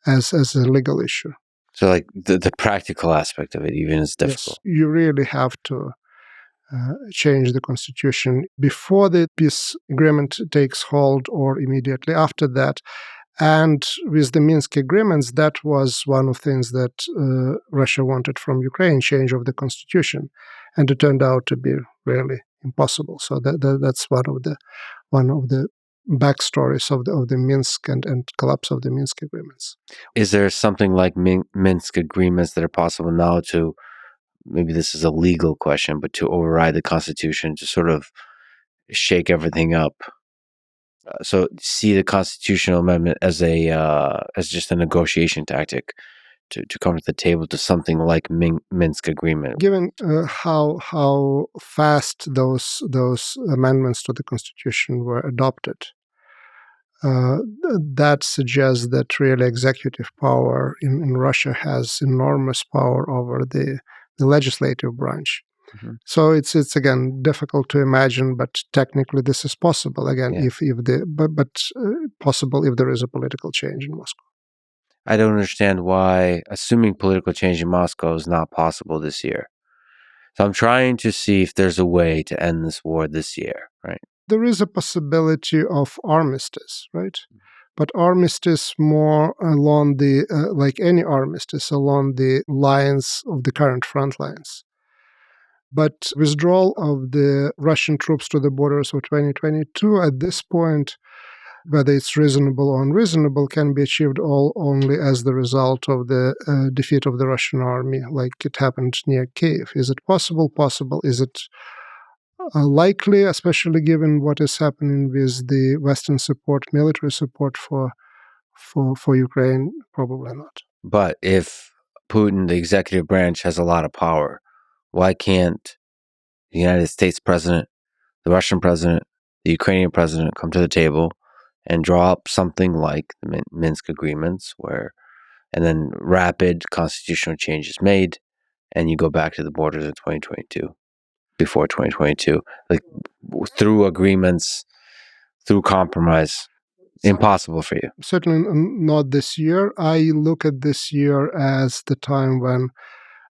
as a legal issue. So like the practical aspect of it even is difficult. Yes, you really have to change the constitution before the peace agreement takes hold or immediately after that. And with the Minsk agreements, that was one of the things that Russia wanted from Ukraine, change of the constitution. And it turned out to be really impossible. So that's one of the backstories of the Minsk and collapse of the Minsk agreements. Is there something like Minsk agreements that are possible now to, maybe this is a legal question, but to override the constitution, to sort of shake everything up? So see the constitutional amendment as just a negotiation tactic to come to the table to something like Minsk agreement. Given how fast those amendments to the constitution were adopted, that suggests that really executive power in Russia has enormous power over the legislative branch. Mm-hmm. So it's again difficult to imagine, but technically this is possible again possible if there is a political change in Moscow. I don't understand why, assuming political change in Moscow is not possible this year. So I'm trying to see if there's a way to end this war this year, right? There is a possibility of armistice, right? But armistice more along the, like any armistice, along the lines of the current front lines. But withdrawal of the Russian troops to the borders of 2022 at this point, whether it's reasonable or unreasonable, can be achieved only as the result of the defeat of the Russian army, like it happened near Kiev. Is it possible? Possible. Is it likely, especially given what is happening with the Western support, military support for Ukraine? Probably not. But if Putin, the executive branch, has a lot of power, why can't the United States president, the Russian president, the Ukrainian president come to the table and draw up something like the Minsk agreements, and then rapid constitutional changes made, and you go back to the borders of 2022, before 2022, like through agreements, through compromise? Impossible for you? Certainly not this year. I look at this year as the time when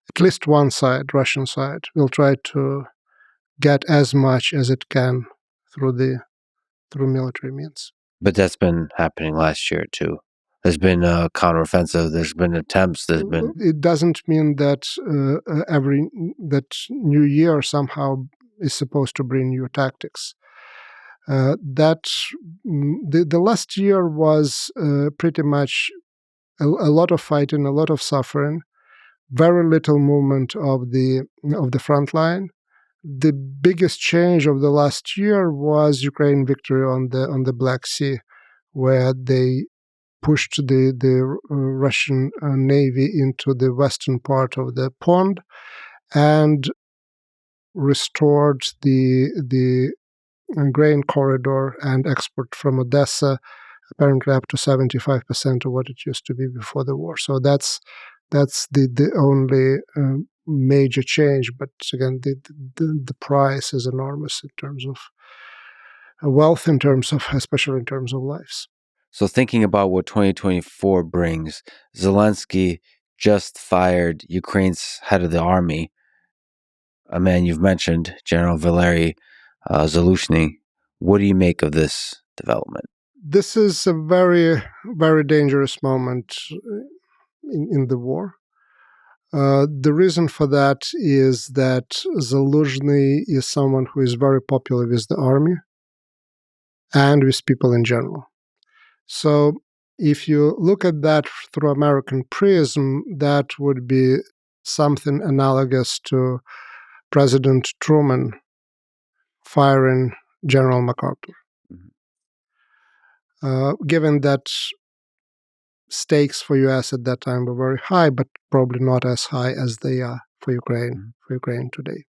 at least one side, Russian side, will try to get as much as it can through military means. But that's been happening last year too. There's been a counteroffensive. There's been attempts. It doesn't mean that that new year somehow is supposed to bring new tactics. The last year was pretty much a lot of fighting, a lot of suffering, very little movement of the front line. The biggest change of the last year was Ukraine victory on the Black Sea, where they pushed the Russian Navy into the western part of the pond and restored the grain corridor and export from Odessa, apparently up to 75% of what it used to be before the war. So that's the only major change. But again, the price is enormous in terms of wealth, especially in terms of lives. So thinking about what 2024 brings, Zelensky just fired Ukraine's head of the army, a man you've mentioned, General Valerii Zaluzhnyi. What do you make of this development? This is a very, very dangerous moment in the war. The reason for that is that Zaluzhnyi is someone who is very popular with the army. and with people in general. So if you look at that through American prism, that would be something analogous to President Truman firing General MacArthur. Given that stakes for U.S. at that time were very high, but probably not as high as they are for Ukraine today.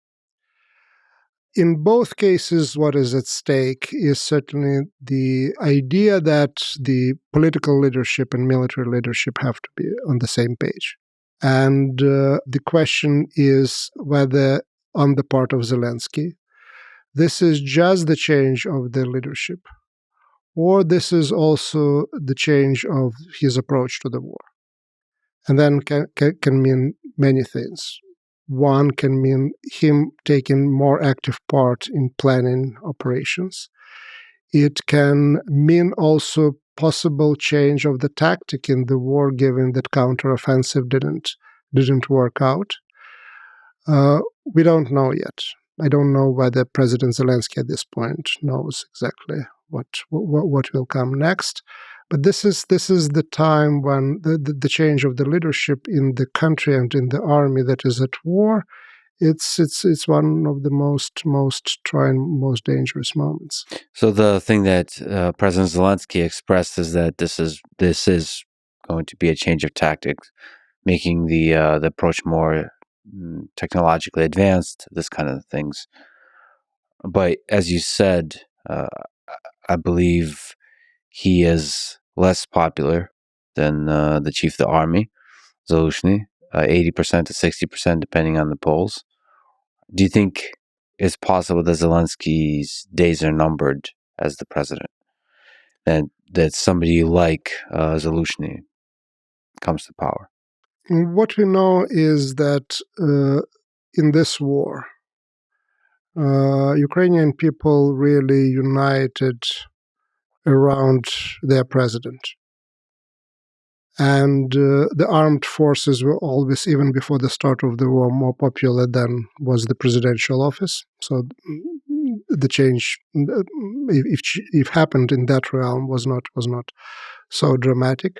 In both cases, what is at stake is certainly the idea that the political leadership and military leadership have to be on the same page. And the question is whether, on the part of Zelensky, this is just the change of the leadership, or this is also the change of his approach to the war. And then can mean many things. One can mean him taking more active part in planning operations. It can mean also possible change of the tactic in the war, given that counteroffensive didn't work out. We don't know yet. I don't know whether President Zelensky at this point knows exactly what will come next. But this is the time when the change of the leadership in the country and in the army that is at war, it's one of the most trying, most dangerous moments. So the thing that President Zelensky expressed is that this is going to be a change of tactics, making the approach more technologically advanced, this kind of things. But as you said, I believe he is less popular than the chief of the army, Zaluzhnyi, 80% to 60%, depending on the polls. Do you think it's possible that Zelensky's days are numbered as the president, and that somebody like Zaluzhnyi comes to power? What we know is that in this war, Ukrainian people really united around their president. And the armed forces were always, even before the start of the war, more popular than was the presidential office. So the change, if happened in that realm, was not so dramatic.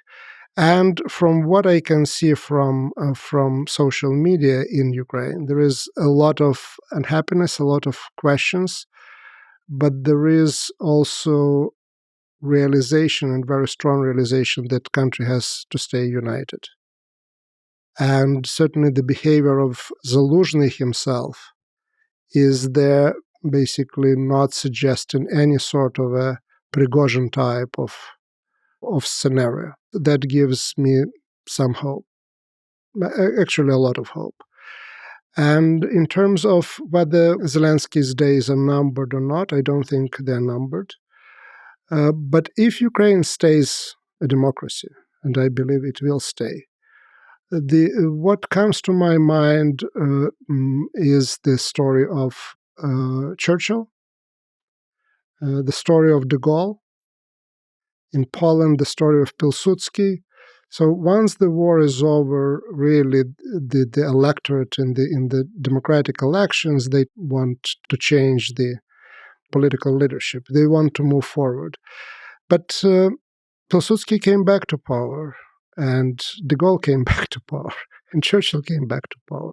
And from what I can see from social media in Ukraine, there is a lot of unhappiness, a lot of questions, but there is also realization, and very strong realization, that country has to stay united. And certainly the behavior of Zaluzhnyi himself is there basically not suggesting any sort of a Prigozhin type of scenario. That gives me some hope, actually a lot of hope. And in terms of whether Zelensky's days are numbered or not, I don't think they're numbered. But if Ukraine stays a democracy, and I believe it will stay, what comes to my mind is the story of Churchill, the story of de Gaulle, in Poland, the story of Pilsudski. So once the war is over, really, the electorate in the democratic elections, they want to change the political leadership. They want to move forward. But Pilsudski came back to power, and de Gaulle came back to power, and Churchill came back to power.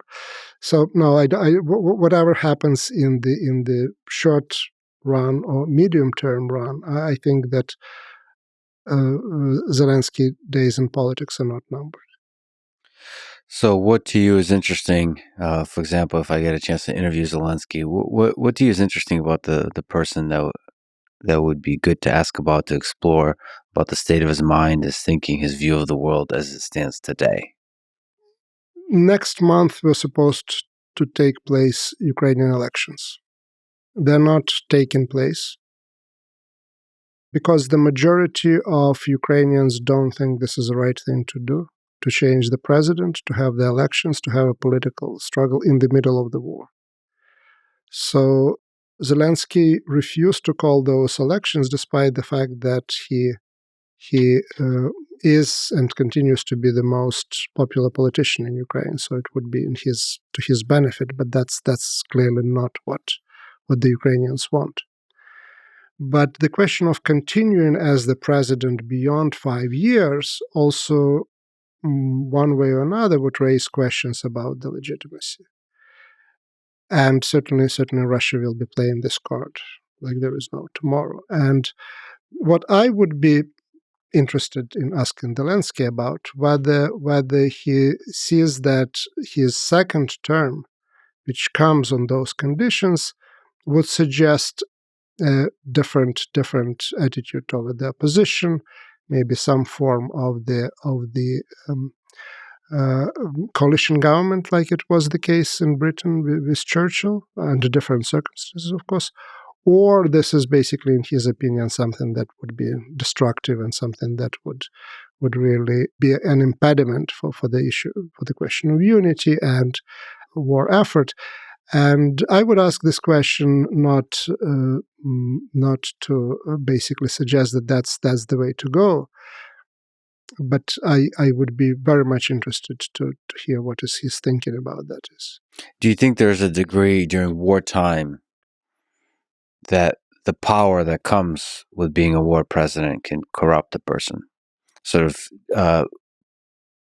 So no, whatever happens in the short run or medium term run, I think that Zelensky days in politics are not numbered. So what to you is interesting? For example, if I get a chance to interview Zelensky, what to you is interesting about the person that would be good to ask about, to explore about the state of his mind, his thinking, his view of the world as it stands today? Next month, we're supposed to take place Ukrainian elections. They're not taking place because the majority of Ukrainians don't think this is the right thing to do, to change the president, to have the elections, to have a political struggle in the middle of the war. So Zelensky refused to call those elections, despite the fact that he is and continues to be the most popular politician in Ukraine. So it would be to his benefit, but that's clearly not what the Ukrainians want. But the question of continuing as the president beyond 5 years also, one way or another, would raise questions about the legitimacy. And certainly Russia will be playing this card like there is no tomorrow. And what I would be interested in asking Zelensky about, whether he sees that his second term, which comes on those conditions, would suggest a different attitude toward the opposition, maybe some form of the coalition government, like it was the case in Britain with Churchill, under different circumstances, of course. Or this is basically, in his opinion, something that would be destructive and something that would really be an impediment for the issue, for the question of unity and war effort. And I would ask this question not to basically suggest that that's the way to go, but I would be very much interested to hear what is his thinking about that is. Do you think there's a degree during wartime that the power that comes with being a war president can corrupt a person, sort of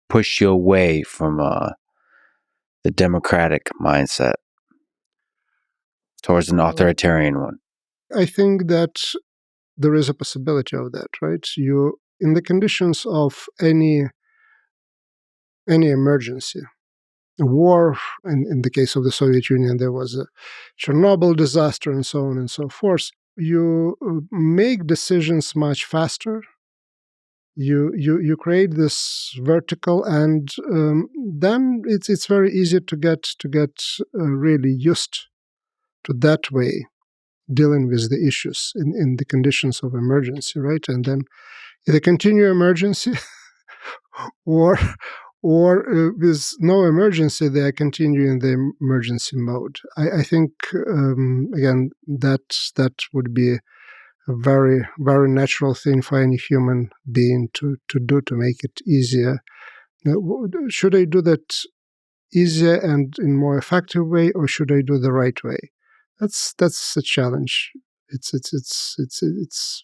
push you away from the democratic mindset towards an authoritarian one? I think that there is a possibility of that, right? You, in the conditions of any emergency, a war, in the case of the Soviet Union, there was a Chernobyl disaster and so on and so forth. You make decisions much faster. You create this vertical, and then it's very easy to get really used to that way dealing with the issues in the conditions of emergency, right? And then either continue emergency or with no emergency, they are continuing the emergency mode. I think, again, that would be a very, very natural thing for any human being to do, to make it easier. Should I do that easier and in more effective way, or should I do the right way? That's a challenge. It's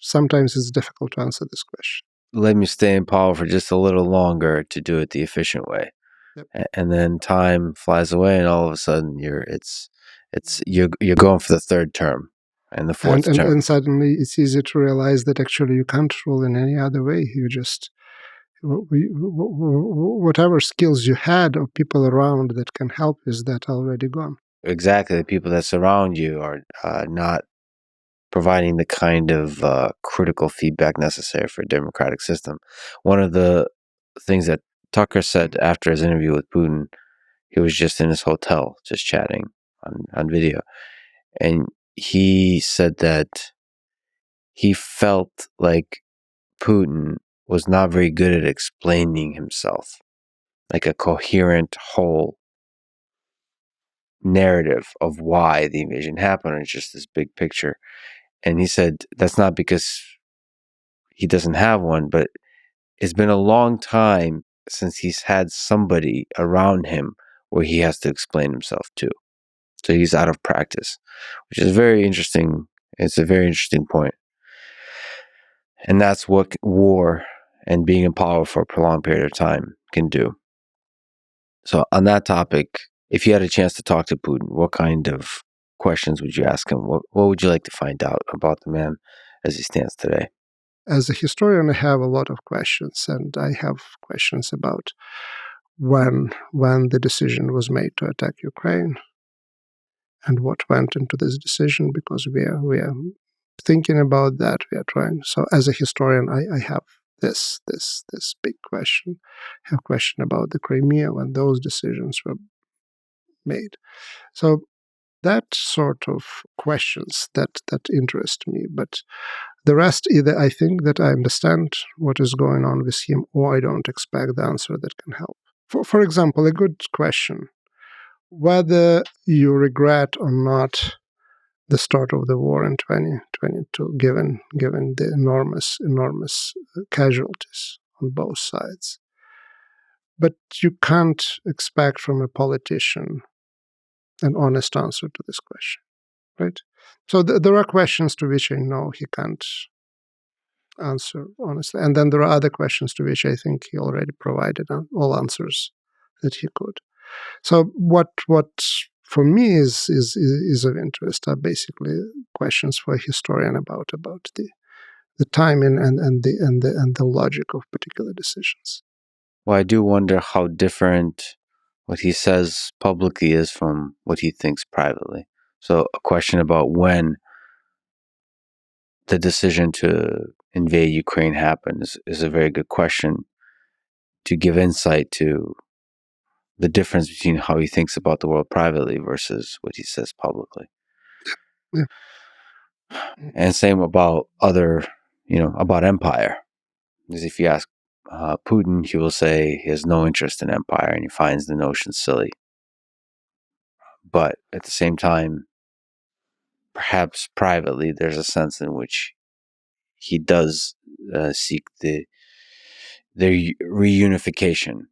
sometimes it's difficult to answer this question. Let me stay in power for just a little longer to do it the efficient way. Yep. And then time flies away, and all of a sudden you're going for the third term and the fourth term. And suddenly it's easy to realize that actually you can't rule in any other way. You just, whatever skills you had or people around that can help is that already gone. Exactly. The people that surround you are not providing the kind of critical feedback necessary for a democratic system. One of the things that Tucker said after his interview with Putin, he was just in his hotel, just chatting on video. And he said that he felt like Putin was not very good at explaining himself, like a coherent whole narrative of why the invasion happened. It's just this big picture. And he said that's not because he doesn't have one, but it's been a long time since he's had somebody around him where he has to explain himself to. So he's out of practice, which is very interesting. It's a very interesting point. And that's what war and being in power for a prolonged period of time can do. So on that topic, if you had a chance to talk to Putin, what kind of questions would you ask him? What would you like to find out about the man as he stands today? As a historian, I have a lot of questions, and I have questions about when the decision was made to attack Ukraine and what went into this decision, because we are thinking about that. We are trying. So as a historian, I have this big question. I have a question about the Crimea when those decisions were made. So that sort of questions that interest me. But the rest, either I think that I understand what is going on with him, or I don't expect the answer that can help. For example, a good question: whether you regret or not the start of the war in 2022, given the enormous casualties on both sides. But you can't expect from a politician an honest answer to this question. right? So there are questions to which I know he can't answer honestly, and then there are other questions to which I think he already provided all answers that he could. So what for me is of interest are basically questions for a historian about the timing and the logic of particular decisions. Well, I do wonder how different what he says publicly is from what he thinks privately. So a question about when the decision to invade Ukraine happened is a very good question to give insight to the difference between how he thinks about the world privately versus what he says publicly. Yeah. And same about about empire. Because if you ask Putin, he will say he has no interest in empire and he finds the notion silly. But at the same time, perhaps privately, there's a sense in which he does seek the reunification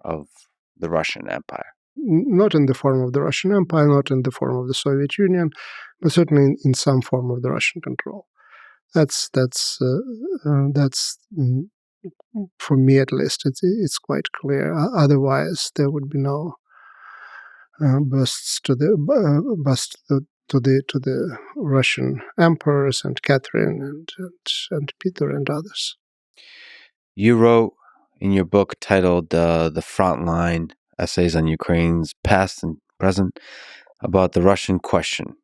of the Russian Empire. Not in the form of the Russian Empire, not in the form of the Soviet Union, but certainly in some form of the Russian control. That's for me at least. It's quite clear. Otherwise, there would be no busts to the Russian emperors and Catherine and Peter and others. You wrote in your book titled "The Frontline: Essays on Ukraine's Past and Present" about the Russian question.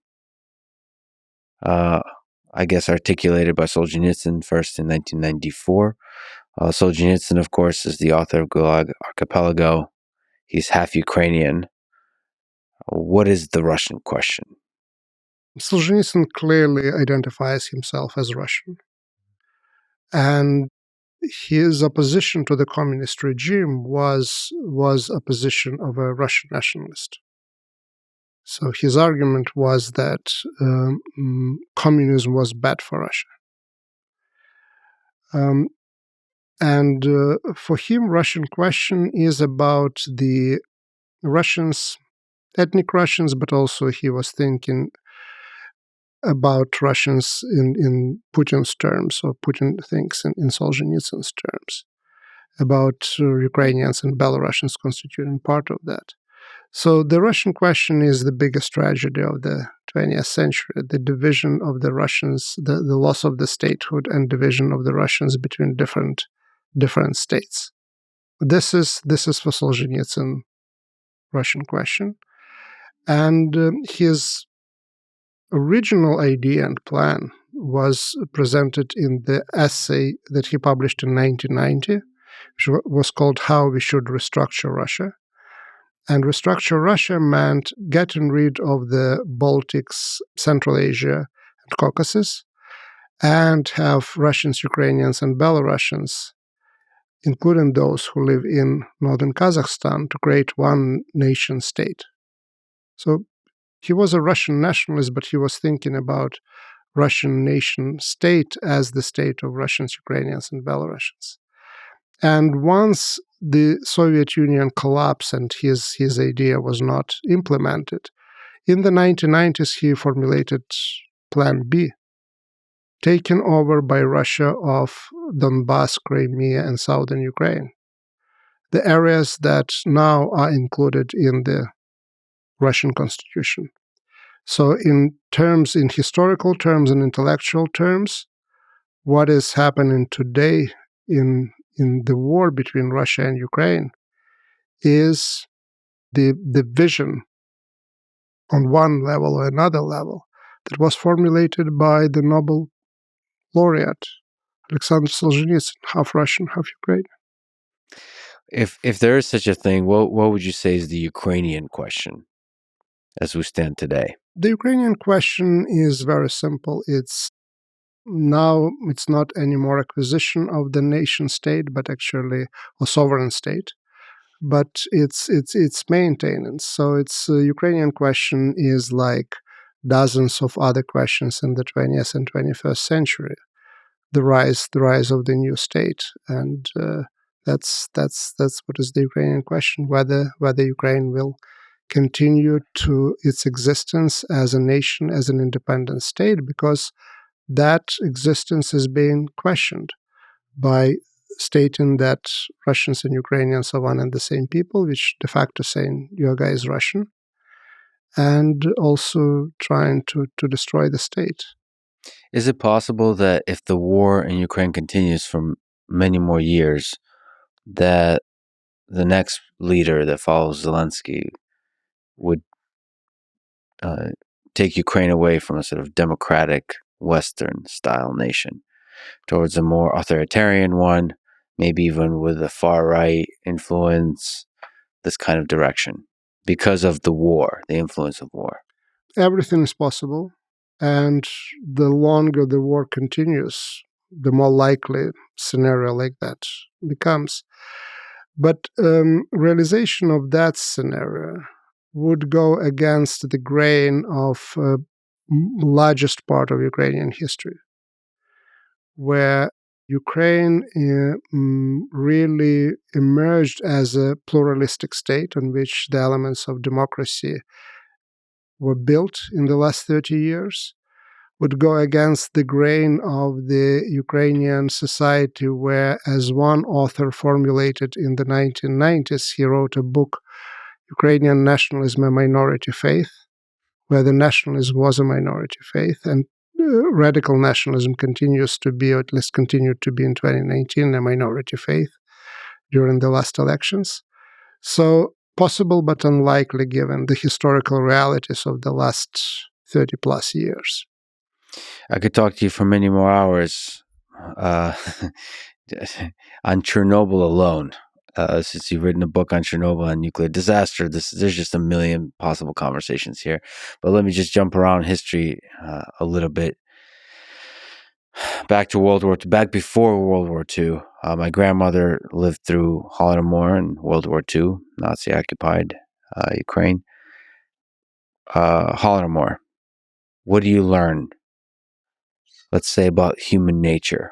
I guess articulated by Solzhenitsyn first in 1994. Solzhenitsyn, of course, is the author of Gulag Archipelago. He's half Ukrainian. What is the Russian question? Solzhenitsyn clearly identifies himself as Russian. And his opposition to the communist regime was a position of a Russian nationalist. So his argument was that communism was bad for Russia. And for him, Russian question is about the Russians, ethnic Russians, but also he was thinking about Russians in Putin's terms, or Putin thinks in Solzhenitsyn's terms, about Ukrainians and Belarusians constituting part of that. So the Russian question is the biggest tragedy of the 20th century, the division of the Russians, the loss of the statehood and division of the Russians between different states. This is for Solzhenitsyn Russian question. And his original idea and plan was presented in the essay that he published in 1990, which was called How We Should Restructure Russia. And restructure Russia meant getting rid of the Baltics, Central Asia, and Caucasus, and have Russians, Ukrainians, and Belarusians, including those who live in northern Kazakhstan, to create one nation state. So he was a Russian nationalist, but he was thinking about Russian nation state as the state of Russians, Ukrainians, and Belarusians. And once the Soviet Union collapsed and his idea was not implemented, in the 1990s he formulated Plan B, taken over by Russia of Donbass, Crimea, and southern Ukraine, the areas that now are included in the Russian constitution. So in historical terms and intellectual terms, what is happening today in the war between Russia and Ukraine is the vision on one level or another level that was formulated by the Nobel laureate Alexander Solzhenitsyn, half Russian, half Ukrainian. If there is such a thing, what would you say is the Ukrainian question as we stand today? The Ukrainian question is very simple. It's not anymore acquisition of the nation state, but actually a sovereign state. But it's maintenance. So it's Ukrainian question is like dozens of other questions in the 20th and 21st century. The rise of the new state, and that's what is the Ukrainian question: whether Ukraine will continue to its existence as a nation, as an independent state, because that existence is being questioned by stating that Russians and Ukrainians are one and the same people, which de facto saying your guy is Russian, and also trying to destroy the state. Is it possible that if the war in Ukraine continues for many more years, that the next leader that follows Zelensky would take Ukraine away from a sort of democratic Western-style nation towards a more authoritarian one, maybe even with a far-right influence, this kind of direction, because of the war, the influence of war? Everything is possible, and the longer the war continues, the more likely scenario like that becomes. But realization of that scenario would go against the grain of largest part of Ukrainian history, where Ukraine really emerged as a pluralistic state on which the elements of democracy were built in the last 30 years, would go against the grain of the Ukrainian society, where, as one author formulated in the 1990s, he wrote a book, Ukrainian Nationalism, a Minority Faith, where the nationalism was a minority faith, and radical nationalism continues to be, or at least continued to be in 2019, a minority faith during the last elections. So possible but unlikely given the historical realities of the last 30 plus years. I could talk to you for many more hours on Chernobyl alone. Since you've written a book on Chernobyl and nuclear disaster, there's just a million possible conversations here. But let me just jump around history a little bit. Back to World War II, back before World War II. My grandmother lived through Holodomor and World War II, Nazi-occupied Ukraine. Holodomor, what do you learn, let's say, about human nature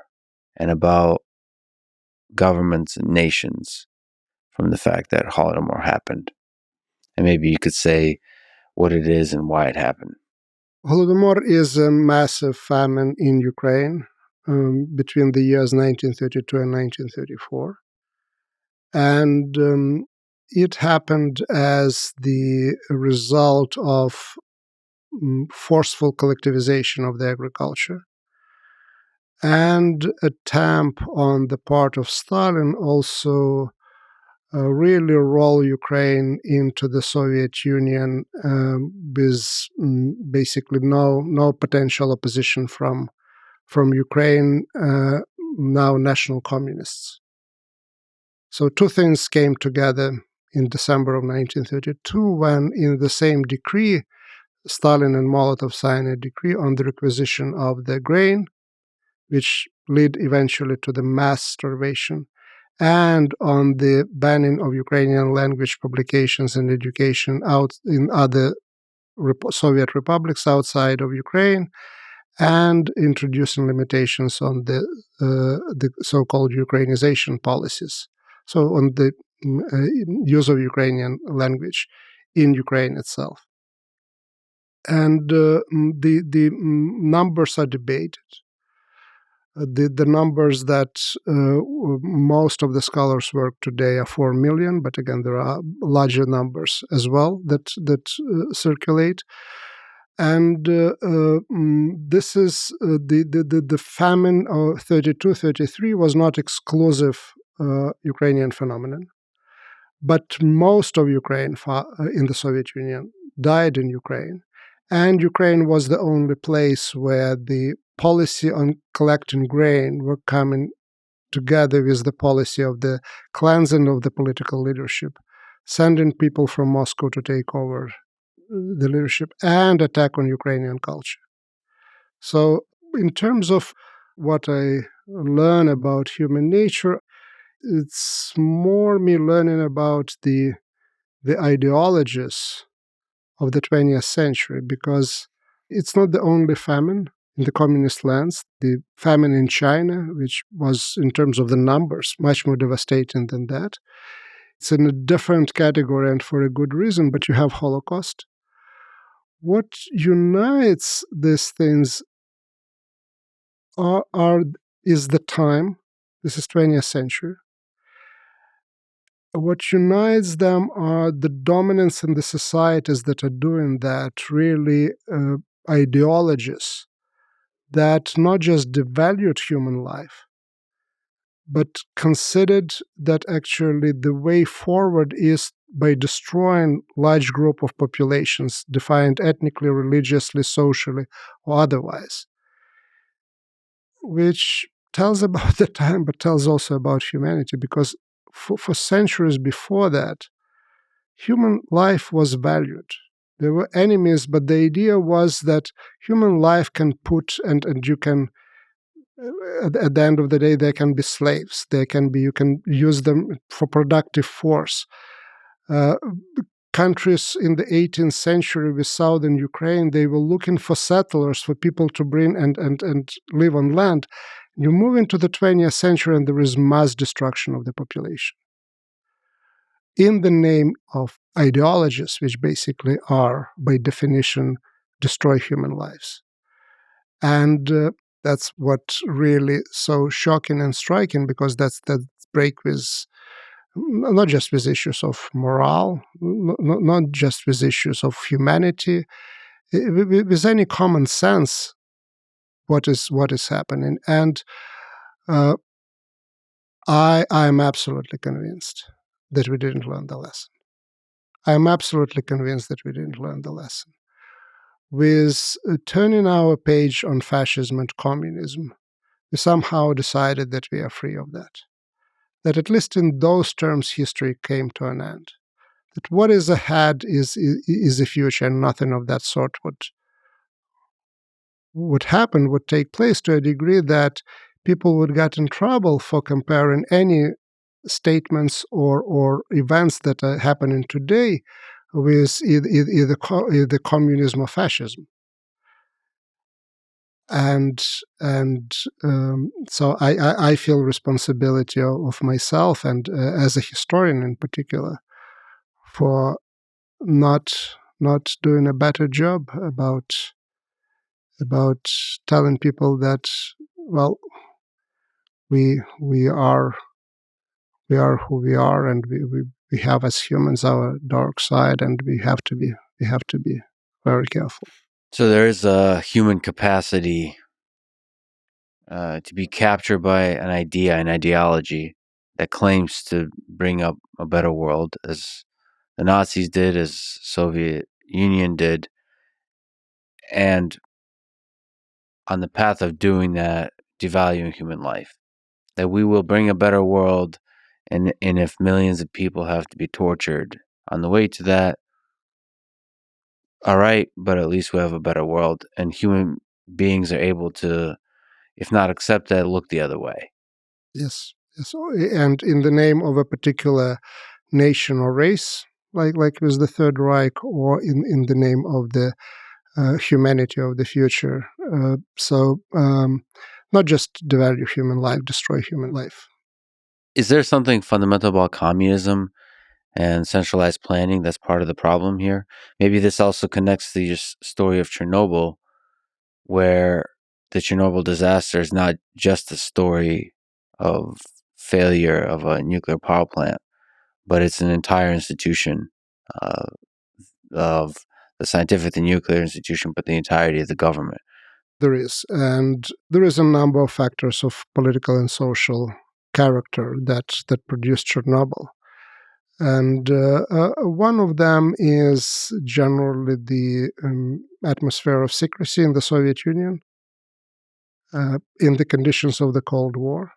and about governments and nations from the fact that Holodomor happened? And maybe you could say what it is and why it happened. Holodomor is a massive famine in Ukraine between the years 1932 and 1934. And it happened as the result of forceful collectivization of the agriculture and attempt on the part of Stalin also really roll Ukraine into the Soviet Union with basically no potential opposition from Ukraine, now national communists. So two things came together in December of 1932 when, in the same decree, Stalin and Molotov signed a decree on the requisition of the grain, which led eventually to the mass starvation, and on the banning of Ukrainian language publications and education out in other Soviet republics outside of Ukraine, and introducing limitations on the so-called Ukrainization policies. So on the use of Ukrainian language in Ukraine itself. And the numbers are debated. The numbers that most of the scholars work today are 4 million, but again, there are larger numbers as well that circulate. And this is the famine of 32-33 was not exclusive Ukrainian phenomenon, but most of Ukraine in the Soviet Union died in Ukraine, and Ukraine was the only place where the policy on collecting grain were coming together with the policy of the cleansing of the political leadership, sending people from Moscow to take over the leadership and attack on Ukrainian culture. So in terms of what I learn about human nature, it's more me learning about the ideologies of the 20th century, because it's not the only famine in the communist lands. The famine in China, which was, in terms of the numbers, much more devastating than that, It's in a different category and for a good reason, but you have Holocaust. What unites these things is the time. This is 20th century. What unites them are the dominance in the societies that are doing that, really ideologies that not just devalued human life, but considered that actually the way forward is by destroying large group of populations defined ethnically, religiously, socially, or otherwise, which tells about the time, but tells also about humanity, because for centuries before that, human life was valued. There were enemies, but the idea was that human life can put, and you can, at the end of the day, they can be slaves. They can be, you can use them for productive force. Countries in the 18th century with southern Ukraine, they were looking for settlers, for people to bring and live on land. You move into the 20th century and there is mass destruction of the population in the name of ideologies, which basically are, by definition, destroy human lives. And that's what's really so shocking and striking, because that's that break with not just with issues of morale, not just with issues of humanity, with any common sense, what is happening. And I am absolutely convinced that we didn't learn the lesson. I am absolutely convinced that we didn't learn the lesson. With turning our page on fascism and communism, we somehow decided that we are free of that. That at least in those terms, history came to an end. That what is ahead is the future, and nothing of that sort would happen, would take place, to a degree that people would get in trouble for comparing any statements or events that are happening today with either communism or fascism. And so I feel responsibility of myself, and as a historian in particular, for not doing a better job about telling people that, well, we are who we are, and we have as humans our dark side, and we have to be very careful. So there is a human capacity to be captured by an idea, an ideology that claims to bring up a better world, as the Nazis did, as Soviet Union did, and on the path of doing that, devaluing human life. That we will bring a better world, and if millions of people have to be tortured on the way to that, all right, but at least we have a better world, and human beings are able to, if not accept that, look the other way. Yes. And in the name of a particular nation or race, like with the Third Reich, or in the name of the humanity of the future. Not just devalue human life, destroy human life. Is there something fundamental about communism and centralized planning that's part of the problem here? Maybe this also connects to your story of Chernobyl, where the Chernobyl disaster is not just a story of failure of a nuclear power plant, but it's an entire institution of the scientific and nuclear institution, but the entirety of the government. There is. And there is a number of factors of political and social character that produced Chernobyl. And one of them is generally the atmosphere of secrecy in the Soviet Union in the conditions of the Cold War.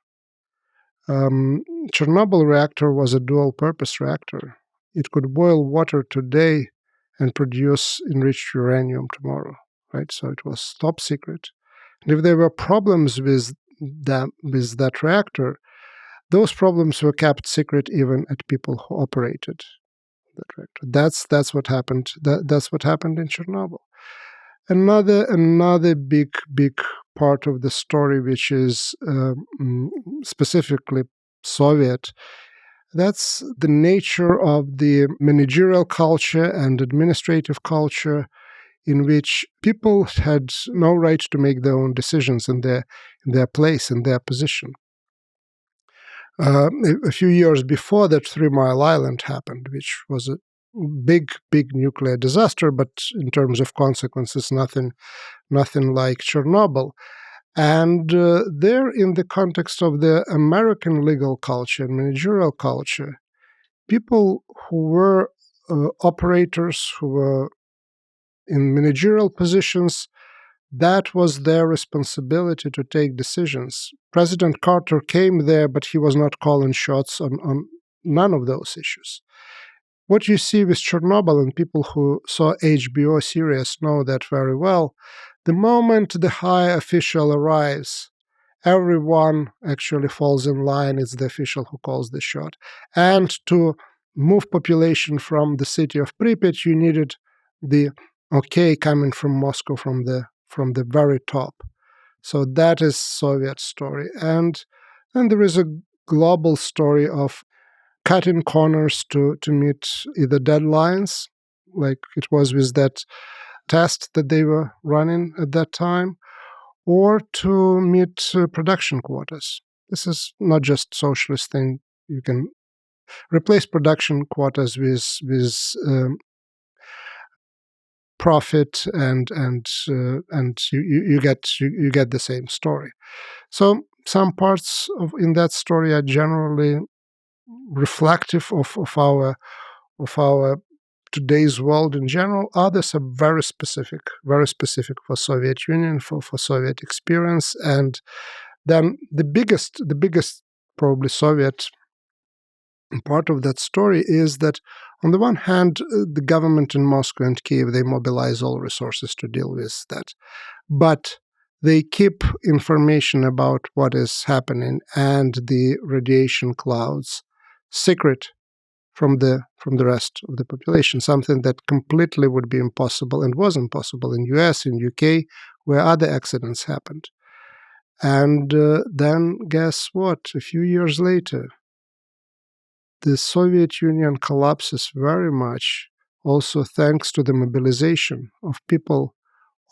Chernobyl reactor was a dual-purpose reactor. It could boil water today and produce enriched uranium tomorrow, right? So it was top secret. And if there were problems with that reactor, those problems were kept secret even at people who operated that reactor. That's what happened. That's what happened in Chernobyl. Another big part of the story, which is specifically Soviet, That's the nature of the managerial culture and administrative culture in which people had no right to make their own decisions in their place, in their position. A few years before that, 3 Mile Island happened, which was a big nuclear disaster, but in terms of consequences, nothing like Chernobyl. And there, in the context of the American legal culture and managerial culture, people who were operators, who were in managerial positions, that was their responsibility to take decisions. President Carter came there, but he was not calling shots on none of those issues. What you see with Chernobyl, and people who saw HBO series know that very well, the moment the high official arrives, everyone actually falls in line. It's the official who calls the shot. And to move population from the city of Pripyat, you needed the okay coming from Moscow from the very top. So that is Soviet story. And then there is a global story of cutting corners to meet either deadlines, like it was with that test that they were running at that time, or to meet production quotas. This is not just socialist thing. You can replace production quotas with profit, and you get the same story. So some parts in that story are generally reflective of our today's world in general. Others are very specific for Soviet Union, for Soviet experience. And then the biggest probably Soviet part of that story is that, on the one hand, the government in Moscow and Kiev, they mobilize all resources to deal with that. But they keep information about what is happening and the radiation clouds secret from the rest of the population, something that completely would be impossible and was impossible in US, in UK, where other accidents happened. And then guess what? A few years later, the Soviet Union collapses very much also thanks to the mobilization of people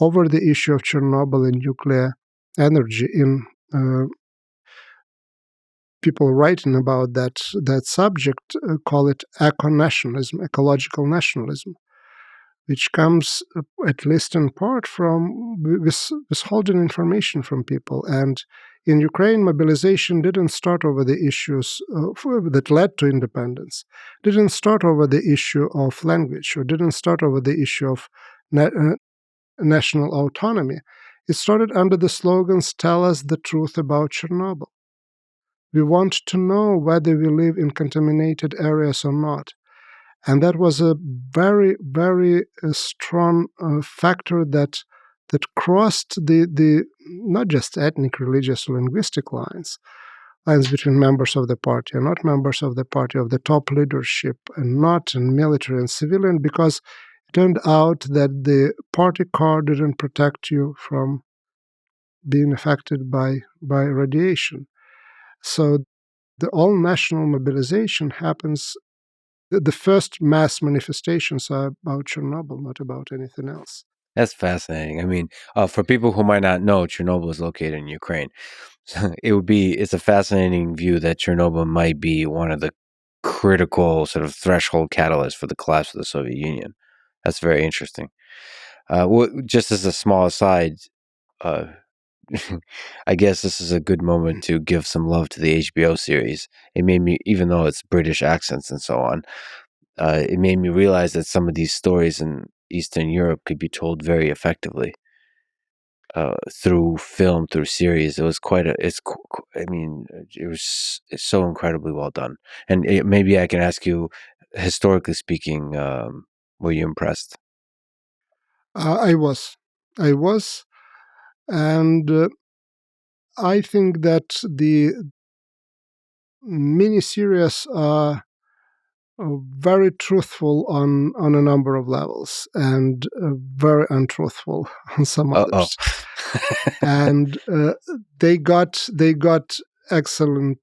over the issue of Chernobyl and nuclear energy. In people writing about that subject call it eco-nationalism, ecological nationalism, which comes, at least in part, from withholding information from people. And in Ukraine, mobilization didn't start over the issues that led to independence, didn't start over the issue of language, or didn't start over the issue of national autonomy. It started under the slogans, "Tell us the truth about Chernobyl. We want to know whether we live in contaminated areas or not." And that was a very, very strong factor that crossed the not just ethnic, religious, or linguistic lines between members of the party and not members of the party, of the top leadership and not, in military and civilian, because it turned out that the party card didn't protect you from being affected by radiation. So the all-national mobilization happens. The first mass manifestations are about Chernobyl, not about anything else. That's fascinating. I mean, for people who might not know, Chernobyl is located in Ukraine. It's a fascinating view that Chernobyl might be one of the critical sort of threshold catalysts for the collapse of the Soviet Union. That's very interesting. Just as a small aside, I guess this is a good moment to give some love to the HBO series. It made me, even though it's British accents and so on, it made me realize that some of these stories in Eastern Europe could be told very effectively through film, through series. It was it's so incredibly well done. And maybe I can ask you, historically speaking, were you impressed? I was, and I think that the miniseries are very truthful on a number of levels, and very untruthful on some others. And they got excellent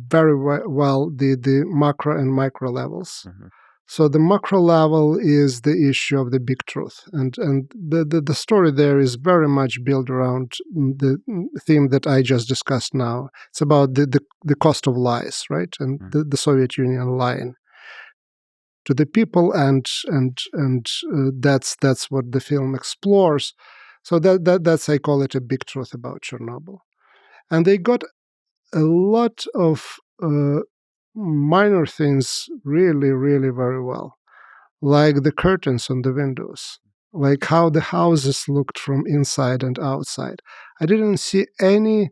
very well the macro and micro levels. Mm-hmm. So the macro level is the issue of the big truth, and the story there is very much built around the theme that I just discussed now. It's about the cost of lies, right, and the Soviet Union lying to the people, and that's what the film explores. So that's, I call it, a big truth about Chernobyl, and they got a lot of minor things really, really very well, like the curtains on the windows, like how the houses looked from inside and outside. I didn't see any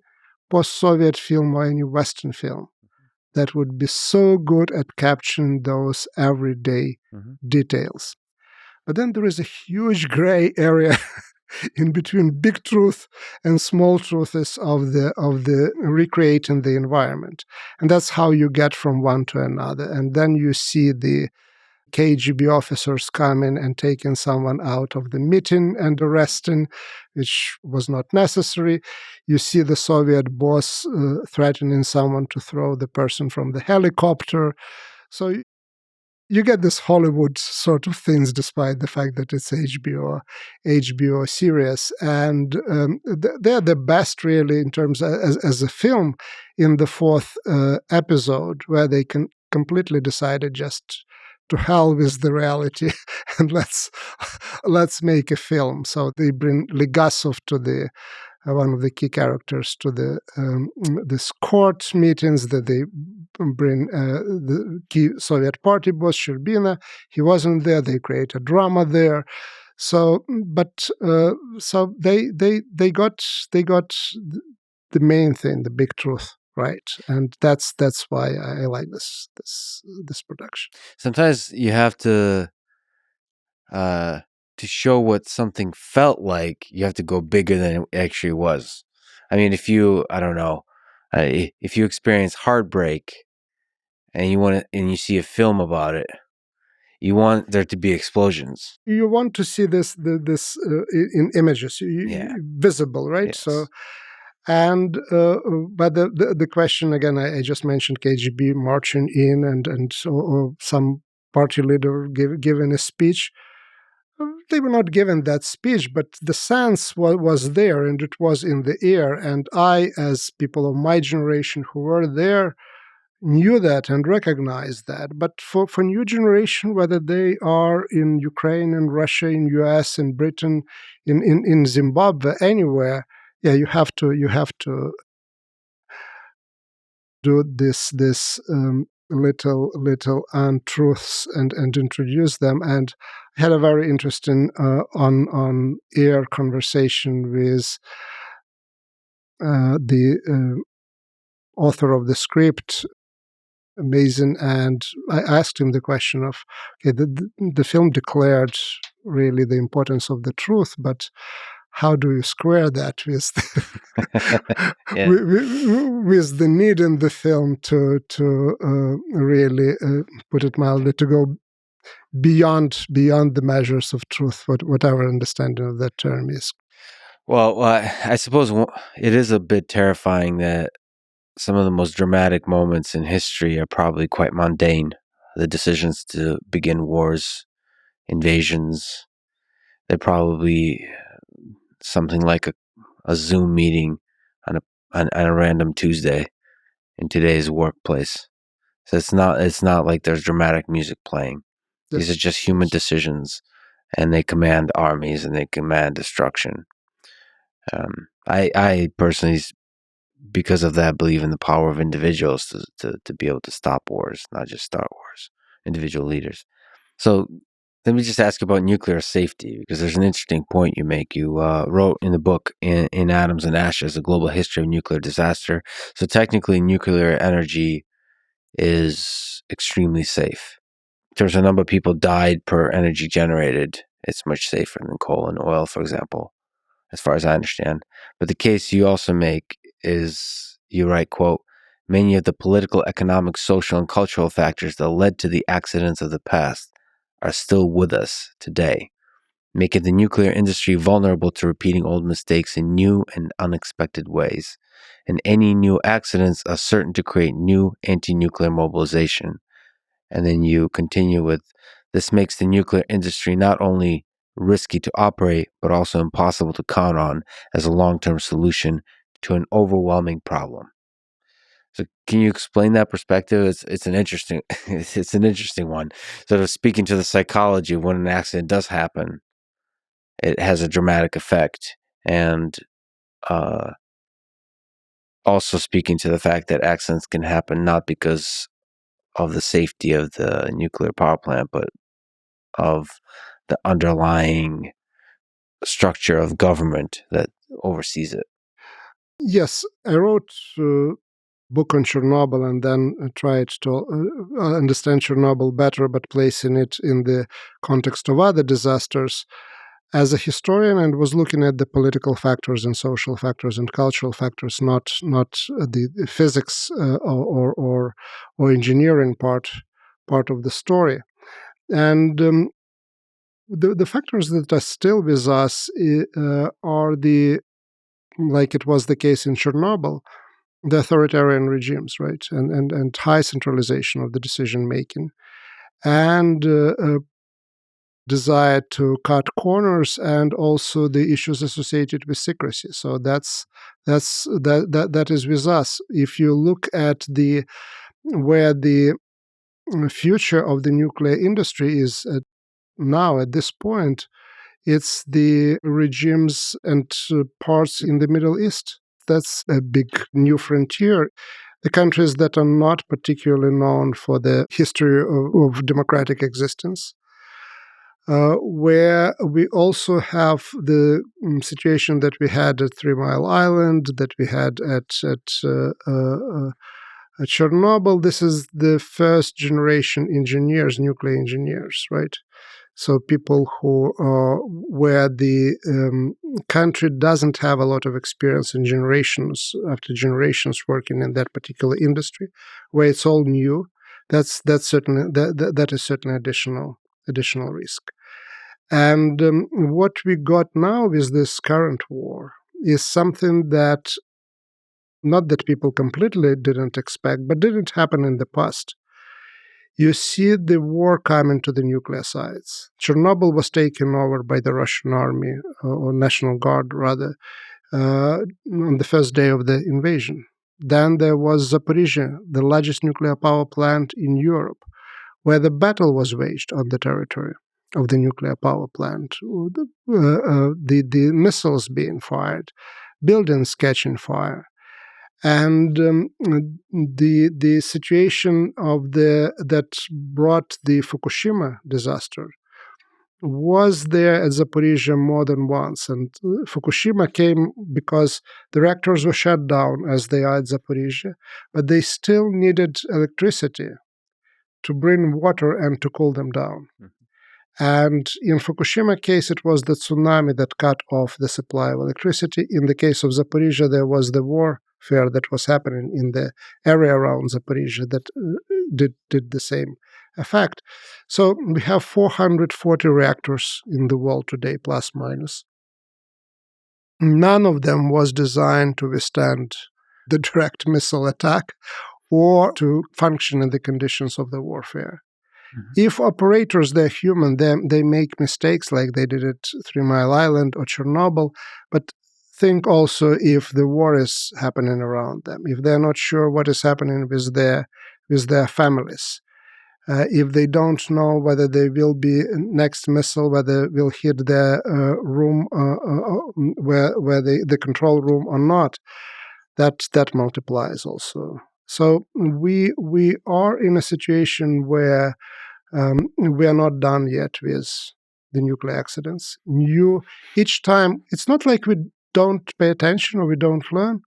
post-Soviet film or any Western film that would be so good at capturing those everyday details. But then there is a huge gray area in between big truth and small truths of the recreating the environment, and that's how you get from one to another. And then you see the KGB officers coming and taking someone out of the meeting and arresting, which was not necessary. You see the Soviet boss threatening someone to throw the person from the helicopter. So you get this Hollywood sort of things, despite the fact that it's HBO series, and they're the best, really, in terms as a film. In the fourth episode, where they can completely decided just to hell with the reality and let's make a film. So they bring Legasov to the one of the key characters to the this court meetings, that they bring the key Soviet party boss Sherbina. He wasn't there. They create a drama there. So, but so they got the main thing, the big truth, right? And that's why I like this production. Sometimes you have to show what something felt like, you have to go bigger than it actually was. I mean, if you, I don't know, if you experience heartbreak and you see a film about it, you want there to be explosions. You want to see this in images, visible, right? Yes. So, and but the question again, I just mentioned KGB marching in and or some party leader giving a speech. They were not given that speech, but the sense was there, and it was in the air. And I, as people of my generation who were there, knew that and recognized that. But for new generation, whether they are in Ukraine and Russia, in US, in Britain, in Zimbabwe, anywhere, you have to do this little untruths and introduce them. And I had a very interesting on air conversation with the author of the script, amazing, and I asked him the question of, okay, the film declared really the importance of the truth, but how do you square that with with the need in the film to really put it mildly, to go beyond the measures of truth, whatever understanding of that term is. Well, I suppose it is a bit terrifying that some of the most dramatic moments in history are probably quite mundane. The decisions to begin wars, invasions, they're probably something like a Zoom meeting on a random Tuesday in today's workplace. So it's not like there's dramatic music playing. These are just human decisions, and they command armies and they command destruction. I personally, because of that, believe in the power of individuals to be able to stop wars, not just start wars, individual leaders. So let me just ask about nuclear safety, because there's an interesting point you make. You wrote in the book, in Atoms and Ashes, A Global History of Nuclear Disaster. So technically, nuclear energy is extremely safe. In terms of the number of people died per energy generated, it's much safer than coal and oil, for example, as far as I understand. But the case you also make is, you write, quote, many of the political, economic, social, and cultural factors that led to the accidents of the past are still with us today. making the nuclear industry vulnerable to repeating old mistakes in new and unexpected ways. And any new accidents are certain to create new anti-nuclear mobilization. And then you continue with, this makes the nuclear industry not only risky to operate, but also impossible to count on as a long-term solution to an overwhelming problem. So can you explain that perspective? It's an interesting it's an interesting one. Sort of speaking to the psychology of when an accident does happen, it has a dramatic effect, and also speaking to the fact that accidents can happen not because of the safety of the nuclear power plant, but of the underlying structure of government that oversees it. Yes, I wrote a book on Chernobyl and then tried to understand Chernobyl better, but placing it in the context of other disasters. As a historian, and was looking at the political factors and social factors and cultural factors, not the physics or engineering part of the story. And the factors that are still with us are like it was the case in Chernobyl, the authoritarian regimes, right, and high centralization of the decision making, and desire to cut corners, and also the issues associated with secrecy. So that is with us. If you look at where the future of the nuclear industry is now at this point, it's the regimes and parts in the Middle East. That's a big new frontier. The countries that are not particularly known for the history of democratic existence. Where we also have the situation that we had at 3 Mile Island, that we had at Chernobyl. This is the first generation engineers, nuclear engineers, right? So people where the country doesn't have a lot of experience in generations after generations working in that particular industry, where it's all new. That is certainly additional risk. And what we got now with this current war is something that, not that people completely didn't expect, but didn't happen in the past. You see the war coming to the nuclear sites. Chernobyl was taken over by the Russian army, or National Guard rather, on the first day of the invasion. Then there was Zaporizhzhia, the largest nuclear power plant in Europe, where the battle was waged on the territory of the nuclear power plant. The missiles being fired, buildings catching fire. And the situation that brought the Fukushima disaster was there at Zaporizhzhia more than once. And Fukushima came because the reactors were shut down, as they are at Zaporizhzhia, but they still needed electricity to bring water and to cool them down. Mm-hmm. And in Fukushima case, it was the tsunami that cut off the supply of electricity. In the case of Zaporizhzhia, there was the warfare that was happening in the area around Zaporizhzhia that did the same effect. So we have 440 reactors in the world today, plus minus. None of them was designed to withstand the direct missile attack or to function in the conditions of the warfare. Mm-hmm. If operators, they're human, they make mistakes like they did at 3 Mile Island or Chernobyl, but think also if the war is happening around them, if they're not sure what is happening with their families, if they don't know whether they will be next missile, whether will hit their room, where the control room or not, that multiplies also. So we are in a situation where we are not done yet with the nuclear accidents. Each time, it's not like we don't pay attention or we don't learn.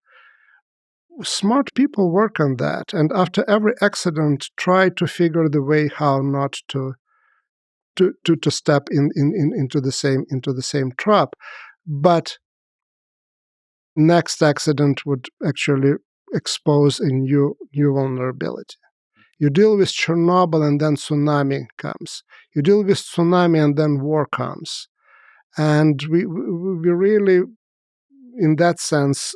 Smart people work on that, and after every accident, try to figure the way how not to step into the same trap. But next accident would actually expose a new vulnerability. You deal with Chernobyl and then tsunami comes. You deal with tsunami and then war comes. And we really, in that sense,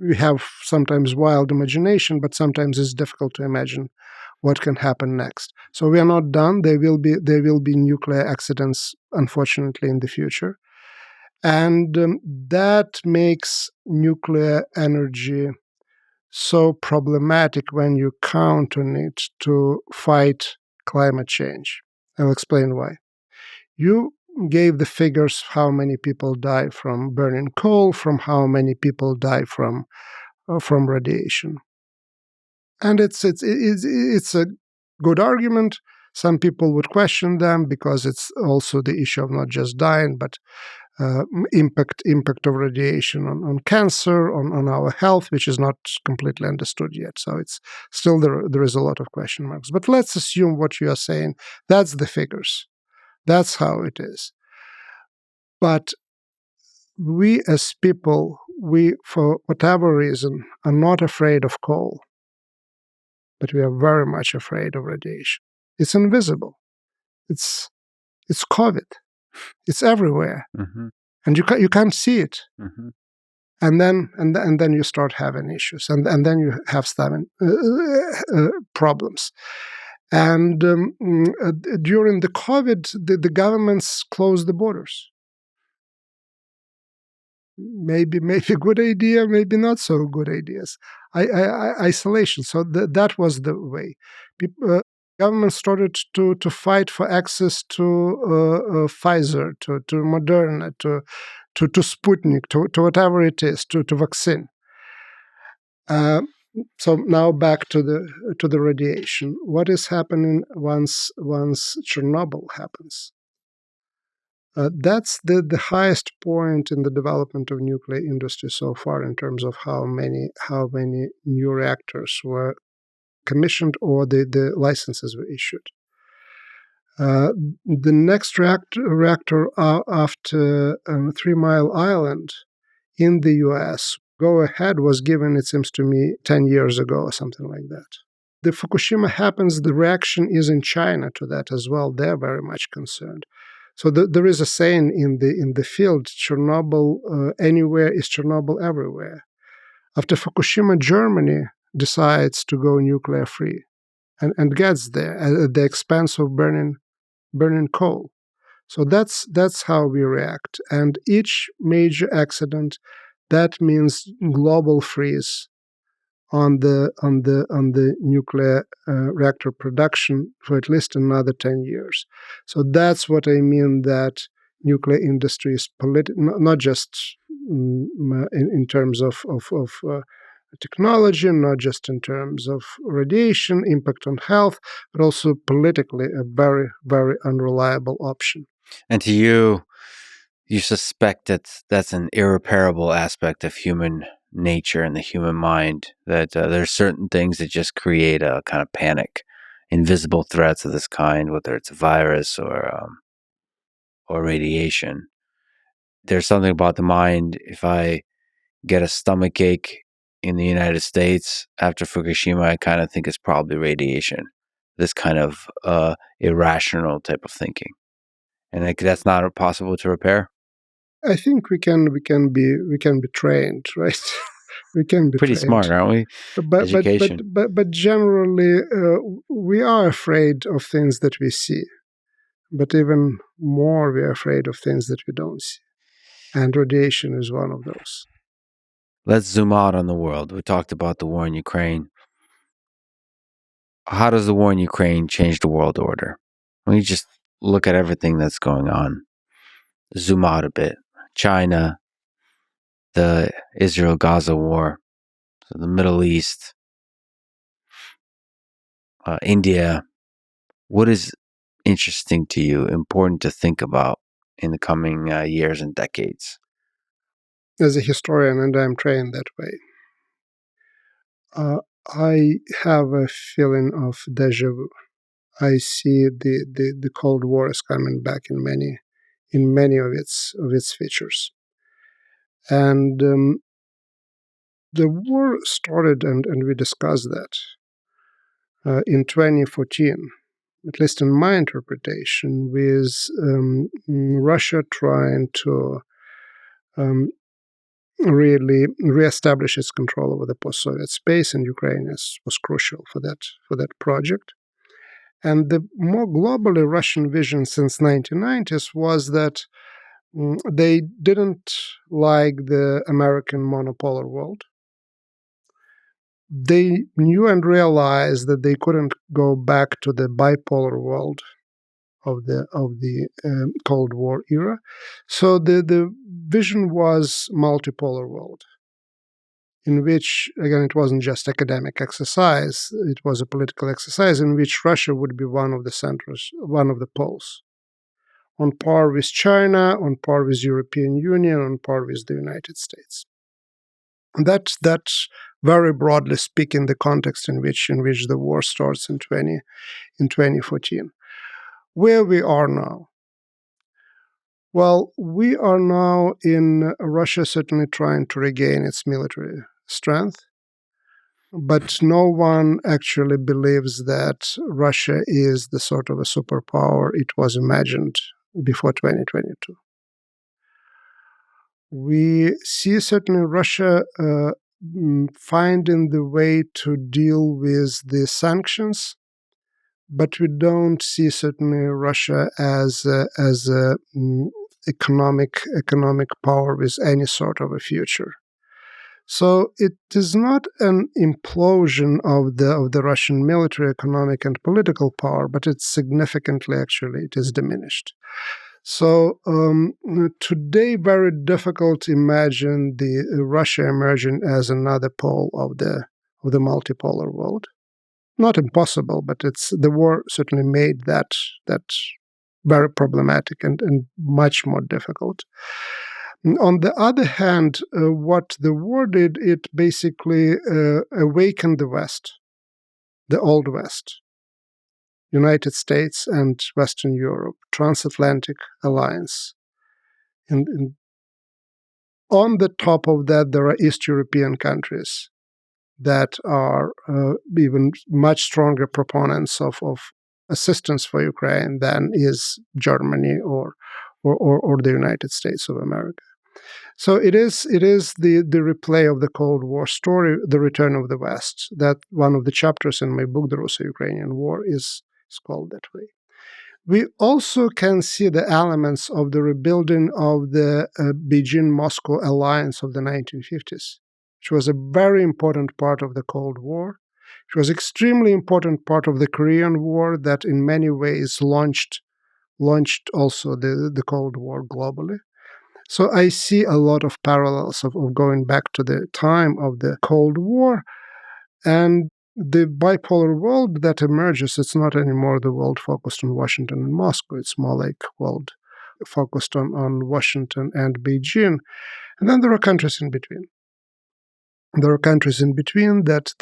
we have sometimes wild imagination, but sometimes it's difficult to imagine what can happen next. So we are not done. There will be nuclear accidents, unfortunately, in the future. And that makes nuclear energy so problematic when you count on it to fight climate change. I'll explain why. You gave the figures how many people die from burning coal, from how many people die from radiation, and it's a good argument. Some people would question them because it's also the issue of not just dying, but impact of radiation on cancer, on our health, which is not completely understood yet. So it's still there is a lot of question marks. But let's assume what you are saying. That's the figures. That's how it is. But we as people, we, for whatever reason, are not afraid of coal, but we are very much afraid of radiation. It's invisible. It's COVID. It's everywhere, and you can't see it. And then you start having issues, and then you have problems. And during the COVID, the governments closed the borders. Maybe good idea, maybe not so good ideas. Isolation. So that was the way. Government started to fight for access to Pfizer, to Moderna, to Sputnik, to whatever it is, to vaccine. So now back to the radiation. What is happening once Chernobyl happens? That's the highest point in the development of nuclear industry so far in terms of how many new reactors were commissioned or the licenses were issued. The next reactor after 3 Mile Island in the US, go ahead, was given, it seems to me, 10 years ago or something like that. The Fukushima happens, the reaction is in China to that as well. They're very much concerned. So there is a saying in the field, Chernobyl anywhere is Chernobyl everywhere. After Fukushima, Germany decides to go nuclear free and gets there at the expense of burning coal. So that's how we react. And each major accident, that means global freeze on the nuclear reactor production for at least another 10 years. So that's what I mean, that nuclear industry is not just in terms of technology, not just in terms of radiation, impact on health, but also politically a very, very unreliable option. And to you suspect that that's an irreparable aspect of human nature and the human mind, that there's certain things that just create a kind of panic, invisible threats of this kind, whether it's a virus or radiation. There's something about the mind. If I get a stomach ache in the United States after Fukushima, I kind of think it's probably radiation. This kind of irrational type of thinking, and that's not possible to repair. I think we can be trained, right? We can be pretty trained. Smart, aren't we? Education. But generally, we are afraid of things that we see. But even more, we are afraid of things that we don't see. And radiation is one of those. Let's zoom out on the world. We talked about the war in Ukraine. How does the war in Ukraine change the world order? When you just look at everything that's going on, zoom out a bit. China, the Israel-Gaza war, so the Middle East, India. What is interesting to you, important to think about in the coming years and decades? As a historian, and I'm trained that way, I have a feeling of deja vu. I see the Cold War is coming back in many of its features. And the war started, and we discussed that, in 2014, at least in my interpretation, with Russia trying to really reestablish its control over the post-Soviet space, and Ukraine was crucial for that project. And the more globally Russian vision since 1990s was that they didn't like the American monopolar world. They knew and realized that they couldn't go back to the bipolar world of the Cold War era. So the vision was multipolar world, in which, again, it wasn't just academic exercise, it was a political exercise in which Russia would be one of the centers, one of the poles, on par with China, on par with European Union, on par with the United States. And that's very broadly speaking the context in which the war starts in 2014. Where we are now. Well, we are now in Russia certainly trying to regain its military strength, but no one actually believes that Russia is the sort of a superpower it was imagined before 2022. We see certainly Russia finding the way to deal with the sanctions, but we don't see certainly Russia as a economic power with any sort of a future. So it is not an implosion of the Russian military, economic, and political power, but it's significantly, actually, it is diminished. So today, very difficult to imagine the Russia emerging as another pole of the multipolar world. Not impossible, but the war certainly made that very problematic and much more difficult. On the other hand, what the war did, it basically awakened the West, the old West, United States and Western Europe, transatlantic alliance. And on the top of that, there are East European countries that are even much stronger proponents of assistance for Ukraine than is Germany or the United States of America. So it is the replay of the Cold War story, the return of the West. That one of the chapters in my book, The Russo-Ukrainian War, is called that way. We also can see the elements of the rebuilding of the Beijing-Moscow alliance of the 1950s, which was a very important part of the Cold War. It was extremely important part of the Korean War that in many ways launched also the Cold War globally. So I see a lot of parallels of going back to the time of the Cold War. And the bipolar world that emerges, it's not anymore the world focused on Washington and Moscow. It's more like world focused on Washington and Beijing. And then there are countries in between. There are countries in between that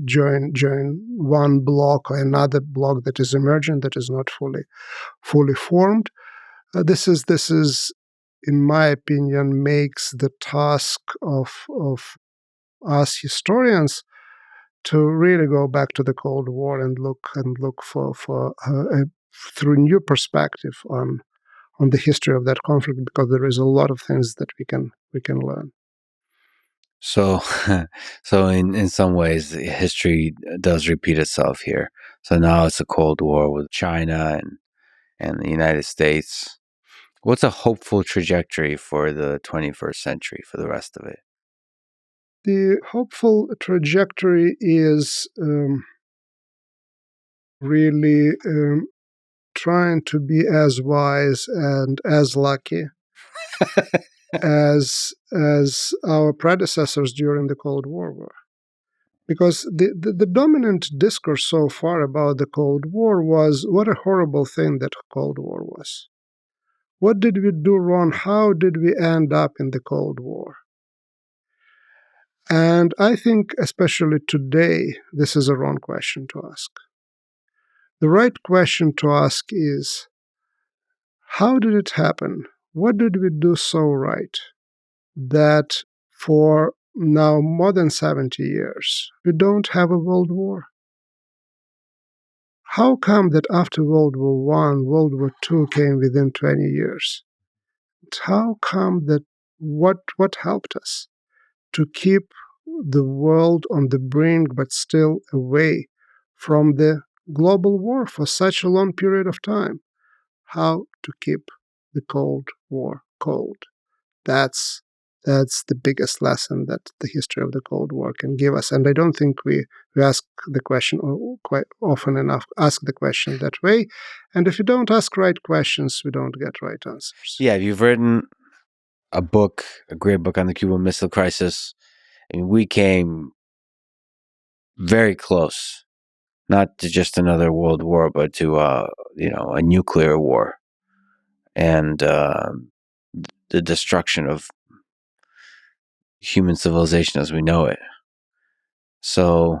join one bloc or another bloc that is emerging, that is not fully formed. This is, in my opinion, makes the task of us historians to really go back to the Cold War and look for through new perspective on the history of that conflict, because there is a lot of things that we can learn. So, in some ways, history does repeat itself here. So now it's a Cold War with China and the United States. What's a hopeful trajectory for the 21st century for the rest of it? The hopeful trajectory is really trying to be as wise and as lucky as our predecessors during the Cold War were. Because the dominant discourse so far about the Cold War was what a horrible thing that Cold War was. What did we do wrong? How did we end up in the Cold War? And I think, especially today, this is a wrong question to ask. The right question to ask is, how did it happen? What did we do so right that for now more than 70 years, we don't have a world war? how come that after World War I, World War II came within 20 years? How come that what helped us to keep the world on the brink but still away from the global war for such a long period of time? How to keep the Cold War cold. That's the biggest lesson that the history of the Cold War can give us. And I don't think we ask the question, or quite often enough ask the question that way. And if you don't ask right questions, we don't get right answers. Yeah, you've written a book, a great book on the Cuban Missile Crisis. And we came very close, not to just another world war, but to a nuclear war and the destruction of human civilization as we know it. So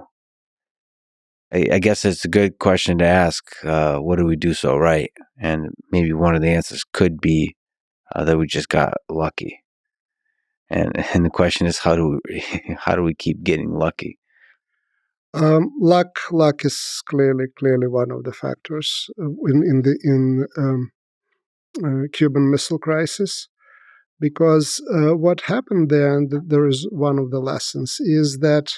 I guess it's a good question to ask. What do we do so right? And maybe one of the answers could be that we just got lucky. And the question is, how do we keep getting lucky? Luck is clearly one of the factors in the Cuban Missile Crisis, because what happened there, and there is one of the lessons, is that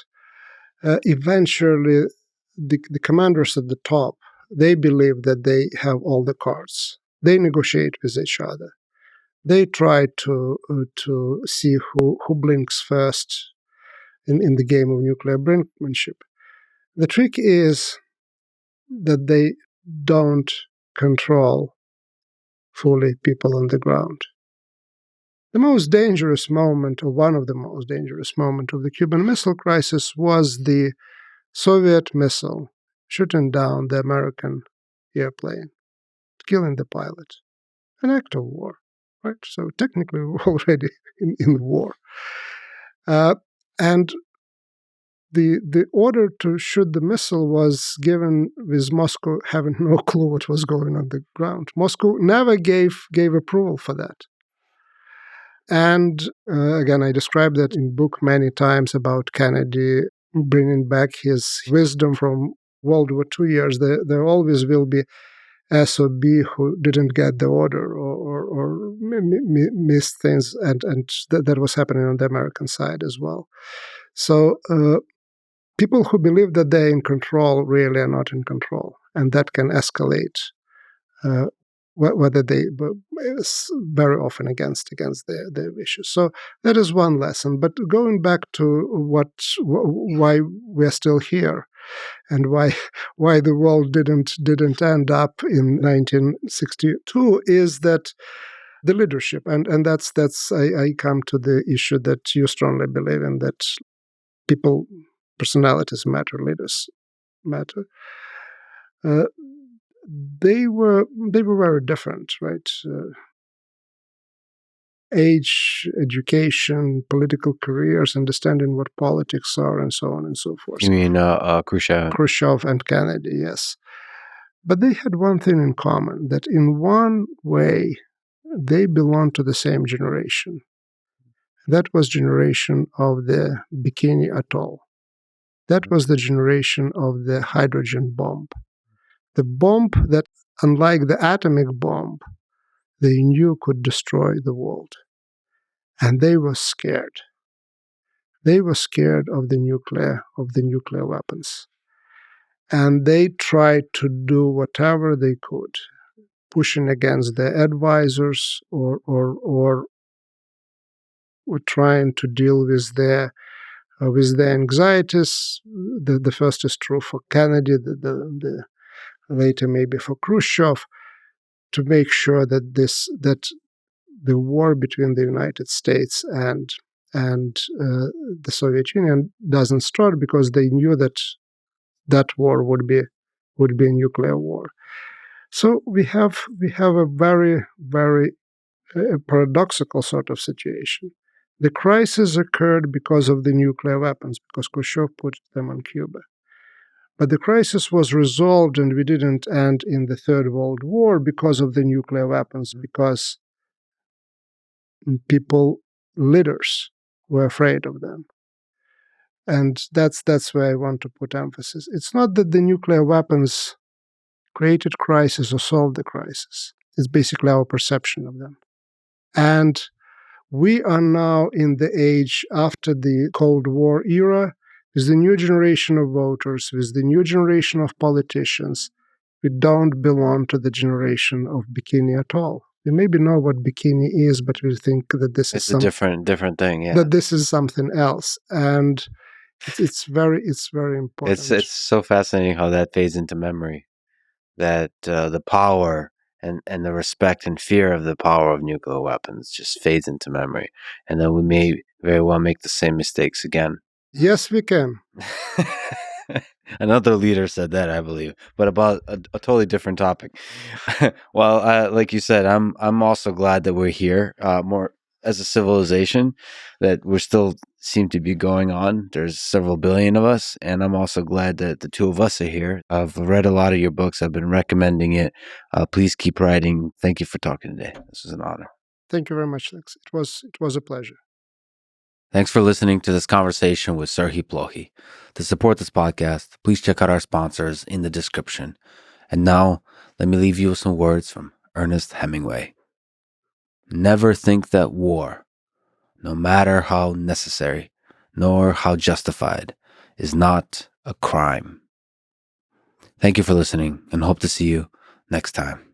eventually the commanders at the top, they believe that they have all the cards. They negotiate with each other. They try to see who blinks first in the game of nuclear brinkmanship. The trick is that they don't control fully people on the ground. The most dangerous moment, or one of the most dangerous moments of the Cuban Missile Crisis, was the Soviet missile shooting down the American airplane, killing the pilot. An act of war, right? So technically we're already in war. And the order to shoot the missile was given with Moscow having no clue what was going on the ground. Moscow never gave approval for that. And again, I described that in book many times about Kennedy bringing back his wisdom from World War II years. There always will be SOB who didn't get the order or missed things, and that was happening on the American side as well. So people who believe that they're in control really are not in control, and that can escalate. Whether they very often against their wishes. So that is one lesson. But going back to why we're still here, and why the world didn't end up in 1962 is that the leadership, and that's I come to the issue that you strongly believe in, that personalities matter, leaders matter. They were very different, right? Age, education, political careers, understanding what politics are, and so on and so forth. You mean Khrushchev? Khrushchev and Kennedy, yes. But they had one thing in common, that in one way, they belonged to the same generation. That was generation of the Bikini Atoll. That was the generation of the hydrogen bomb. The bomb that, unlike the atomic bomb, they knew could destroy the world. And they were scared. They were scared of the nuclear weapons. And they tried to do whatever they could, pushing against their advisors or trying to deal with their anxieties. The first is true for Kennedy, the later maybe for Khrushchev, to make sure that the war between the United States and the Soviet Union doesn't start, because they knew that war would be a nuclear war. So we have a very, very paradoxical sort of situation. The crisis occurred because of the nuclear weapons, because Khrushchev put them on Cuba. But the crisis was resolved, and we didn't end in the Third World War because of the nuclear weapons, because leaders were afraid of them. And that's where I want to put emphasis. It's not that the nuclear weapons created crisis or solved the crisis. It's basically our perception of them. And we are now in the age after the Cold War era, with the new generation of voters, with the new generation of politicians. We don't belong to the generation of bikini at all. We maybe know what bikini is, but we think that this It's is a different thing. Yeah, that this is something else, and it's very important. it's so fascinating how that fades into memory. That the power and the respect and fear of the power of nuclear weapons just fades into memory, and then we may very well make the same mistakes again. Yes, we can. Another leader said that, I believe, but about a totally different topic. Well, like you said, I'm also glad that we're here, more as a civilization, that we're still seem to be going on. There's several billion of us, and I'm also glad that the two of us are here. I've read a lot of your books. I've been recommending it. Please keep writing. Thank you for talking today. This was an honor. Thank you very much, Lex. It was a pleasure. Thanks for listening to this conversation with Serhii Plokhy. To support this podcast, please check out our sponsors in the description. And now, let me leave you with some words from Ernest Hemingway. Never think that war, no matter how necessary, nor how justified, is not a crime. Thank you for listening, and hope to see you next time.